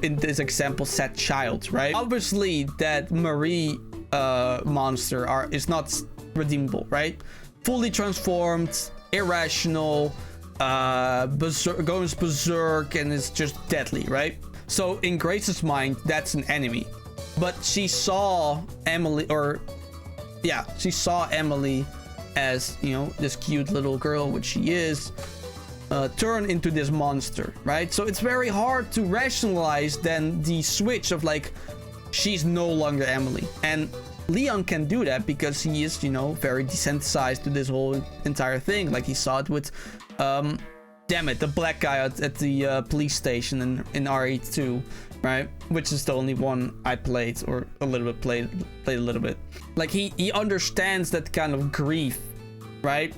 in this example said child, right? Obviously that Marie monster is not redeemable, right? Fully transformed, irrational, goes berserk, and is just deadly, right? So in Grace's mind, that's an enemy. But she saw Emily, she saw Emily as, you know, this cute little girl, which she is, turn into this monster, right? So it's very hard to rationalize then the switch of like, she's no longer Emily. And Leon can do that because he is, you know, very desensitized to this whole entire thing. Like he saw it with, damn it, the black guy at the police station in RE2, right? Which is the only one I played, or a little bit played a little bit. Like he understands that kind of grief, right?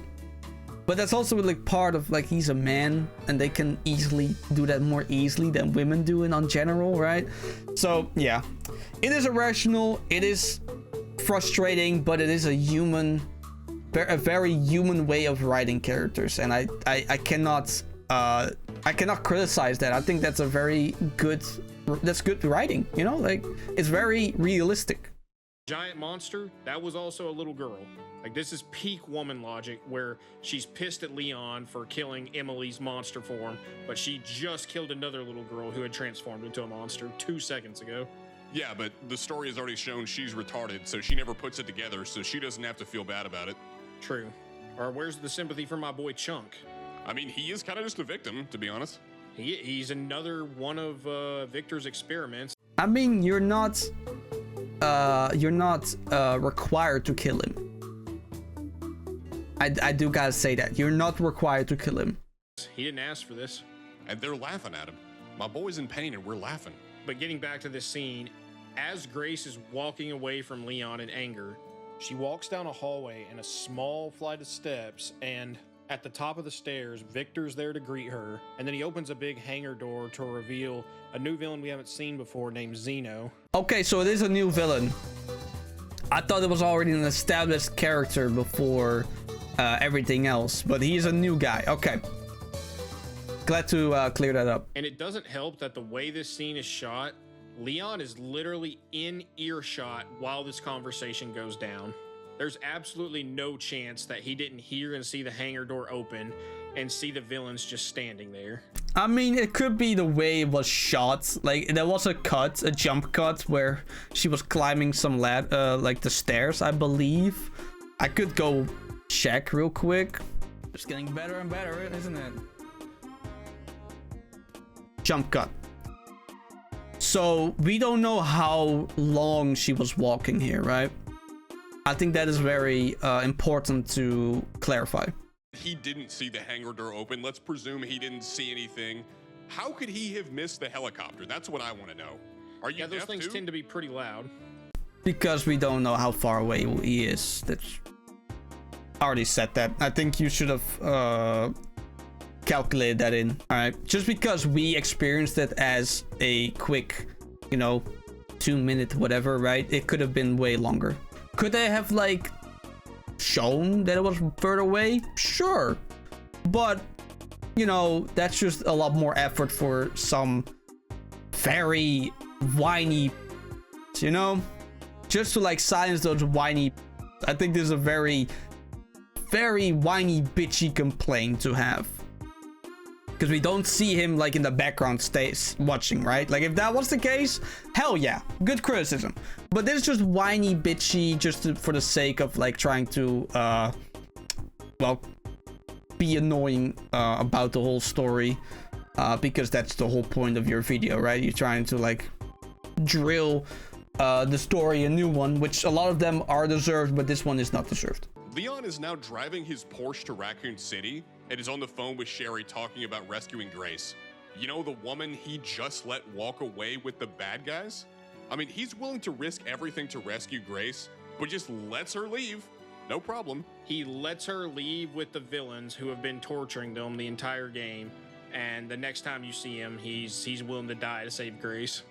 But that's also like part of like, he's a man and they can easily do that more easily than women do in general, right? So yeah, it is irrational, it is frustrating, but it is a very human way of writing characters, and I cannot criticize that. I think that's a very good, that's good writing, you know, like it's very realistic. Giant monster, that was also a little girl. Like, this is peak woman logic, where she's pissed at Leon for killing Emily's monster form, but she just killed another little girl who had transformed into a monster 2 seconds ago. Yeah, but the story has already shown she's retarded, so she never puts it together, so she doesn't have to feel bad about it. True. Or where's the sympathy for my boy Chunk? I mean, he is kind of just a victim, to be honest. He's another one of Victor's experiments. I mean, you're not required to kill him. I do gotta say that. You're not required to kill him. He didn't ask for this. And they're laughing at him. My boy's in pain and we're laughing. But getting back to this scene, as Grace is walking away from Leon in anger, she walks down a hallway and a small flight of steps, and at the top of the stairs, Victor's there to greet her, and then he opens a big hangar door to reveal a new villain we haven't seen before named Zeno. Okay, so it is a new villain. I thought it was already an established character before everything else, but he's a new guy. Okay. Glad to clear that up. And it doesn't help that the way this scene is shot, Leon is literally in earshot while this conversation goes down. There's absolutely no chance that he didn't hear and see the hangar door open and see the villains just standing there. I mean, it could be the way it was shot. Like, there was a jump cut where she was climbing some like the stairs, I believe. I could go check real quick. It's getting better and better, isn't it? Jump cut. So we don't know how long she was walking here, right? I think that is very important to clarify. He didn't see the hangar door open. Let's presume he didn't see anything. How could he have missed the helicopter? That's what I want to know. Are you those deaf things too? tend to be pretty loud. Because we don't know how far away he is. That's... I already said that. I think you should have calculated that in. All right. Just because we experienced it as a quick, 2-minute whatever, right? It could have been way longer. Could they have like shown that it was further away? Sure. But, that's just a lot more effort for some very whiny, just to like silence those whiny. I think this is a very, very whiny, bitchy complaint to have. Because we don't see him like in the background stays watching, right? Like if that was the case, hell yeah, good criticism. But this is just whiny, bitchy, just for the sake of like trying to, be annoying about the whole story. Because that's the whole point of your video, right? You're trying to like drill the story a new one, which a lot of them are deserved, but this one is not deserved. Leon is now driving his Porsche to Raccoon City and is on the phone with Sherry talking about rescuing Grace. You know, the woman he just let walk away with the bad guys? I mean, he's willing to risk everything to rescue Grace, but just lets her leave. No problem. He lets her leave with the villains who have been torturing them the entire game, and the next time you see him, he's willing to die to save Grace.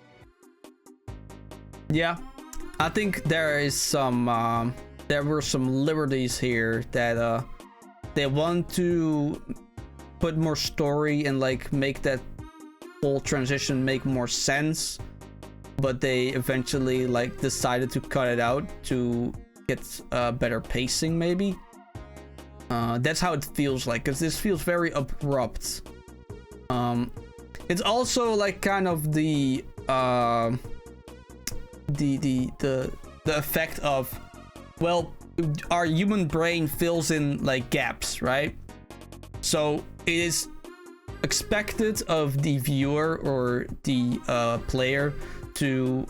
Yeah, I think there is some there were some liberties here that they want to put more story and like make that whole transition make more sense, but they eventually like decided to cut it out to get better pacing maybe. That's how it feels like, because this feels very abrupt. It's also like kind of the effect of, well, our human brain fills in like gaps, right? So it is expected of the viewer or the player to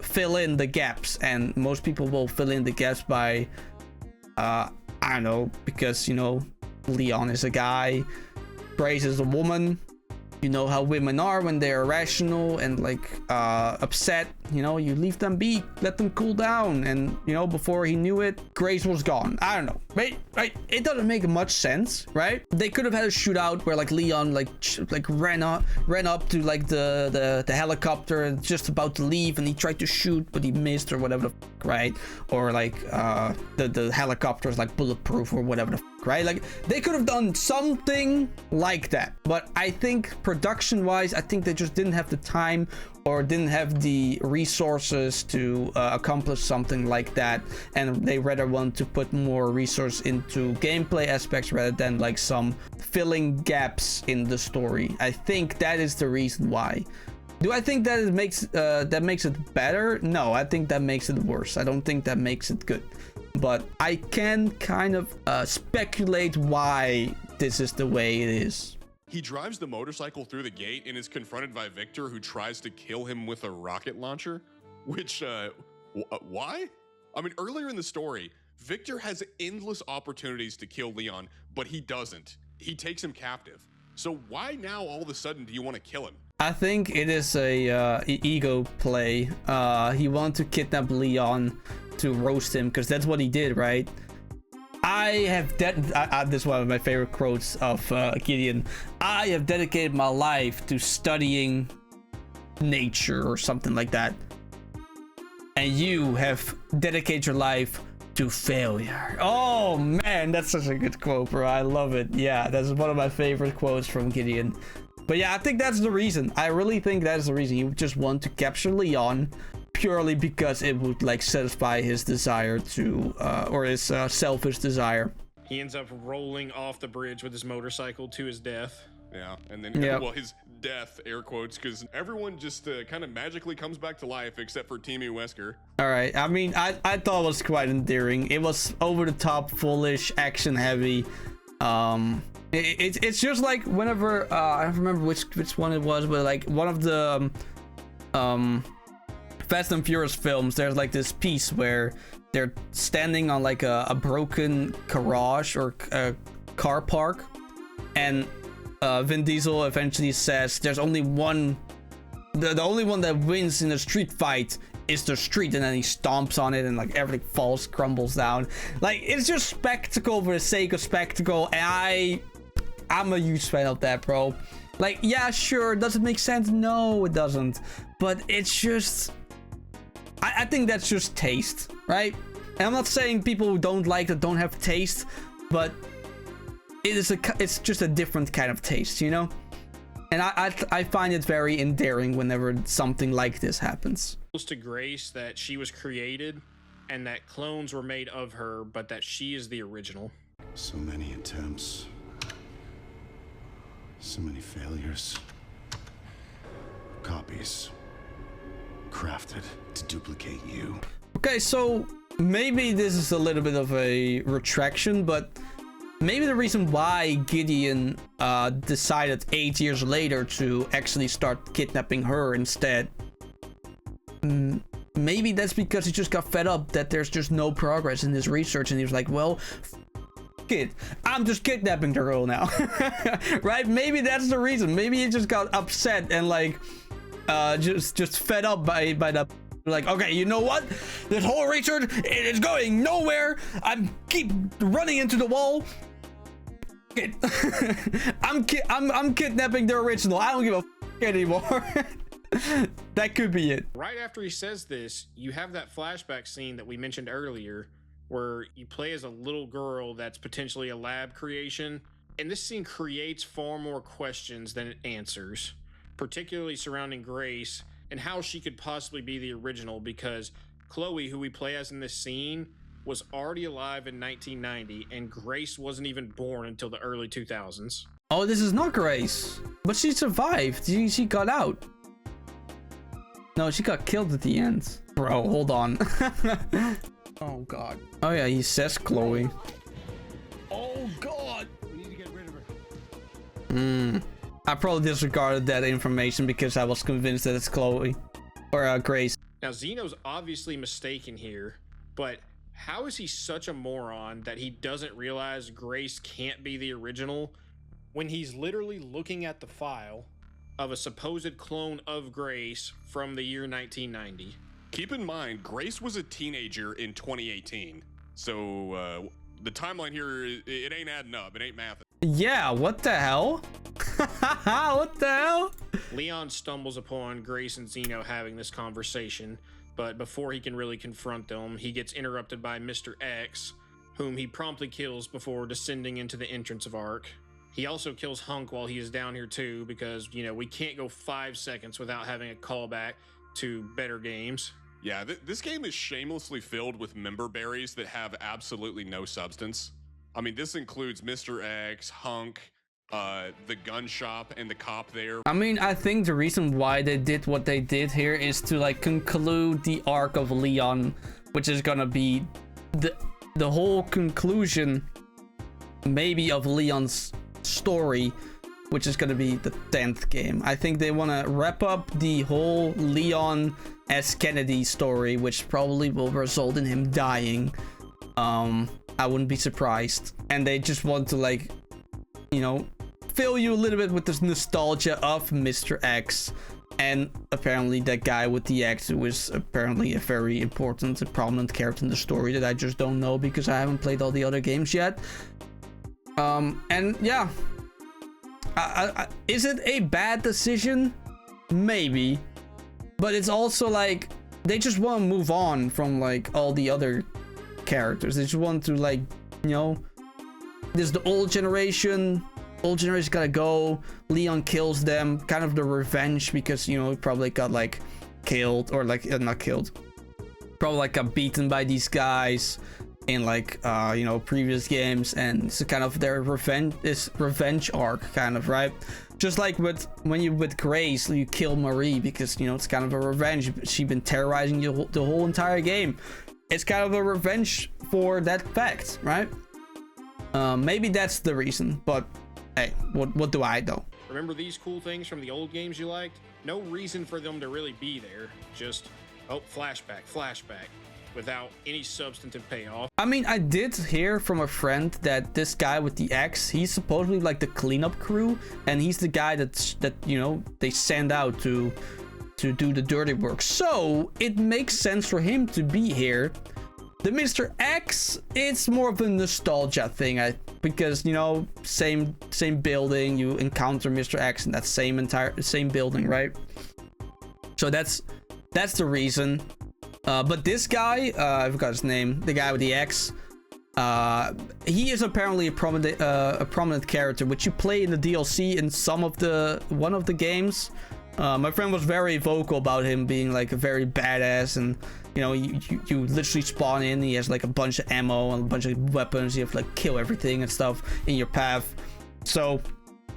fill in the gaps, and most people will fill in the gaps by I don't know, because, you know, Leon is a guy, Grace is a woman. You know how women are when they're irrational and like upset, you know, you leave them be, let them cool down. And, you know, before he knew it, Grace was gone. I don't know, right? It doesn't make much sense, right? They could have had a shootout where like Leon like ran up to like the helicopter and just about to leave, and he tried to shoot but he missed or whatever the fuck, right? Or like the helicopter is like bulletproof or whatever the fuck, right? Like they could have done something like that. But I think production wise, I think they just didn't have the time or didn't have the resources to accomplish something like that, and they rather want to put more resource into gameplay aspects rather than like some filling gaps in the story. I think that is the reason why. Do I think that it makes it better? No, I think that makes it worse. I don't think that makes it good, but I can kind of speculate why this is the way it is. He drives the motorcycle through the gate and is confronted by Victor, who tries to kill him with a rocket launcher, which, why? I mean, earlier in the story, Victor has endless opportunities to kill Leon, but he doesn't. He takes him captive. So why now all of a sudden do you want to kill him? I think it is a ego play. He wanted to kidnap Leon to roast him, because that's what he did, right? This is one of my favorite quotes of Gideon. I have dedicated my life to studying nature or something like that. And you have dedicated your life to failure. Oh man, that's such a good quote, bro. I love it. Yeah, that's one of my favorite quotes from Gideon. But yeah, I think that's the reason. I really think that is the reason. You just want to capture Leon purely because it would like satisfy his desire to or his selfish desire. He ends up rolling off the bridge with his motorcycle to his death. Yeah, and then well, his death, air quotes, because everyone just kind of magically comes back to life except for Timmy Wesker. All right, I mean, I thought it was quite endearing. It was over the top, foolish, action heavy. It's just like whenever I don't remember which one it was, but like one of the Fast and Furious films, there's like this piece where they're standing on like a broken garage or a car park, and Vin Diesel eventually says there's only one, the only one that wins in a street fight is the street, and then he stomps on it and like everything falls, crumbles down. Like it's just spectacle for the sake of spectacle, and I'm a huge fan of that, bro. Like, yeah, sure, does it make sense? No, it doesn't, but it's just I think that's just taste, right? And I'm not saying people who don't like it don't have taste, but it's just a different kind of taste, you know? And I find it very endearing whenever something like this happens. To Grace that she was created and that clones were made of her, but that she is the original. So many attempts. So many failures. Copies. Crafted to duplicate you. Okay, so maybe this is a little bit of a retraction, but maybe the reason why Gideon decided 8 years later to actually start kidnapping her instead, maybe that's because he just got fed up that there's just no progress in his research, and he was like, well, it, I'm just kidnapping the girl now. Right? Maybe that's the reason. Maybe he just got upset and like just fed up by the, like, okay, you know what, this whole research, it is going nowhere. I'm keep running into the wall. I'm kidnapping the original. I don't give a anymore. That could be it. Right after he says this, you have that flashback scene that we mentioned earlier where you play as a little girl that's potentially a lab creation. And this scene creates far more questions than it answers, particularly surrounding Grace and how she could possibly be the original, because Chloe, who we play as in this scene, was already alive in 1990 and Grace wasn't even born until the early 2000s. Oh, this is not Grace. But she survived. She got out. No, she got killed at the end. Bro, hold on. Oh, God. Oh, yeah, he says Chloe. Oh, God. We need to get rid of her. I probably disregarded that information because I was convinced that it's Chloe. Or Grace. Now, Zeno's obviously mistaken here, but how is he such a moron that he doesn't realize Grace can't be the original when he's literally looking at the file of a supposed clone of Grace from the year 1990? Keep in mind, Grace was a teenager in 2018. So the timeline here, it ain't adding up. It ain't math. Yeah, what the hell? What the hell? Leon stumbles upon Grace and Zeno having this conversation, but before he can really confront them, he gets interrupted by Mr. X, whom he promptly kills before descending into the entrance of Ark. He also kills Hunk while he is down here too, because, you know, we can't go 5 seconds without having a callback to better games. Yeah, this game is shamelessly filled with member berries that have absolutely no substance. I mean, this includes Mr. X, Hunk, the gun shop, and the cop there. I mean, I think the reason why they did what they did here is to like conclude the arc of Leon, which is gonna be the whole conclusion maybe of Leon's story, which is gonna be the 10th game. I think they want to wrap up the whole Leon S. Kennedy story, which probably will result in him dying. I wouldn't be surprised. And they just want to, like, you know, fill you a little bit with this nostalgia of Mr. X. And apparently that guy with the X was apparently a very important and prominent character in the story that I just don't know because I haven't played all the other games yet. And yeah, is it a bad decision? Maybe. But it's also like, they just want to move on from like all the other characters. They just want to, like, you know, there's the old generation gotta go. Leon kills them, kind of the revenge, because, you know, he probably got like killed, or like not killed, probably like got beaten by these guys in like you know, previous games, and it's kind of their revenge arc, kind of, right? Just like with Grace, you kill Marie because, you know, it's kind of a revenge. She's been terrorizing you the whole entire game. It's kind of a revenge for that fact, right? Maybe that's the reason, but hey, what do I know? Remember these cool things from the old games you liked? No reason for them to really be there. Just, oh, flashback, without any substantive payoff. I mean, I did hear from a friend that this guy with the X, he's supposedly like the cleanup crew, and he's the guy that you know, they send out to do the dirty work. So it makes sense for him to be here. The Mr. X, it's more of a nostalgia thing, because, you know, same building, you encounter Mr. X in that same building, right? So that's the reason. But this guy, I forgot his name, the guy with the X, he is apparently a prominent character, which you play in the DLC in one of the games. My friend was very vocal about him being like a very badass, and, you know, you literally spawn in, he has like a bunch of ammo and a bunch of weapons, you have to like kill everything and stuff in your path. So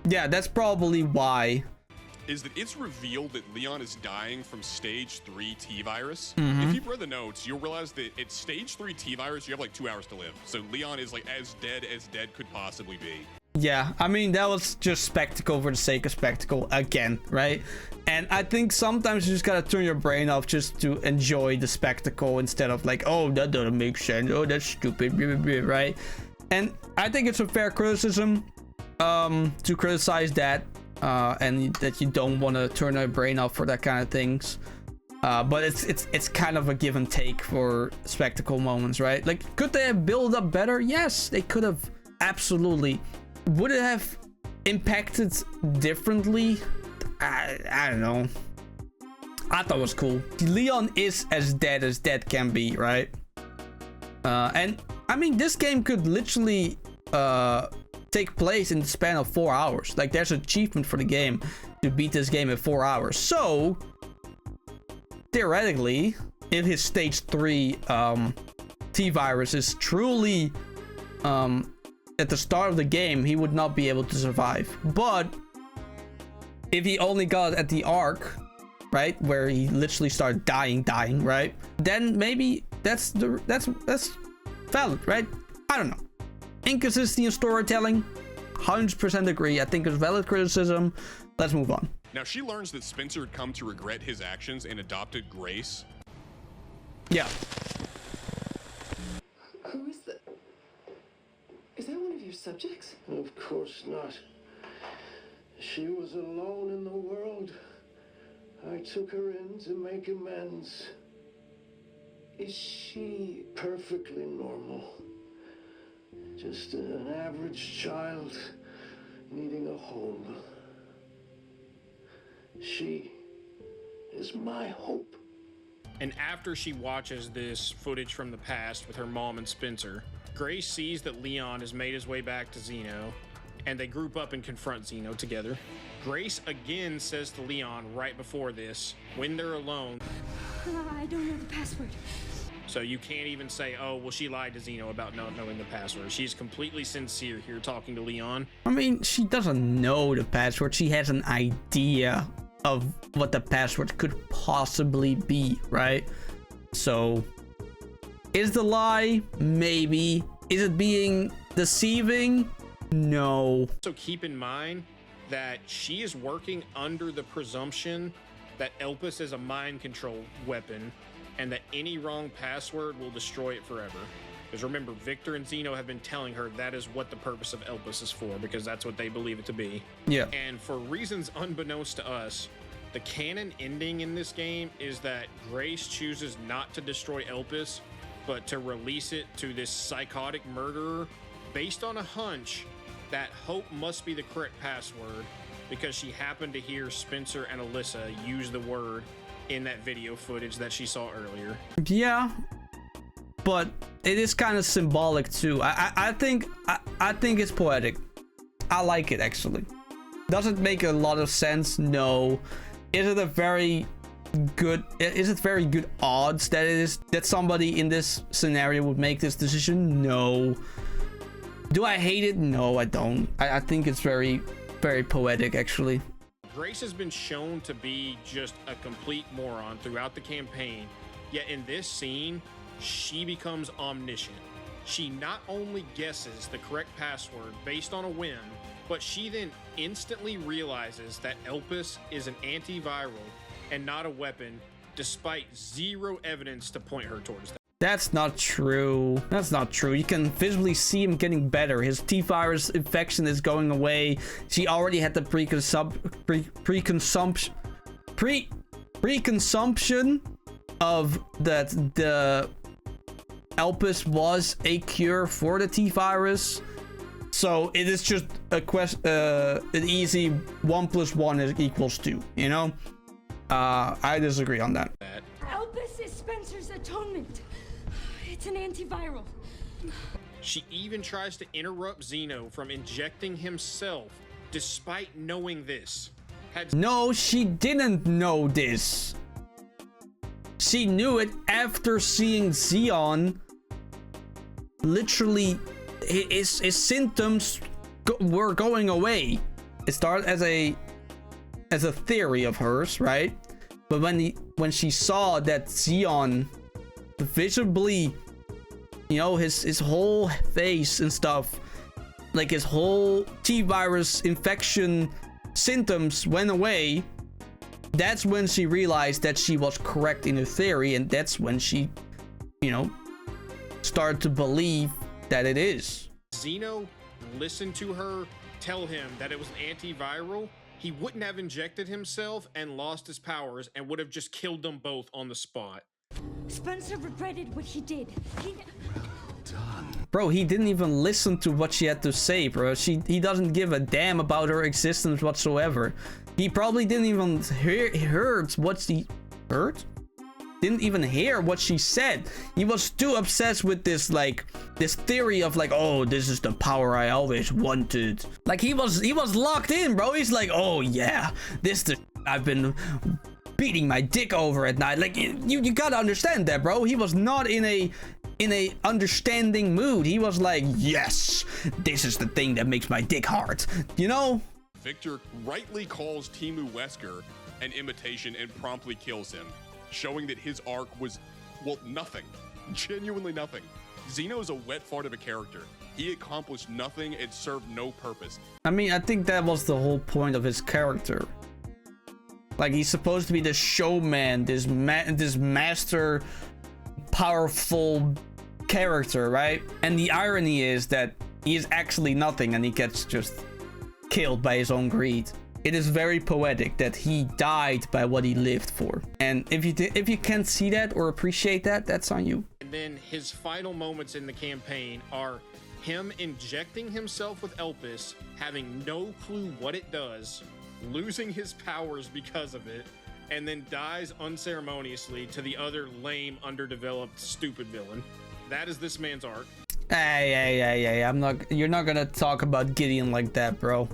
yeah, that's probably why. Is that it's revealed that Leon is dying from stage 3 T-virus. If you've read the notes, you'll realize that at stage 3 T-virus, you have like 2 hours to live. So Leon is like as dead could possibly be. Yeah, I mean, that was just spectacle for the sake of spectacle again, right? And I think sometimes you just gotta turn your brain off just to enjoy the spectacle instead of like, oh, that doesn't make sense, oh, that's stupid, right? And I think it's a fair criticism to criticize that, and that you don't want to turn your brain off for that kind of things. But it's kind of a give and take for spectacle moments, right? Like, could they have built up better? Yes, they could have. Absolutely. Would it have impacted differently? I don't know. I thought was cool. Leon is as dead can be, right? And I mean, this game could literally take place in the span of 4 hours. Like, there's an achievement for the game to beat this game in 4 hours. So theoretically, if his stage 3 T-virus is truly at the start of the game, he would not be able to survive. But if he only got at the arc, right, where he literally started dying, right, then maybe that's valid, right? I don't know. Inconsistency in storytelling, 100% agree. I think it's valid criticism. Let's move on. Now, she learns that Spencer had come to regret his actions and adopted Grace. Yeah. Who is that? Is that one of your subjects? Of course not. She was alone in the world. I took her in to make amends. Is she perfectly normal? Just an average child needing a home. She is my hope. And after she watches this footage from the past with her mom and Spencer, Grace sees that Leon has made his way back to Zeno, and they group up and confront Zeno together. Grace again says to Leon right before this, when they're alone, I don't know the password. so you can't even say, oh, well, she lied to Zeno about not knowing the password. She's completely sincere here talking to Leon. I mean, she doesn't know the password. She has an idea of what the password could possibly be, right? So, is the lie? Maybe. Is it being deceiving? No. So keep in mind that she is working under the presumption that Elpis is a mind control weapon and that any wrong password will destroy it forever. Because remember, Victor and Zeno have been telling her that is what the purpose of Elpis is for, because that's what they believe it to be. Yeah. And for reasons unbeknownst to us, the canon ending in this game is that Grace chooses not to destroy Elpis, but to release it to this psychotic murderer based on a hunch that Hope must be the correct password because she happened to hear Spencer and Alyssa use the word in that video footage that she saw earlier. Yeah, but it is kind of symbolic too. I think it's poetic. I like it, actually. Does it make a lot of sense? No. Is it very good odds that somebody in this scenario would make this decision? No. Do I hate it? No, I don't. I think it's very, very poetic, actually. Grace has been shown to be just a complete moron throughout the campaign, yet in this scene, she becomes omniscient. She not only guesses the correct password based on a whim, but she then instantly realizes that Elpis is an antiviral and not a weapon, despite zero evidence to point her towards that. That's not true. That's not true. You can visibly see him getting better. His T-virus infection is going away. She already had the preconsumption of that the Elpis was a cure for the T-virus. So it is just a an easy 1 + 1 = 2, you know? I disagree on that. Elpis is Spencer's atonement. It's an antiviral. She even tries to interrupt Zeno from injecting himself, despite knowing this. No, she didn't know this. She knew it after seeing Xeon. Literally, his symptoms were going away. It started as a theory of hers, right? But when she saw that Xeon visibly, you know, his whole face and stuff, like his whole T-virus infection symptoms went away, that's when she realized that she was correct in her theory, and that's when she, you know, started to believe that it is. Zeno listened to her tell him that it was an antiviral, he wouldn't have injected himself and lost his powers and would have just killed them both on the spot. Spencer regretted what he did. Bro, he didn't even listen to what she had to say, bro. He doesn't give a damn about her existence whatsoever. He probably didn't even heard what heard, didn't even hear what she said. He was too obsessed with this, like, this theory of like, oh, this is the power I always wanted. Like, he was locked in, bro. He's like, oh yeah, this the I've been beating my dick over at night. Like, you gotta understand that, bro. He was not in a understanding mood. He was like, yes, this is the thing that makes my dick hard, you know? Victor rightly calls Timo Wesker an imitation and promptly kills him, showing that his arc was, well, nothing. Genuinely nothing. Xeno's a wet fart of a character. He accomplished nothing and served no purpose. I mean, I think that was the whole point of his character. Like, he's supposed to be the showman, this master, powerful character, right? And the irony is that he is actually nothing and he gets just killed by his own greed. It is very poetic that he died by what he lived for. And if you can't see that or appreciate that, that's on you. And then his final moments in the campaign are him injecting himself with Elpis, having no clue what it does, losing his powers because of it, and then dies unceremoniously to the other lame, underdeveloped, stupid villain. That is this man's arc. Hey, you're not gonna talk about Gideon like that, bro.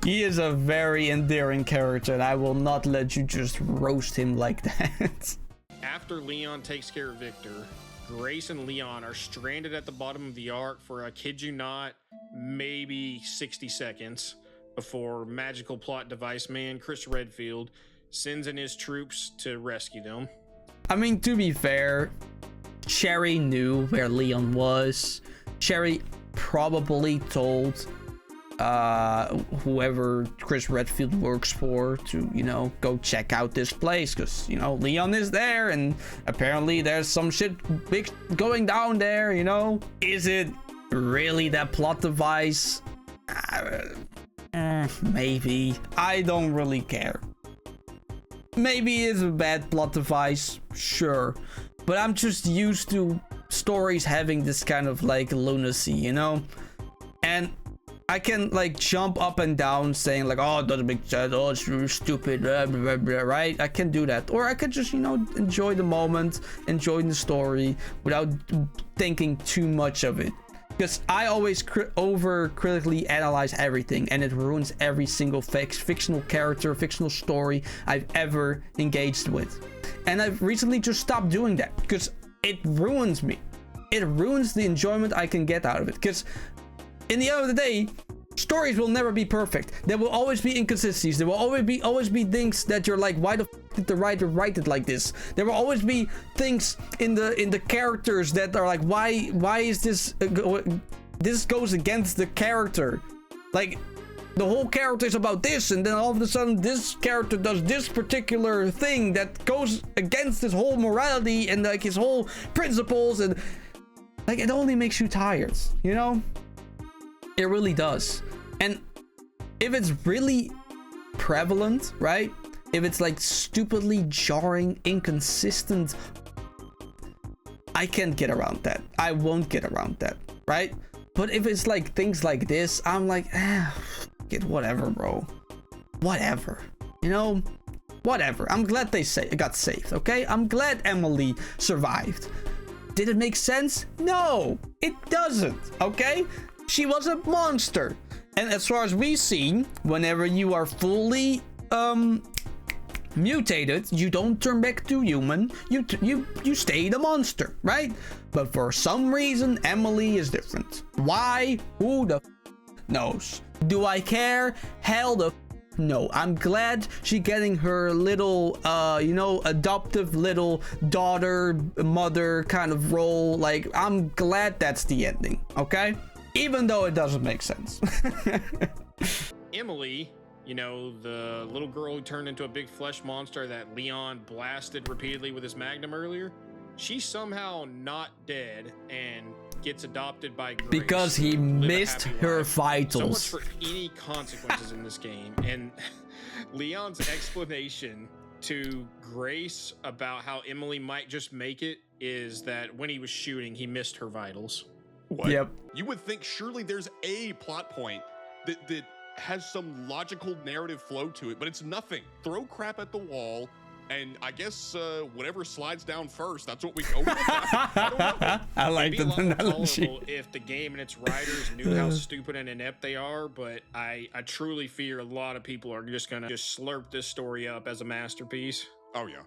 He is a very endearing character, and I will not let you just roast him like that. After Leon takes care of Victor, Grace and Leon are stranded at the bottom of the arc for, I kid you not, maybe 60 seconds before magical plot device man Chris Redfield sends in his troops to rescue them. I mean, to be fair, Sherry knew where Leon was. Sherry probably told whoever Chris Redfield works for to, you know, go check out this place, because, you know, Leon is there and apparently there's some shit big going down there, you know? Is it really that plot device? Maybe. I don't really care. Maybe it's a bad plot device, sure. But I'm just used to stories having this kind of like lunacy, you know? And I can like jump up and down saying like, oh, it doesn't make sense, oh, it's really stupid, blah, blah, blah, right? I can do that. Or I could just, you know, enjoy the moment, enjoy the story without thinking too much of it. Because I always over critically analyze everything, and it ruins every single fictional character, fictional story I've ever engaged with. And I've recently just stopped doing that because it ruins me. It ruins the enjoyment I can get out of it. Because in the end of the day, stories will never be perfect. There will always be inconsistencies. There will always be things that you're like, why the f did the writer write it like this? There will always be things in the characters that are like, why is this this goes against the character? Like, the whole character is about this, and then all of a sudden this character does this particular thing that goes against his whole morality and like his whole principles, and like it only makes you tired, you know? It really does. And if it's really prevalent, right? If it's like stupidly jarring, inconsistent, I can't get around that. I won't get around that, right? But if it's like things like this, I'm like, get whatever, bro. Whatever. You know? Whatever. I'm glad they got saved, okay? I'm glad Emily survived. Did it make sense? No, it doesn't, okay? She was a monster. And as far as we've seen, whenever you are fully mutated, you don't turn back to human. You stay the monster, right? But for some reason, Emily is different. Why? Who the knows? Do I care? Hell the no. I'm glad she's getting her little, you know, adoptive little daughter, mother kind of role. Like, I'm glad that's the ending, okay? Even though it doesn't make sense. Emily, you know, the little girl who turned into a big flesh monster that Leon blasted repeatedly with his magnum earlier, she's somehow not dead and gets adopted by Grace. Because he missed her vitals. So much for any consequences in this game. And Leon's explanation to Grace about how Emily might just make it is that when he was shooting, he missed her vitals. What? Yep. You would think surely there's a plot point that has some logical narrative flow to it, but it's nothing. Throw crap at the wall, And I guess whatever slides down first, that's what we go with. I don't know. I like It'd the be a lot more analogy. tolerable if the game and its writers knew how stupid and inept they are, but I truly fear a lot of people are just gonna slurp this story up as a masterpiece. Oh yeah,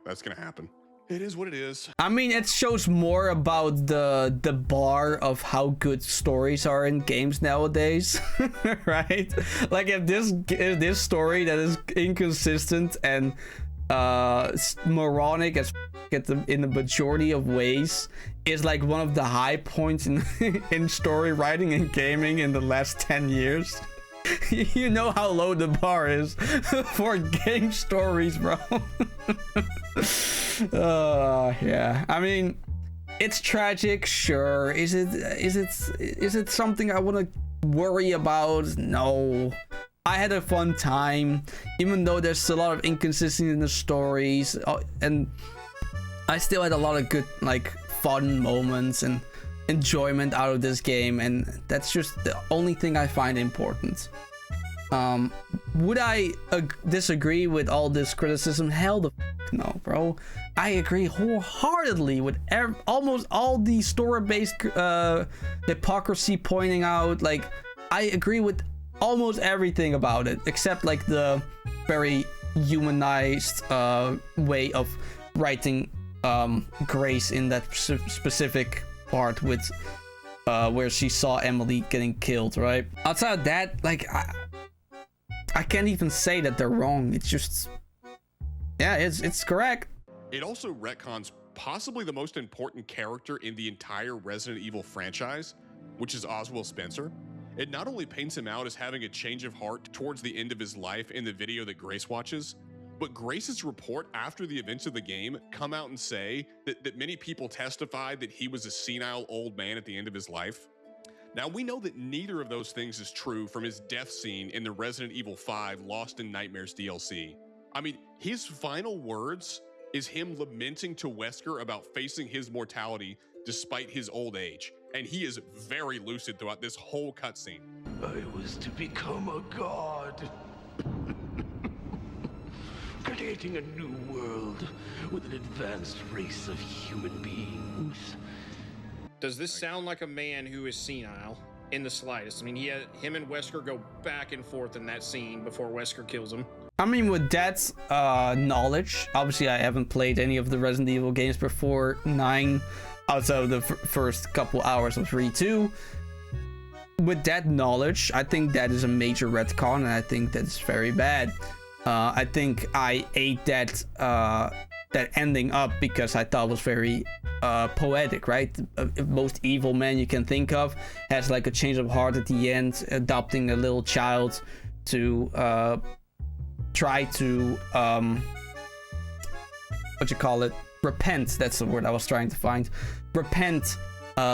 that's gonna happen. It is what it is. I mean, it shows more about the bar of how good stories are in games nowadays, right? Like if this story that is inconsistent and moronic as in the majority of ways is like one of the high points in in story writing and gaming in the last 10 years. You know how low the bar is for game stories, bro. Yeah, I mean, it's tragic, sure. Is it something I want to worry about? No. I had a fun time, even though there's a lot of inconsistency in the stories, and I still had a lot of good, like, fun moments and enjoyment out of this game, and that's just the only thing I find important. Would I disagree with all this criticism? Hell the no, bro. I agree wholeheartedly with almost all the story-based hypocrisy pointing out. Like, I agree with almost everything about it, except like the very humanized way of writing Grace in that specific part with where she saw Emily getting killed, right? Outside of that, like, I can't even say that they're wrong. It's just, yeah, it's correct. It also retcons possibly the most important character in the entire Resident Evil franchise, which is Oswald Spencer. It not only paints him out as having a change of heart towards the end of his life in the video that Grace watches, but Grace's report after the events of the game come out and say that many people testified that he was a senile old man at the end of his life. Now, we know that neither of those things is true from his death scene in the Resident Evil 5 Lost in Nightmares DLC. I mean, his final words is him lamenting to Wesker about facing his mortality despite his old age. And he is very lucid throughout this whole cutscene. I was to become a god. Creating a new world with an advanced race of human beings. Does this sound like a man who is senile in the slightest? I mean, him and Wesker go back and forth in that scene before Wesker kills him. I mean, with that knowledge, obviously I haven't played any of the Resident Evil games before 9, outside of the first couple hours of 3-2. With that knowledge, I think that is a major retcon, and I think that's very bad. I think I ate that ending up because I thought it was very poetic, right? Most evil man you can think of has like a change of heart at the end, adopting a little child to try to repent. That's the word I was trying to find. Repent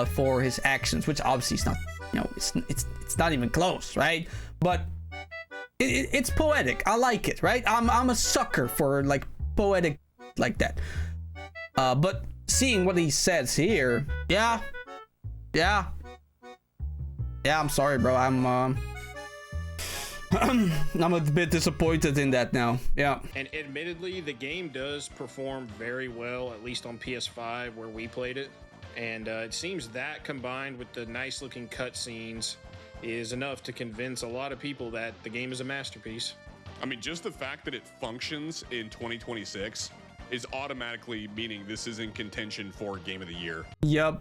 for his actions, which obviously is not, it's not even close, right? But it's poetic. I like it, right? I'm a sucker for like poetic like that. But seeing what he says here, yeah, I'm sorry, bro. I'm a bit disappointed in that now. Yeah. And admittedly, the game does perform very well, at least on PS5 where we played it. And it seems that combined with the nice looking cutscenes is enough to convince a lot of people that the game is a masterpiece. I mean, just the fact that it functions in 2026 is automatically meaning this is in contention for Game of the Year. Yep.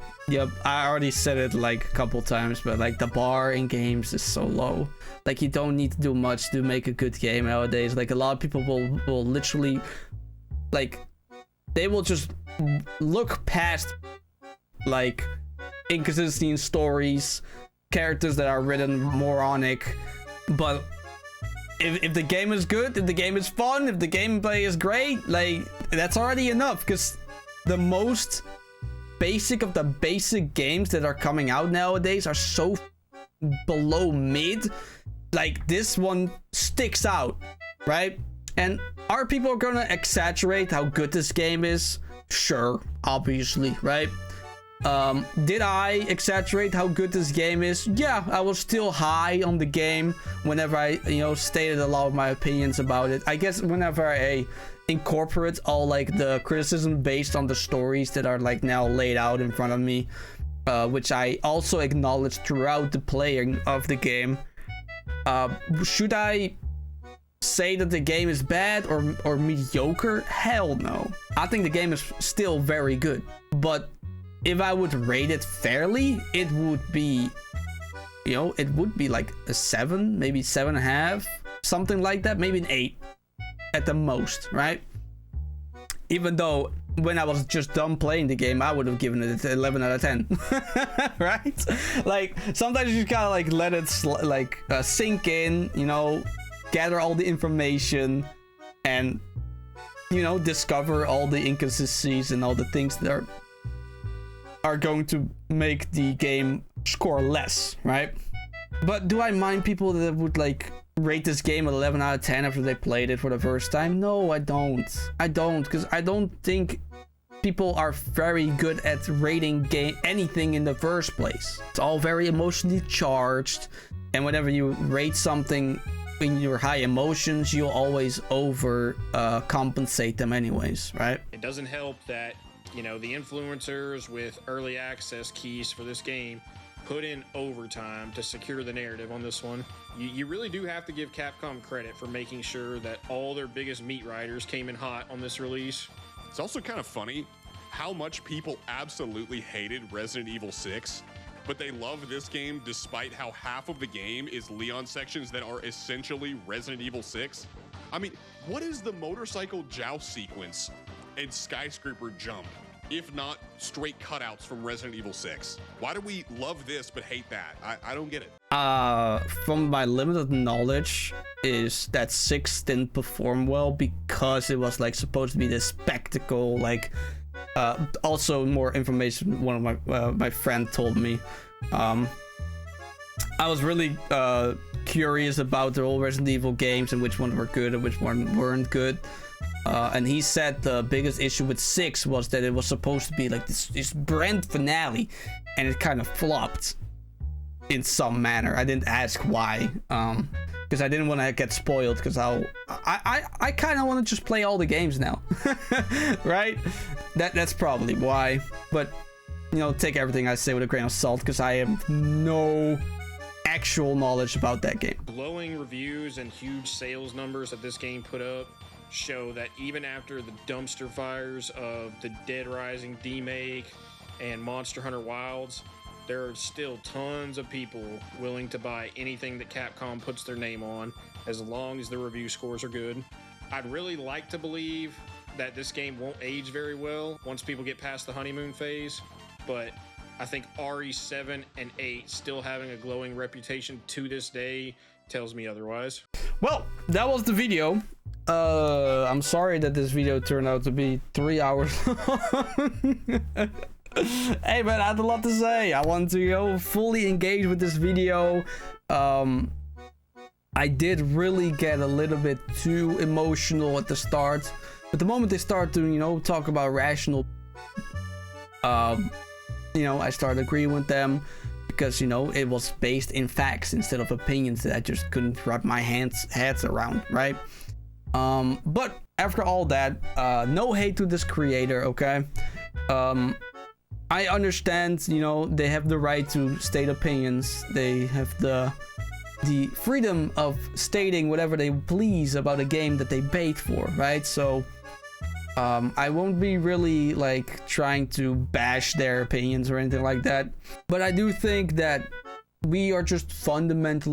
I already said it like a couple times, but like the bar in games is so low. Like you don't need to do much to make a good game nowadays. Like a lot of people will literally, like, they will just look past like inconsistency in stories, characters that are written moronic, but if the game is good, if the game is fun, if the gameplay is great, like, that's already enough. Because the most basic of the basic games that are coming out nowadays are so below mid. Like, this one sticks out, right? And are people gonna exaggerate how good this game is? Sure, obviously, right? Did I exaggerate how good this game is? Yeah, I was still high on the game whenever I, stated a lot of my opinions about it. I guess whenever I incorporate all like the criticism based on the stories that are like now laid out in front of me, which I also acknowledge throughout the playing of the game. Should I say that the game is bad or mediocre? Hell no. I think the game is still very good, but if I would rate it fairly, it would be, it would be like a 7, maybe 7.5, something like that, maybe an 8 at the most, right? Even though when I was just done playing the game, I would have given it an 11 out of 10, right? Like sometimes you just gotta like let it sink in, gather all the information and, discover all the inconsistencies and all the things that are going to make the game score less, right? But do I mind people that would like rate this game 11 out of 10 after they played it for the first time? No, I don't, because I don't think people are very good at rating anything in the first place. It's all very emotionally charged, and whenever you rate something in your high emotions, you'll always compensate them anyways, right? It doesn't help that the influencers with early access keys for this game put in overtime to secure the narrative on this one. You really do have to give Capcom credit for making sure that all their biggest meat riders came in hot on this release. It's also kind of funny how much people absolutely hated Resident Evil 6, but they love this game despite how half of the game is Leon sections that are essentially Resident Evil 6. I mean, what is the motorcycle joust sequence and skyscraper jump, if not straight cutouts from Resident Evil 6? Why do we love this but hate that? I don't get it. From my limited knowledge, is that 6 didn't perform well because it was like supposed to be this spectacle. Like, also more information one of my friend told me. I was really curious about the old Resident Evil games and which ones were good and which ones weren't good. And he said the biggest issue with 6 was that it was supposed to be like this grand finale, and it kind of flopped in some manner. I didn't ask why, because I didn't want to get spoiled, because I kind of want to just play all the games now, right? That's probably why. But take everything I say with a grain of salt, because I have no actual knowledge about that game. Glowing reviews and huge sales numbers that this game put up show that even after the dumpster fires of the Dead Rising remake and Monster Hunter Wilds, there are still tons of people willing to buy anything that Capcom puts their name on, as long as the review scores are good. I'd really like to believe that this game won't age very well once people get past the honeymoon phase, but I think RE7 and 8 still having a glowing reputation to this day tells me otherwise. Well, that was the video. I'm sorry that this video turned out to be 3 hours long. Hey man, I had a lot to say. I want to fully engage with this video. I did really get a little bit too emotional at the start, but the moment they start to talk about rational, I started agreeing with them, because it was based in facts instead of opinions that I just couldn't wrap my heads around, right? But after all that, no hate to this creator, okay? I understand, they have the right to state opinions. They have the freedom of stating whatever they please about a game that they paid for, right? So I won't be really like trying to bash their opinions or anything like that. But I do think that we are just fundamentally